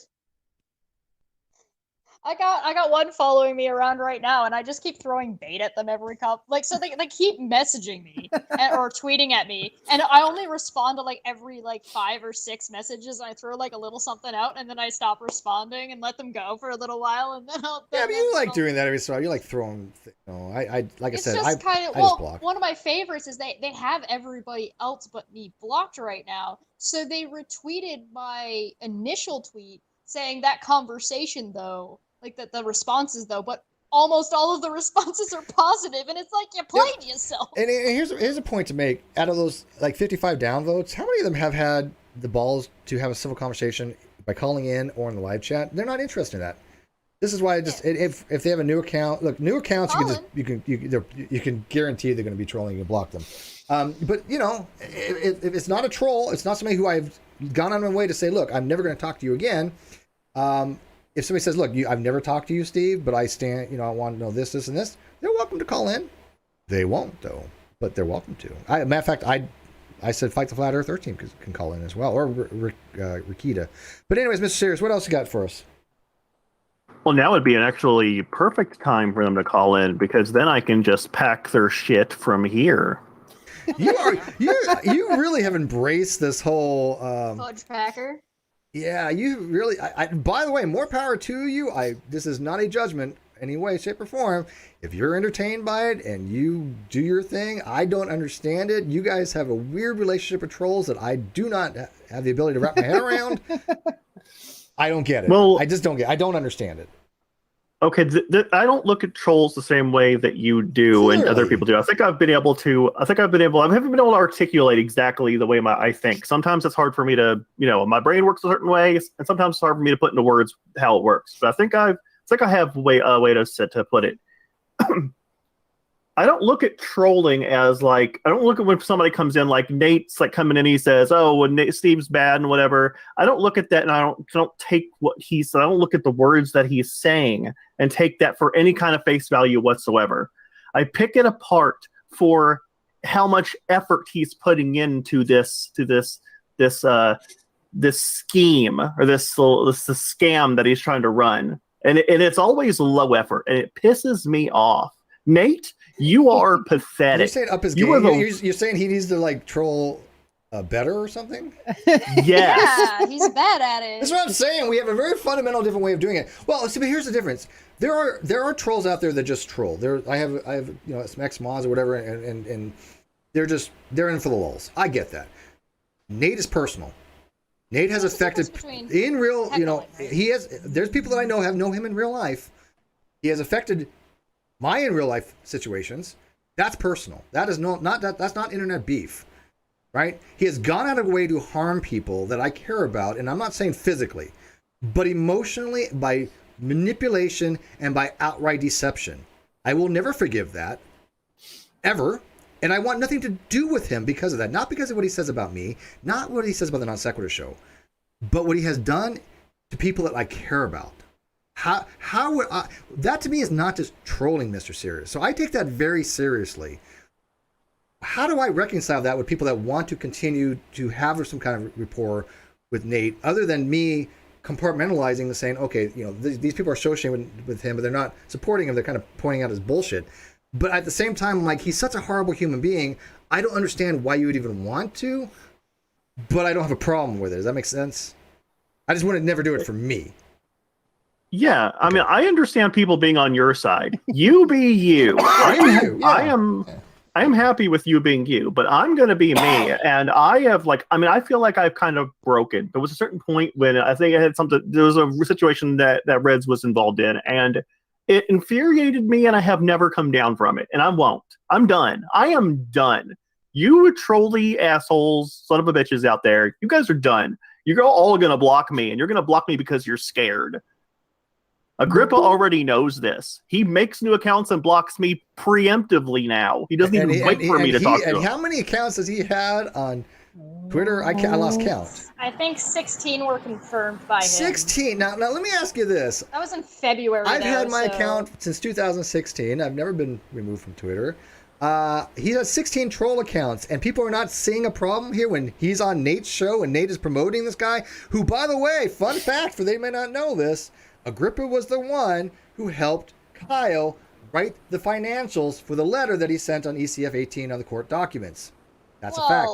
Speaker 2: I got one following me around right now, and I just keep throwing bait at them every like, so they keep messaging me or tweeting at me, and I only respond to like every like 5 or 6 messages. I throw like a little something out, and then I stop responding and let them go for a little while, and then I'll.
Speaker 1: Yeah, but you like doing that every so often. You like throwing. I like I said, I
Speaker 2: just kind of
Speaker 1: I just block.
Speaker 2: one of my favorites is they have everybody else but me blocked right now, so they retweeted my initial tweet saying that conversation though. Like the responses though, but almost all of the responses are positive, and it's like you played yourself.
Speaker 1: And here's a point to make. Out of those like 55 downvotes, how many of them have had the balls to have a civil conversation by calling in or in the live chat? They're not interested in that. This is why I just if they have a new account, look, new accounts you can guarantee they're going to be trolling. You block them. But you know, if it's not a troll, it's not somebody who I've gone on my way to say, look, I'm never going to talk to you again. If somebody says, look, I've never talked to you, Steve, but I want to know this, and this, they're welcome to call in. They won't, though, but they're welcome to. Matter of fact, I said Fight the Flat Earth Earth Team can call in as well, or Rekieta. But anyways, Mr. Serious, what else you got for us?
Speaker 4: Well, now would be an actually perfect time for them to call in, because then I can just pack their shit from here.
Speaker 1: You really have embraced this whole
Speaker 2: Fudge packer.
Speaker 1: Yeah, you really. By the way, more power to you. This is not a judgment any way, shape, or form. If you're entertained by it and you do your thing, I don't understand it. You guys have a weird relationship with trolls that I do not have the ability to wrap my head around. I don't get it.
Speaker 4: Well,
Speaker 1: I just don't get. I don't understand it.
Speaker 4: Okay, I don't look at trolls the same way that you do and other people do. I haven't been able to articulate exactly the way I think. Sometimes it's hard for me to, my brain works a certain way, and sometimes it's hard for me to put into words how it works. But I think I have a way to put it. I don't look at trolling as like, I don't look at when somebody comes in, like Nate's like coming in, he says, oh, well, Steve's bad and whatever. I don't look at that, and I don't take what he said. I don't look at the words that he's saying and take that for any kind of face value whatsoever. I pick it apart for how much effort he's putting into this scheme, or this scam that he's trying to run. And it's always low effort, and it pisses me off. Nate, you are pathetic.
Speaker 1: You're saying up his game. You're saying he needs to like troll better or something?
Speaker 4: Yes.
Speaker 2: Yeah, he's bad at it.
Speaker 1: That's what I'm saying. We have a very fundamental different way of doing it. Well, see, but here's the difference. There are trolls out there that just troll. I have some ex-mods or whatever, and they're in for the lulz. I get that. Nate is personal. Nate has affected in real. There's people that I know him in real life. He has affected my in real life situations. That's personal. That is that's not internet beef, right? He has gone out of the way to harm people that I care about, and I'm not saying physically, but emotionally, by manipulation and by outright deception. I will never forgive that, ever, and I want nothing to do with him because of that. Not because of what he says about me, not what he says about the Non Sequitur show, but what he has done to people that I care about. How would I, that to me is not just trolling, Mr. Serious. So I take that very seriously. How do I reconcile that with people that want to continue to have some kind of rapport with Nate, other than me compartmentalizing and saying, okay, you know, these people are associating with him, but they're not supporting him. They're kind of pointing out his bullshit. But at the same time, I'm like, he's such a horrible human being. I don't understand why you would even want to, but I don't have a problem with it. Does that make sense? I just want to never do it for me.
Speaker 4: Yeah, I mean, I understand people being on your side. You be you. I am happy with you being you, but I'm going to be me. And I have I feel like I've kind of broken. There was a certain point when I think I had there was a situation that Reds was involved in, and it infuriated me, and I have never come down from it, and I won't. I'm done. I am done. You trolly assholes, son of a bitches out there, you guys are done. You're all going to block me, and you're going to block me because you're scared. Agrippa already knows this. He makes new accounts and blocks me preemptively now. He doesn't even wait for me to talk to him.
Speaker 1: And how many accounts has he had on Twitter? I lost count.
Speaker 2: I think 16 were confirmed by him.
Speaker 1: 16. Now let me ask you this.
Speaker 2: That was in February.
Speaker 1: I've had my account since 2016. I've never been removed from Twitter. He has 16 troll accounts, and people are not seeing a problem here when he's on Nate's show and Nate is promoting this guy, who, by the way, fun fact for they may not know this, Agrippa was the one who helped Kyle write the financials for the letter that he sent on ECF 18 on the court documents. That's a fact.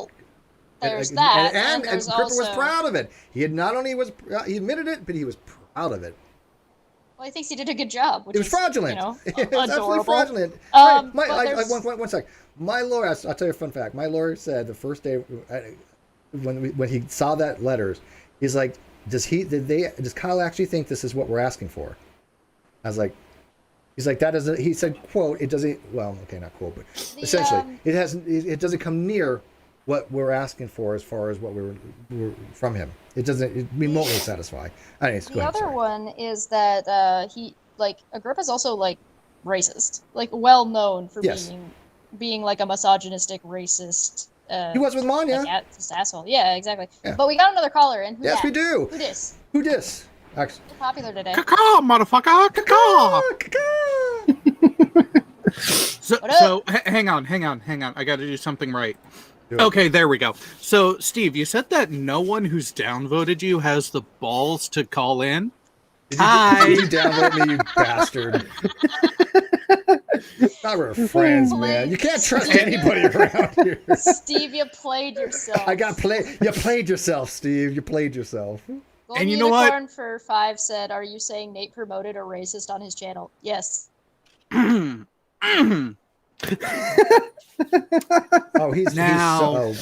Speaker 2: There's that.
Speaker 1: And
Speaker 2: there's
Speaker 1: Agrippa
Speaker 2: also...
Speaker 1: was proud of it. He had not only he admitted it, but he was proud of it.
Speaker 2: Well, he thinks he did a good job. Which
Speaker 1: it was fraudulent.
Speaker 2: You know,
Speaker 1: it was absolutely fraudulent. One sec. My lawyer, I'll tell you a fun fact. My lawyer said the first day when he saw that letters, he's like, does Kyle actually think this is what we're asking for? I was like, he's like, that doesn't, he said, quote, it doesn't, well, okay, not quote, but essentially, it doesn't come near what we're asking for as far as what we're from him. It doesn't remotely satisfy. Anyways, go ahead.
Speaker 2: The other one is that Agrippa's also racist, well known for being like a misogynistic racist.
Speaker 1: He was with Manya.
Speaker 2: Just asshole. Yeah, exactly. Yeah. But we got another caller in.
Speaker 1: Yes, we do.
Speaker 2: Who
Speaker 1: dis? Actually,
Speaker 2: popular today.
Speaker 5: Caw, motherfucker! Caw! So hang on. I got to do something right. Okay, there we go. So, Steve, you said that no one who's downvoted you has the balls to call in.
Speaker 1: Hi. Did you downvote me, you bastard? Now we're friends, man. You can't trust anybody around here.
Speaker 2: Steve, you played yourself.
Speaker 1: You played yourself, Steve. You played yourself.
Speaker 2: Golden
Speaker 5: and you know what?
Speaker 2: Unicorn for 5 said, "Are you saying Nate promoted a racist on his channel?" Yes.
Speaker 1: Oh, oh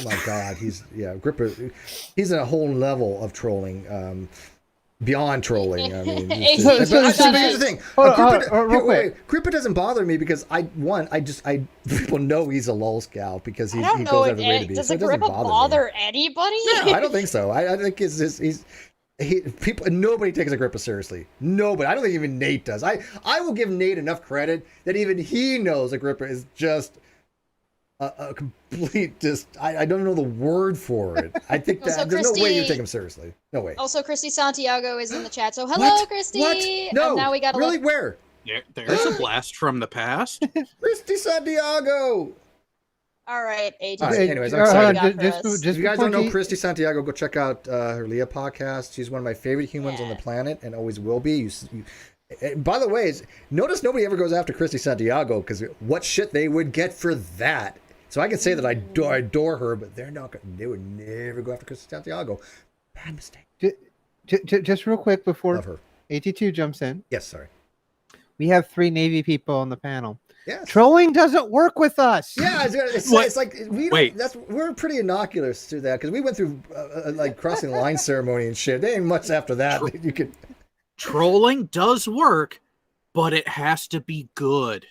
Speaker 1: my God, Agrippa. He's in a whole level of trolling. Beyond trolling, I mean. Here's the thing. Agrippa doesn't bother me because people know he's a lol scout because he goes out of the way to be.
Speaker 2: Does
Speaker 1: so
Speaker 2: Agrippa bother anybody?
Speaker 1: No, I don't think so. I think nobody takes Agrippa seriously. Nobody. I don't think even Nate does. I will give Nate enough credit that even he knows Agrippa is just a complete I don't know the word for it. I think that there's no way you take him seriously. No way.
Speaker 2: Also, Christy Santiago is in the chat. So hello, Christy.
Speaker 1: What? No.
Speaker 2: And now we got
Speaker 1: really where?
Speaker 5: Yeah, there's a blast from the past.
Speaker 1: Christy Santiago.
Speaker 2: All right, AJ.
Speaker 1: All right, anyways, I'm excited. If you guys don't know Christy Santiago, go check out her Leah podcast. She's one of my favorite humans on the planet and always will be. By the way, notice nobody ever goes after Christy Santiago because what shit they would get for that. So I can say that I adore her, but they would never go after Christy Santiago. Bad mistake.
Speaker 3: Just real quick before
Speaker 1: Love her.
Speaker 3: 82 jumps in.
Speaker 1: Yes, sorry.
Speaker 3: We have 3 Navy people on the panel.
Speaker 1: Yes.
Speaker 3: Trolling doesn't work with us.
Speaker 1: Yeah, it's like we're pretty innocuous to that because we went through crossing the line ceremony and shit. There ain't much after that. You could.
Speaker 5: Trolling does work, but it has to be good.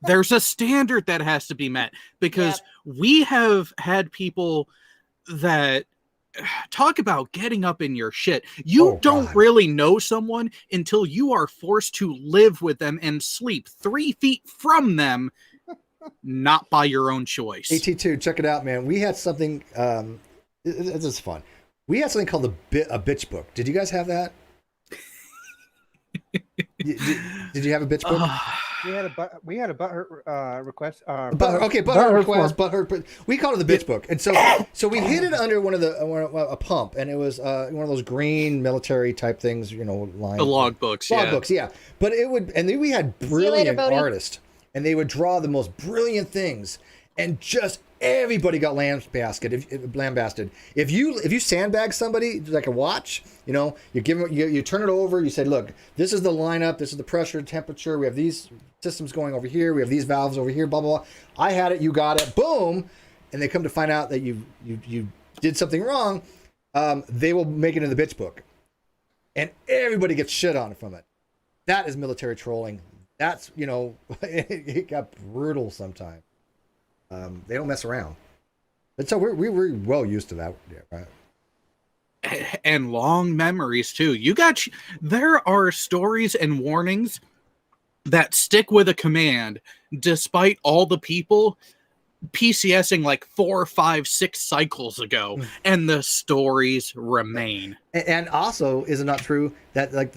Speaker 5: There's a standard that has to be met because we have had people that talk about getting up in your shit. You don't really know someone until you are forced to live with them and sleep 3 feet from them, not by your own choice.
Speaker 1: AT2, check it out, man. We had something, this is fun. We had something called a bitch book. Did you guys have that? Did you have a bitch book?
Speaker 3: we had a butthurt request.
Speaker 1: Butthurt request, butthurt. We called it the bitch book, and so we hid it under a pump, and it was one of those green military type things, you know, line.
Speaker 5: The log books,
Speaker 1: yeah. But it would, and then we had brilliant artists, and they would draw the most brilliant things, and just everybody got lambasted. If you sandbag somebody like a watch, you know, you give them, you turn it over, you say, look, this is the lineup, this is the pressure, temperature, we have these systems going over here, we have these valves over here, blah blah blah. I had it, you got it, boom, and they come to find out that you did something wrong. They will make it in the bitch book, and everybody gets shit on from it. That is military trolling. That's, you know, it got brutal sometimes. They don't mess around, and so we're well used to that. Yeah, right.
Speaker 5: And long memories too. There are stories and warnings that stick with a command, despite all the people PCSing like 4, 5, 6 cycles ago, and the stories remain.
Speaker 1: And also, is it not true that like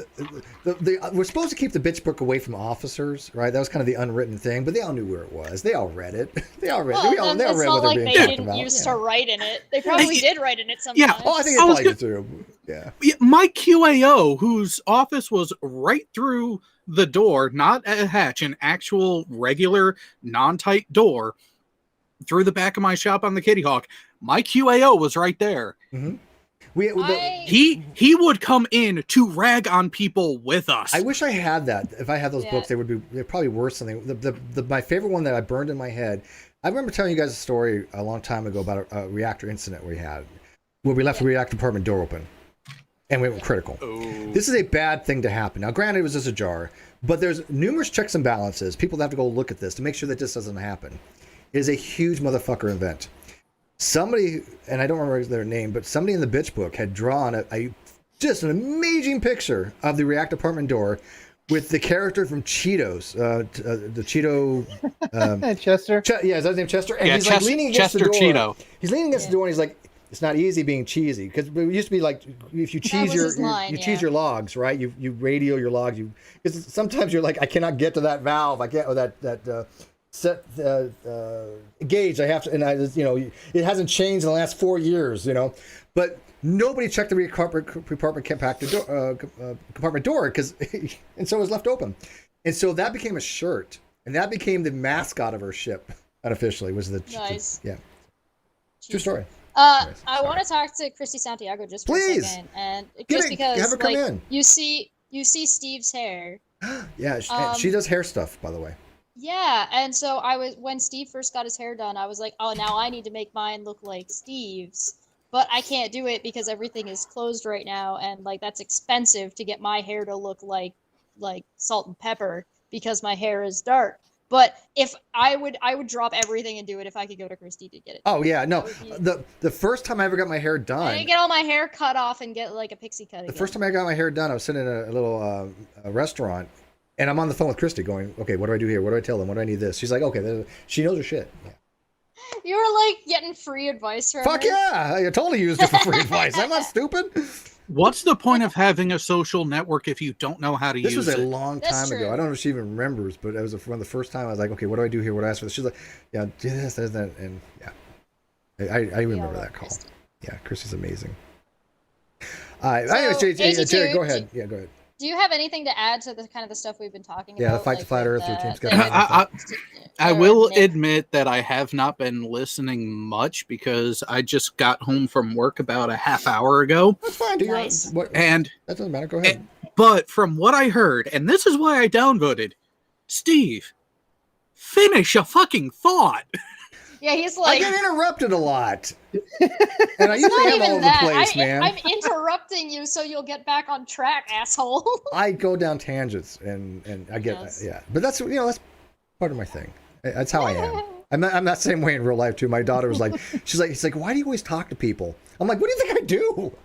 Speaker 1: we're supposed to keep the bitch book away from officers, right? That was kind of the unwritten thing, but they all knew where it was. They all read it. They all read. They all read
Speaker 2: it's not
Speaker 1: what
Speaker 2: like they didn't used to write in it. They probably did write in it sometimes.
Speaker 5: Yeah.
Speaker 1: Oh, I think they probably did too. Yeah.
Speaker 5: My QAO, whose office was right through the door, not a hatch, an actual regular non-tight door through the back of my shop on the Kitty Hawk, my QAO was right there.
Speaker 1: Mm-hmm.
Speaker 5: He would come in to rag on people with us.
Speaker 1: I wish I had that. If I had those books, they're probably worth something. My favorite one that I burned in my head. I remember telling you guys a story a long time ago about a reactor incident we had, where we left the reactor department door open, and we went critical.
Speaker 5: Oh.
Speaker 1: This is a bad thing to happen. Now, granted, it was just a jar, but there's numerous checks and balances. People have to go look at this to make sure that this doesn't happen. It is a huge motherfucker event. Somebody, and I don't remember their name, but somebody in the bitch book had drawn just an amazing picture of the reactor apartment door with the character from Cheetos, the Cheeto.
Speaker 3: Chester?
Speaker 1: Is that his name, Chester? And he's
Speaker 5: like
Speaker 1: leaning against
Speaker 5: Chester
Speaker 1: the door.
Speaker 5: Cheeto.
Speaker 1: He's leaning against the door, and he's like, it's not easy being cheesy, because it used to be like if you cheese cheese your logs, right? You radio your logs. Because sometimes you're like, I cannot get to that valve. I can't, or that set gauge. I have to, and it hasn't changed in the last 4 years, but nobody checked the compartment door because, and so it was left open, and so that became a shirt, and that became the mascot of our ship unofficially. Was the
Speaker 2: nice?
Speaker 1: Yeah, true story.
Speaker 2: I want to talk to Christy Santiago just for a second, and just because
Speaker 1: have her come in.
Speaker 2: you see Steve's hair.
Speaker 1: Yeah, she does hair stuff, by the way.
Speaker 2: Yeah, and so when Steve first got his hair done, I was like, oh, now I need to make mine look like Steve's, but I can't do it because everything is closed right now, and like that's expensive to get my hair to look like salt and pepper because my hair is dark. But if I would drop everything and do it if I could go to Christy to get it.
Speaker 1: Oh yeah, no. The first time I ever got my hair done,
Speaker 2: I didn't get all my hair cut off and get like a pixie cut.
Speaker 1: The first time I got my hair done, I was sitting in a little restaurant, and I'm on the phone with Christy going, okay, what do I do here? What do I tell them? What do I need this? She's like, okay, she knows her shit. Yeah.
Speaker 2: You were like getting free advice from
Speaker 1: Fuck
Speaker 2: her.
Speaker 1: Yeah, I totally used it for free advice. I'm not stupid.
Speaker 5: What's the point of having a social network if you don't know how to use it?
Speaker 1: This was a long time ago. I don't know if she even remembers, but it was one of the first time I was like, okay, what do I do here? What do I ask for this? She's like, yeah, do this, that, and yeah. I remember that call.
Speaker 2: Christy.
Speaker 1: Yeah, Christy's amazing.
Speaker 2: So,
Speaker 1: Jerry, go ahead. Yeah, go ahead.
Speaker 2: Do you have anything to add to the kind of the stuff we've been talking about?
Speaker 1: Yeah, the fight to flat Earth, your team's got
Speaker 5: I will admit that I have not been listening much because I just got home from work about a half hour ago.
Speaker 1: That's fine.
Speaker 2: Nice.
Speaker 1: That doesn't matter. Go ahead.
Speaker 5: But from what I heard, and this is why I downvoted, Steve, finish a fucking thought.
Speaker 2: Yeah, he's like,
Speaker 1: I get interrupted a lot, and I usually am all over the place, man.
Speaker 2: I'm interrupting you so you'll get back on track, asshole.
Speaker 1: I go down tangents, and I get but that's that's part of my thing. That's how I am. I'm that same way in real life too. My daughter was like, she's like, why do you always talk to people? I'm like, what do you think I do?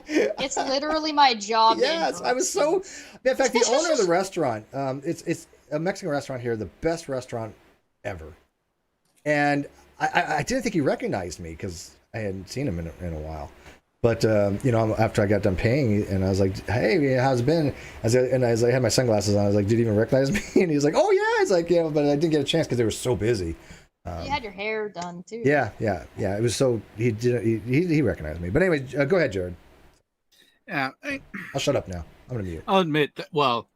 Speaker 2: It's literally my job.
Speaker 1: Yes, I was so. In fact, the owner of the restaurant, it's a Mexican restaurant here, the best restaurant ever, and I didn't think he recognized me because I hadn't seen him in a while. But after I got done paying, and I was like, "Hey, how's it been?" As I had my sunglasses on, I was like, "Did you even recognize me?" And he was like, "Oh yeah, It's like, you know, but I didn't get a chance because they were so busy.
Speaker 2: You had your hair done too.
Speaker 1: Yeah. It was so he recognized me. But anyway, go ahead, Jared.
Speaker 5: Yeah,
Speaker 1: I'll shut up now. I'm gonna mute.
Speaker 5: I'll admit that. Well,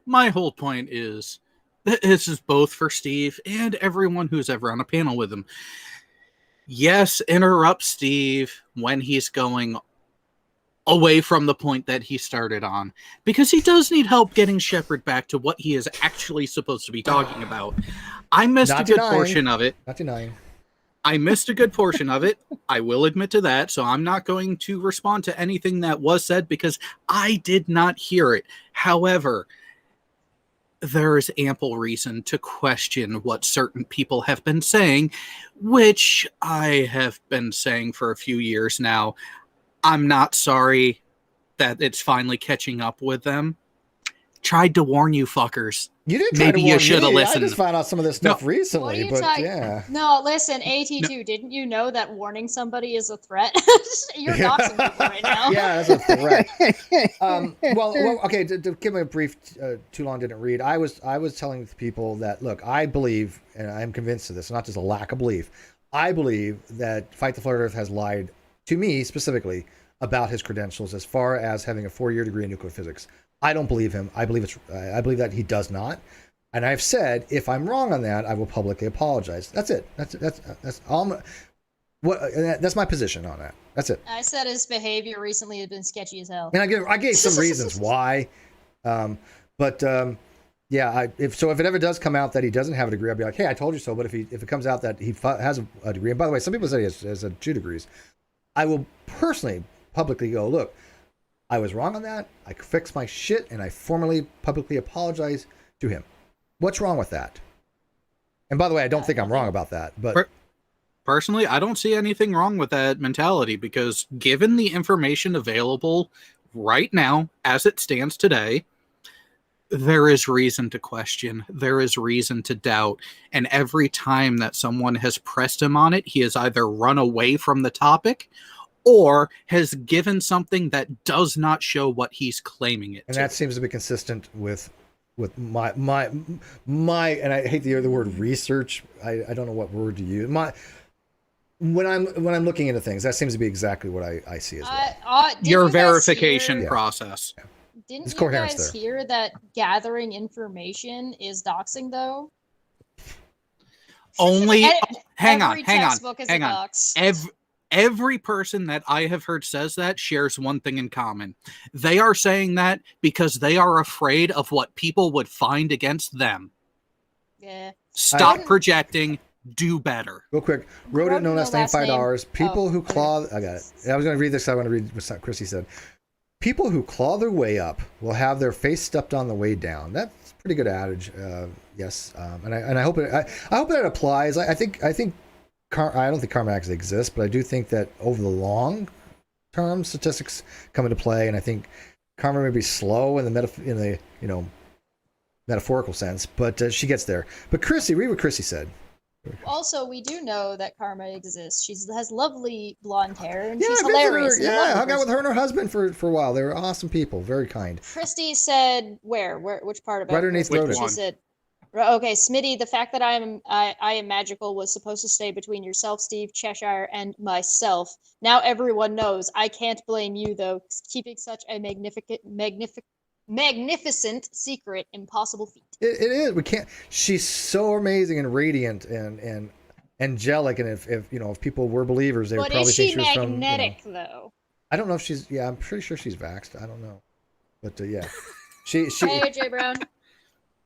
Speaker 5: my whole point is this is both for Steve and everyone who's ever on a panel with him. Yes, interrupt Steve when he's going away from the point that he started on, because he does need help getting Shepard back to what he is actually supposed to be talking about. I missed a good portion of it.
Speaker 1: Not denying.
Speaker 5: I missed a good portion of it. I will admit to that. So I'm not going to respond to anything that was said because I did not hear it. However, there is ample reason to question what certain people have been saying, which I have been saying for a few years now. I'm not sorry that it's finally catching up with them. Tried to warn you fuckers.
Speaker 1: You did try
Speaker 5: Maybe
Speaker 1: to
Speaker 5: you
Speaker 1: warn
Speaker 5: should have
Speaker 1: me.
Speaker 5: listened.
Speaker 1: I just found out some of this stuff
Speaker 2: What are
Speaker 1: recently,
Speaker 2: you
Speaker 1: but
Speaker 2: talking?
Speaker 1: yeah.
Speaker 2: No, listen, AT2, didn't you know that warning somebody is a threat? You're doxing people right now.
Speaker 1: Yeah, that's a threat. Well, okay. To give me a brief, too long didn't read. I was telling people that look, I believe, and I'm convinced of this, not just a lack of belief. I believe that Fight the Flat Earth has lied to me specifically about his credentials as far as having a 4-year degree in nuclear physics. I don't believe him. I believe that he does not. And I've said, if I'm wrong on that, I will publicly apologize. That's it. That's all. That's my position on that. That's it.
Speaker 2: I said his behavior recently has been sketchy as hell.
Speaker 1: And I gave some reasons why. Yeah, if it ever does come out that he doesn't have a degree, I'll be like, hey, I told you so. But if it comes out that he has a degree, and by the way, some people say he has 2 degrees, I will personally publicly go, look, I was wrong on that. I fixed my shit, and I formally, publicly apologize to him. What's wrong with that? And by the way, I don't think I'm wrong about that. But
Speaker 5: personally, I don't see anything wrong with that mentality, because given the information available right now, as it stands today, there is reason to question. There is reason to doubt. And every time that someone has pressed him on it, he has either run away from the topic or has given something that does not show what he's claiming it
Speaker 1: and
Speaker 5: to.
Speaker 1: that seems to be consistent with my and I hate the word research. I don't know what word to use. When I'm looking into things, that seems to be exactly what I see as well.
Speaker 5: Your verification process.
Speaker 2: Didn't
Speaker 1: There's
Speaker 2: you
Speaker 1: coherence
Speaker 2: guys
Speaker 1: there.
Speaker 2: hear that gathering information is doxing though?
Speaker 5: Only hang on.
Speaker 2: Textbook is a dox.
Speaker 5: Every person that I have heard says that shares one thing in common. They are saying that because they are afraid of what people would find against them.
Speaker 2: Yeah.
Speaker 5: Stop projecting. Do better.
Speaker 1: Real quick. Wrote it no less than $5. People who claw... I got it. I was going to read this. I want to read what Chrissy said. People who claw their way up will have their face stepped on the way down. That's a pretty good adage. Yes. And I hope it applies. I don't think karma actually exists, but I do think that over the long term, statistics come into play, and I think karma may be slow in the metaphorical sense, but she gets there. But Chrissy, read what Chrissy said.
Speaker 2: Also, we do know that karma exists. She has lovely blonde hair, and
Speaker 1: Yeah,
Speaker 2: she's
Speaker 1: I visited
Speaker 2: hilarious.
Speaker 1: her. Yeah, I hung out with her and her husband for a while. They were awesome people, very kind.
Speaker 2: Christy said, "Where? Which part about?"
Speaker 1: Right underneath
Speaker 5: Which
Speaker 2: She
Speaker 5: one?
Speaker 2: said, "Okay, Smitty. The fact that I am magical was supposed to stay between yourself, Steve, Cheshire, and myself. Now everyone knows. I can't blame you though. Keeping such a magnificent secret, impossible feat."
Speaker 1: It is. We can't. She's so amazing and radiant and angelic, and if people were believers, they would
Speaker 2: But
Speaker 1: probably
Speaker 2: is she
Speaker 1: think she was
Speaker 2: magnetic
Speaker 1: from.
Speaker 2: though?
Speaker 1: I don't know if she's. Yeah, I'm pretty sure she's vaxxed. I don't know, but yeah, she.
Speaker 2: Hey, Jay Brown.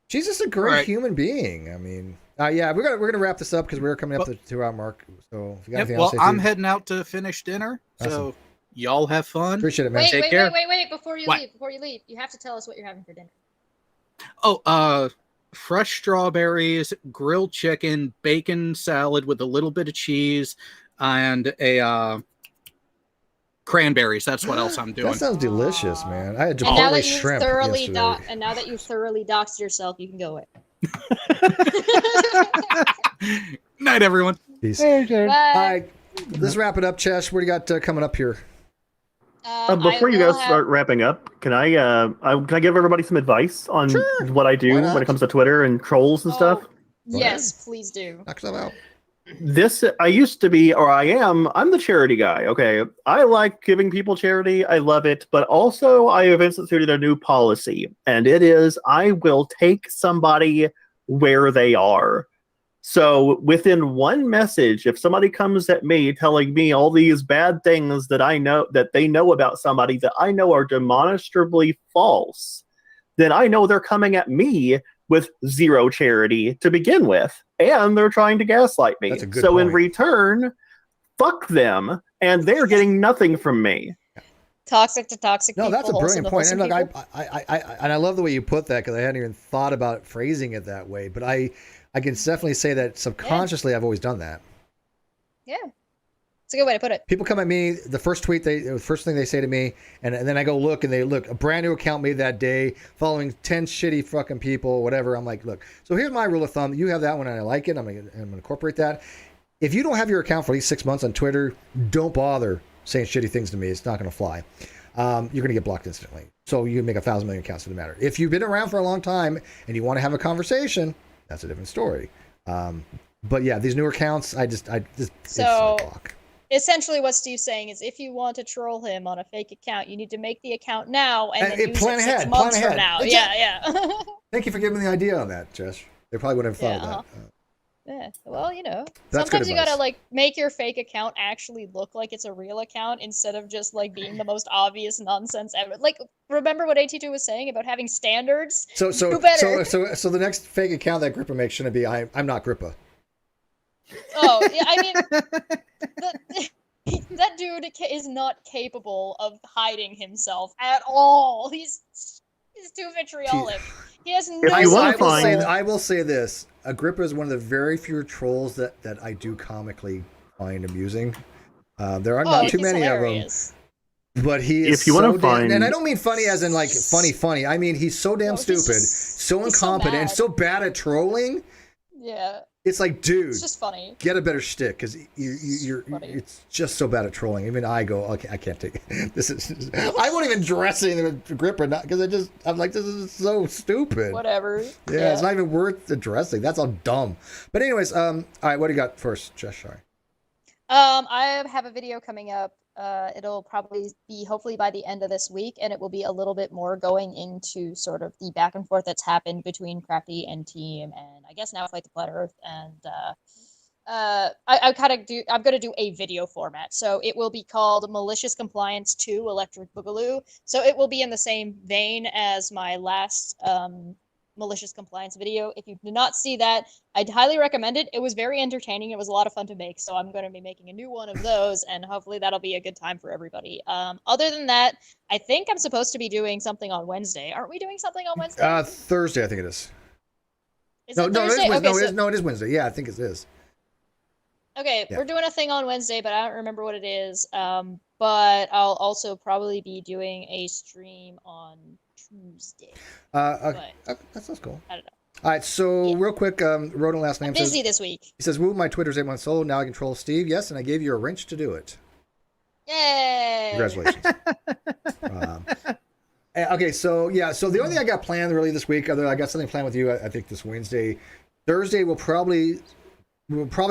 Speaker 1: She's just a great
Speaker 5: Right.
Speaker 1: human being. I mean, yeah, we're gonna wrap this up because we're coming up to the 2-hour mark. So if you got anything else,
Speaker 5: Well, I'm heading out to finish dinner, so
Speaker 1: Awesome.
Speaker 5: y'all have fun.
Speaker 1: Appreciate it, man.
Speaker 2: Wait! Before you
Speaker 5: What?
Speaker 2: leave, you have to tell us what you're having for dinner.
Speaker 5: Oh, fresh strawberries, grilled chicken, bacon salad with a little bit of cheese, and a cranberries. That's what else I'm doing.
Speaker 1: That sounds delicious, man. I had
Speaker 2: And now
Speaker 1: Chipotle
Speaker 2: that you
Speaker 1: shrimp
Speaker 2: thoroughly doxed yourself, you can go away.
Speaker 5: Night, everyone.
Speaker 1: Peace.
Speaker 3: Hey, Jared.
Speaker 2: Bye.
Speaker 1: All right, let's wrap it up, Chesh. What do you got coming up here?
Speaker 4: Before you
Speaker 2: will
Speaker 4: guys start wrapping up, can I give everybody some advice on
Speaker 1: Sure.
Speaker 4: what I do
Speaker 1: Why not?
Speaker 4: when it comes to Twitter and trolls and stuff?
Speaker 2: Yes, please do.
Speaker 1: Knock yourself out.
Speaker 4: I used to be, or I'm the charity guy. Okay. I like giving people charity. I love it. But also I have instituted a new policy, and it is I will take somebody where they are. So within one message, if somebody comes at me telling me all these bad things that I know that they know about somebody that I know are demonstrably false, then I know they're coming at me with zero charity to begin with, and they're trying to gaslight me.
Speaker 1: That's a good
Speaker 4: so in
Speaker 1: point.
Speaker 4: return, fuck them, and they're getting nothing from me.
Speaker 2: Toxic to toxic
Speaker 1: No,
Speaker 2: people.
Speaker 1: that's a brilliant point. And look,
Speaker 2: people.
Speaker 1: I love the way you put that, because I hadn't even thought about phrasing it that way. But I can definitely say that subconsciously I've always done that.
Speaker 2: Yeah. It's a good way to put it.
Speaker 1: People come at me, the first thing they say to me, and then I go look, and they look, a brand new account made that day, following 10 shitty fucking people, whatever. I'm like, look, so here's my rule of thumb. You have that one and I like it. I'm gonna incorporate that. If you don't have your account for at least 6 months on Twitter, don't bother saying shitty things to me. It's not gonna fly. You're gonna get blocked instantly. So you can make 1,000 million accounts, doesn't matter. If you've been around for a long time and you want to have a conversation, that's a different story. But yeah, these newer accounts, I just
Speaker 2: So
Speaker 1: block.
Speaker 2: essentially what Steve's saying is if you want to troll him on a fake account, you need to make the account now and then use
Speaker 1: plan
Speaker 2: it 6
Speaker 1: ahead,
Speaker 2: months
Speaker 1: plan
Speaker 2: from now.
Speaker 1: ahead.
Speaker 2: Yeah.
Speaker 1: Thank you for giving me the idea on that, Jess. They probably wouldn't have thought of that.
Speaker 2: Yeah. Well,
Speaker 1: That's
Speaker 2: sometimes
Speaker 1: good
Speaker 2: you gotta
Speaker 1: advice.
Speaker 2: make your fake account actually look like it's a real account instead of just being the most obvious nonsense ever. Remember what AT2 was saying about having standards?
Speaker 1: So
Speaker 2: Do better.
Speaker 1: so the next fake account that Grippa makes shouldn't be I'm not Grippa.
Speaker 2: Oh, yeah, I mean, that dude is not capable of hiding himself at all. He's too vitriolic. He has no
Speaker 4: you wanna
Speaker 1: I will say this. Agrippa is one of the very few trolls that I do comically find amusing. There are not too many
Speaker 2: hilarious.
Speaker 1: of them. But he is
Speaker 4: If you wanna
Speaker 1: so damn,
Speaker 4: find-
Speaker 1: and I don't mean funny as in funny. I mean he's so damn
Speaker 2: No, he's
Speaker 1: stupid,
Speaker 2: just-
Speaker 1: so
Speaker 2: he's so
Speaker 1: incompetent, and
Speaker 2: bad.
Speaker 1: so bad at trolling.
Speaker 2: Yeah,
Speaker 1: It's like, dude,
Speaker 2: it's just funny.
Speaker 1: get a better shtick, because you're
Speaker 2: funny.
Speaker 1: it's just so bad at trolling. Even I go, okay, I can't take it. This is I won't even dress anything with Gripper, not because I'm like, this is so stupid.
Speaker 2: Whatever.
Speaker 1: Yeah, it's not even worth addressing. That's all dumb. But anyways, all right, what do you got first, Jess? Sorry.
Speaker 2: I have a video coming up. It'll probably be hopefully by the end of this week, and it will be a little bit more going into sort of the back and forth that's happened between Crafty and Team, and I guess now Fight the Flat Earth. And I'm going to do a video format, so it will be called Malicious Compliance 2 Electric Boogaloo. So it will be in the same vein as my last malicious compliance video. If you did not see that, I'd highly recommend it. It was very entertaining. It was a lot of fun to make, so I'm going to be making a new one of those, and hopefully that'll be a good time for everybody. Other than that, I think I'm supposed to be doing something on Wednesday. Aren't we doing something on Wednesday?
Speaker 1: Thursday, I think it is.
Speaker 2: Is it Thursday?
Speaker 1: It is Wednesday. Yeah, I think it is.
Speaker 2: Okay,
Speaker 1: Yeah.
Speaker 2: we're doing a thing on Wednesday, but I don't remember what it is. But I'll also probably be doing a stream on Tuesday.
Speaker 1: That sounds cool.
Speaker 2: I don't know.
Speaker 1: All right, so real quick, Rodin last name
Speaker 2: Busy
Speaker 1: says,
Speaker 2: this week.
Speaker 1: he says, woo, my Twitter's 8 months old. Now I control Steve. Yes, and I gave you a wrench to do it.
Speaker 2: Yay!
Speaker 1: Congratulations. Okay, so the only thing I got planned really this week, I got something planned with you, I think this Wednesday. Thursday we'll probably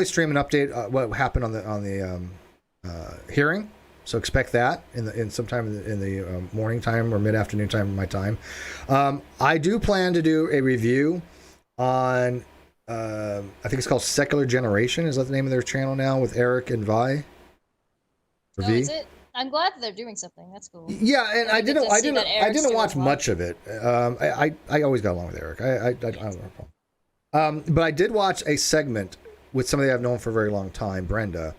Speaker 1: stream an update what happened on the hearing. So expect that in sometime in the morning time or mid-afternoon time of my time. I do plan to do a review on I think it's called Secular Generation. Is that the name of their channel now with Eric and Vi? Or
Speaker 2: Oh,
Speaker 1: V?
Speaker 2: is it? I'm glad that they're doing something. That's cool.
Speaker 1: Yeah, and I
Speaker 2: I
Speaker 1: didn't
Speaker 2: didn't
Speaker 1: watch
Speaker 2: doing
Speaker 1: much of it. I always got along with Eric. I don't have a problem. But I did watch a segment with somebody I've known for a very long time, Brenda.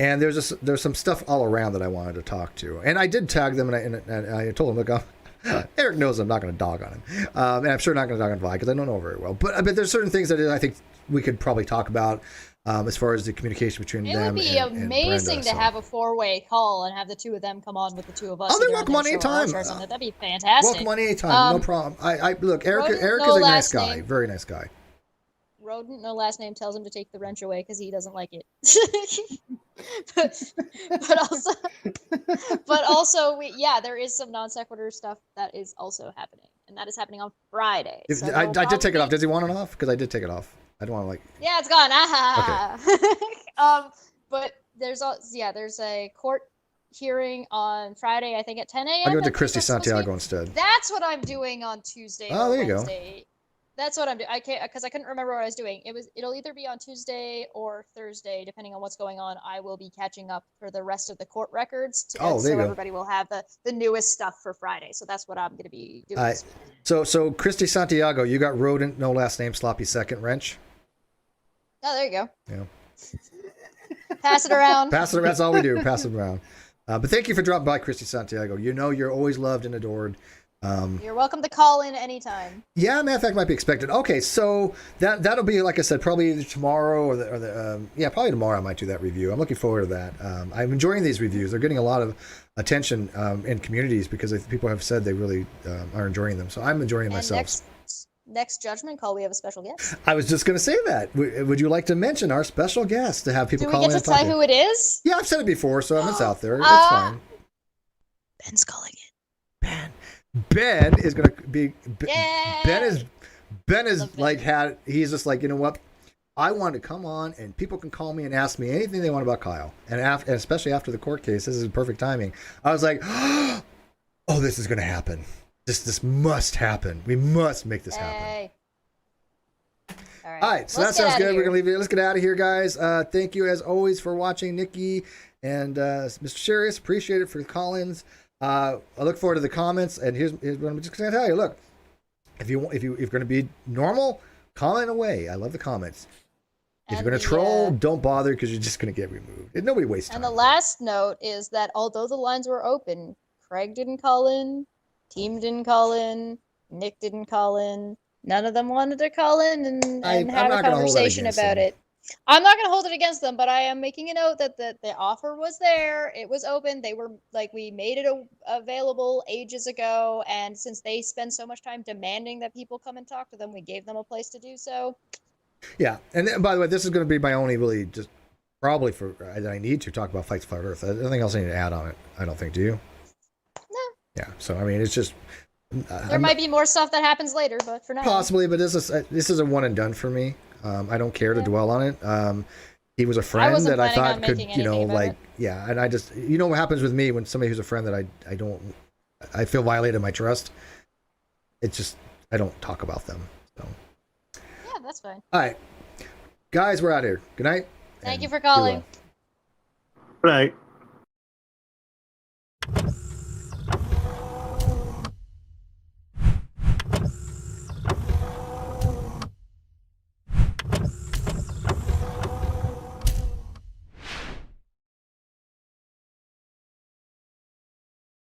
Speaker 1: And there's some stuff all around that I wanted to talk to, and I did tag them, and I told him, look, Eric knows I'm not going to dog on him, and I'm sure not going to dog on Vi because I don't know very well. But there's certain things that I think we could probably talk about as far as the communication between
Speaker 2: It
Speaker 1: them.
Speaker 2: would be
Speaker 1: and
Speaker 2: amazing
Speaker 1: Brenda,
Speaker 2: to have a 4-way call and have the two of them come on with the two of us.
Speaker 1: Oh, they're
Speaker 2: either on
Speaker 1: welcome
Speaker 2: their
Speaker 1: on
Speaker 2: show
Speaker 1: any
Speaker 2: or our
Speaker 1: time.
Speaker 2: show or something. That'd be fantastic.
Speaker 1: Welcome on any time, no problem. I look, Eric is a nice guy, very nice guy.
Speaker 2: rodent, no last name, tells him to take the wrench away because he doesn't like it. but also, there is some non sequitur stuff that is also happening, and that is happening on Friday. So
Speaker 1: I did take it off. Does he want it off? Because I did take it off. I don't want to like.
Speaker 2: Yeah, it's gone. But there's a court hearing on Friday, I think at 10 a.m.
Speaker 1: I'll give it to Christy Santiago instead.
Speaker 2: That's what I'm doing on Tuesday.
Speaker 1: Oh, there you
Speaker 2: Wednesday. Go. That's what I'm doing. I can't because I couldn't remember what I was doing. It'll either be on Tuesday or Thursday, depending on what's going on. I will be catching up for the rest of the court records, so everybody will have the newest stuff for Friday. So that's what I'm going to be doing. This week.
Speaker 1: So Christy Santiago, you got rodent, no last name, sloppy second, wrench.
Speaker 2: Oh, there you go.
Speaker 1: Yeah.
Speaker 2: Pass it around.
Speaker 1: Pass it. That's all we do. Pass it around. But thank you for dropping by, Christy Santiago. You know you're always loved and adored.
Speaker 2: You're welcome to call in anytime.
Speaker 1: Yeah, matter of fact, might be expected. Okay, so that'll be, like I said, probably either tomorrow or probably tomorrow. I might do that review. I'm looking forward to that. I'm enjoying these reviews. They're getting a lot of attention in communities because people have said they really are enjoying them. So I'm enjoying them myself.
Speaker 2: Next Judgment call, we have a special guest.
Speaker 1: I was just going to say that. Would you like to mention our special guest to have people call in?
Speaker 2: Do we get to say who it is?
Speaker 1: Yeah, I've said it before, so it's out there. It's fine.
Speaker 2: Ben's calling it.
Speaker 1: Ben is going to be.
Speaker 2: Yeah.
Speaker 1: Ben is like he's just like, you know what? I want to come on and people can call me and ask me anything they want about Kyle, and especially after the court case, this is perfect timing. I was like, oh, this is going to happen. This must happen. We must make this happen. All right, so that sounds good. We're gonna leave it. Let's get out of here, guys. Thank you as always for watching, Nikki and Mr. Sharius. Appreciate it for the call-ins. I look forward to the comments. And here's what I'm just gonna tell you. Look, if you're gonna be normal, comment away. I love the comments. If you're gonna troll, don't bother because you're just gonna get removed. Nobody wastes time.
Speaker 2: And the last note is that although the lines were open, Craig didn't call in. Team didn't call in. Nick didn't call in. None of them wanted to call in and have a conversation about it. I'm not going to hold it against them, but I am making a note that the offer was there. It was open. They were we made it available ages ago. And since they spend so much time demanding that people come and talk to them, we gave them a place to do so.
Speaker 1: Yeah. And then, by the way, this is going to be my only really just probably I need to talk about Fight to Flat Earth. Nothing else I need to add on it. I don't think. Do you? Yeah, so I mean, it's just
Speaker 2: there might be more stuff that happens later, but for now,
Speaker 1: possibly. But this is a one and done for me. I don't care to dwell on it. He was a friend that I thought could, and I just, what happens with me when somebody who's a friend that I feel violated my trust. It's just I don't talk about them. So
Speaker 2: yeah, that's fine.
Speaker 1: All right, guys, we're out here. Good night.
Speaker 2: Thank you for calling.
Speaker 4: Good night.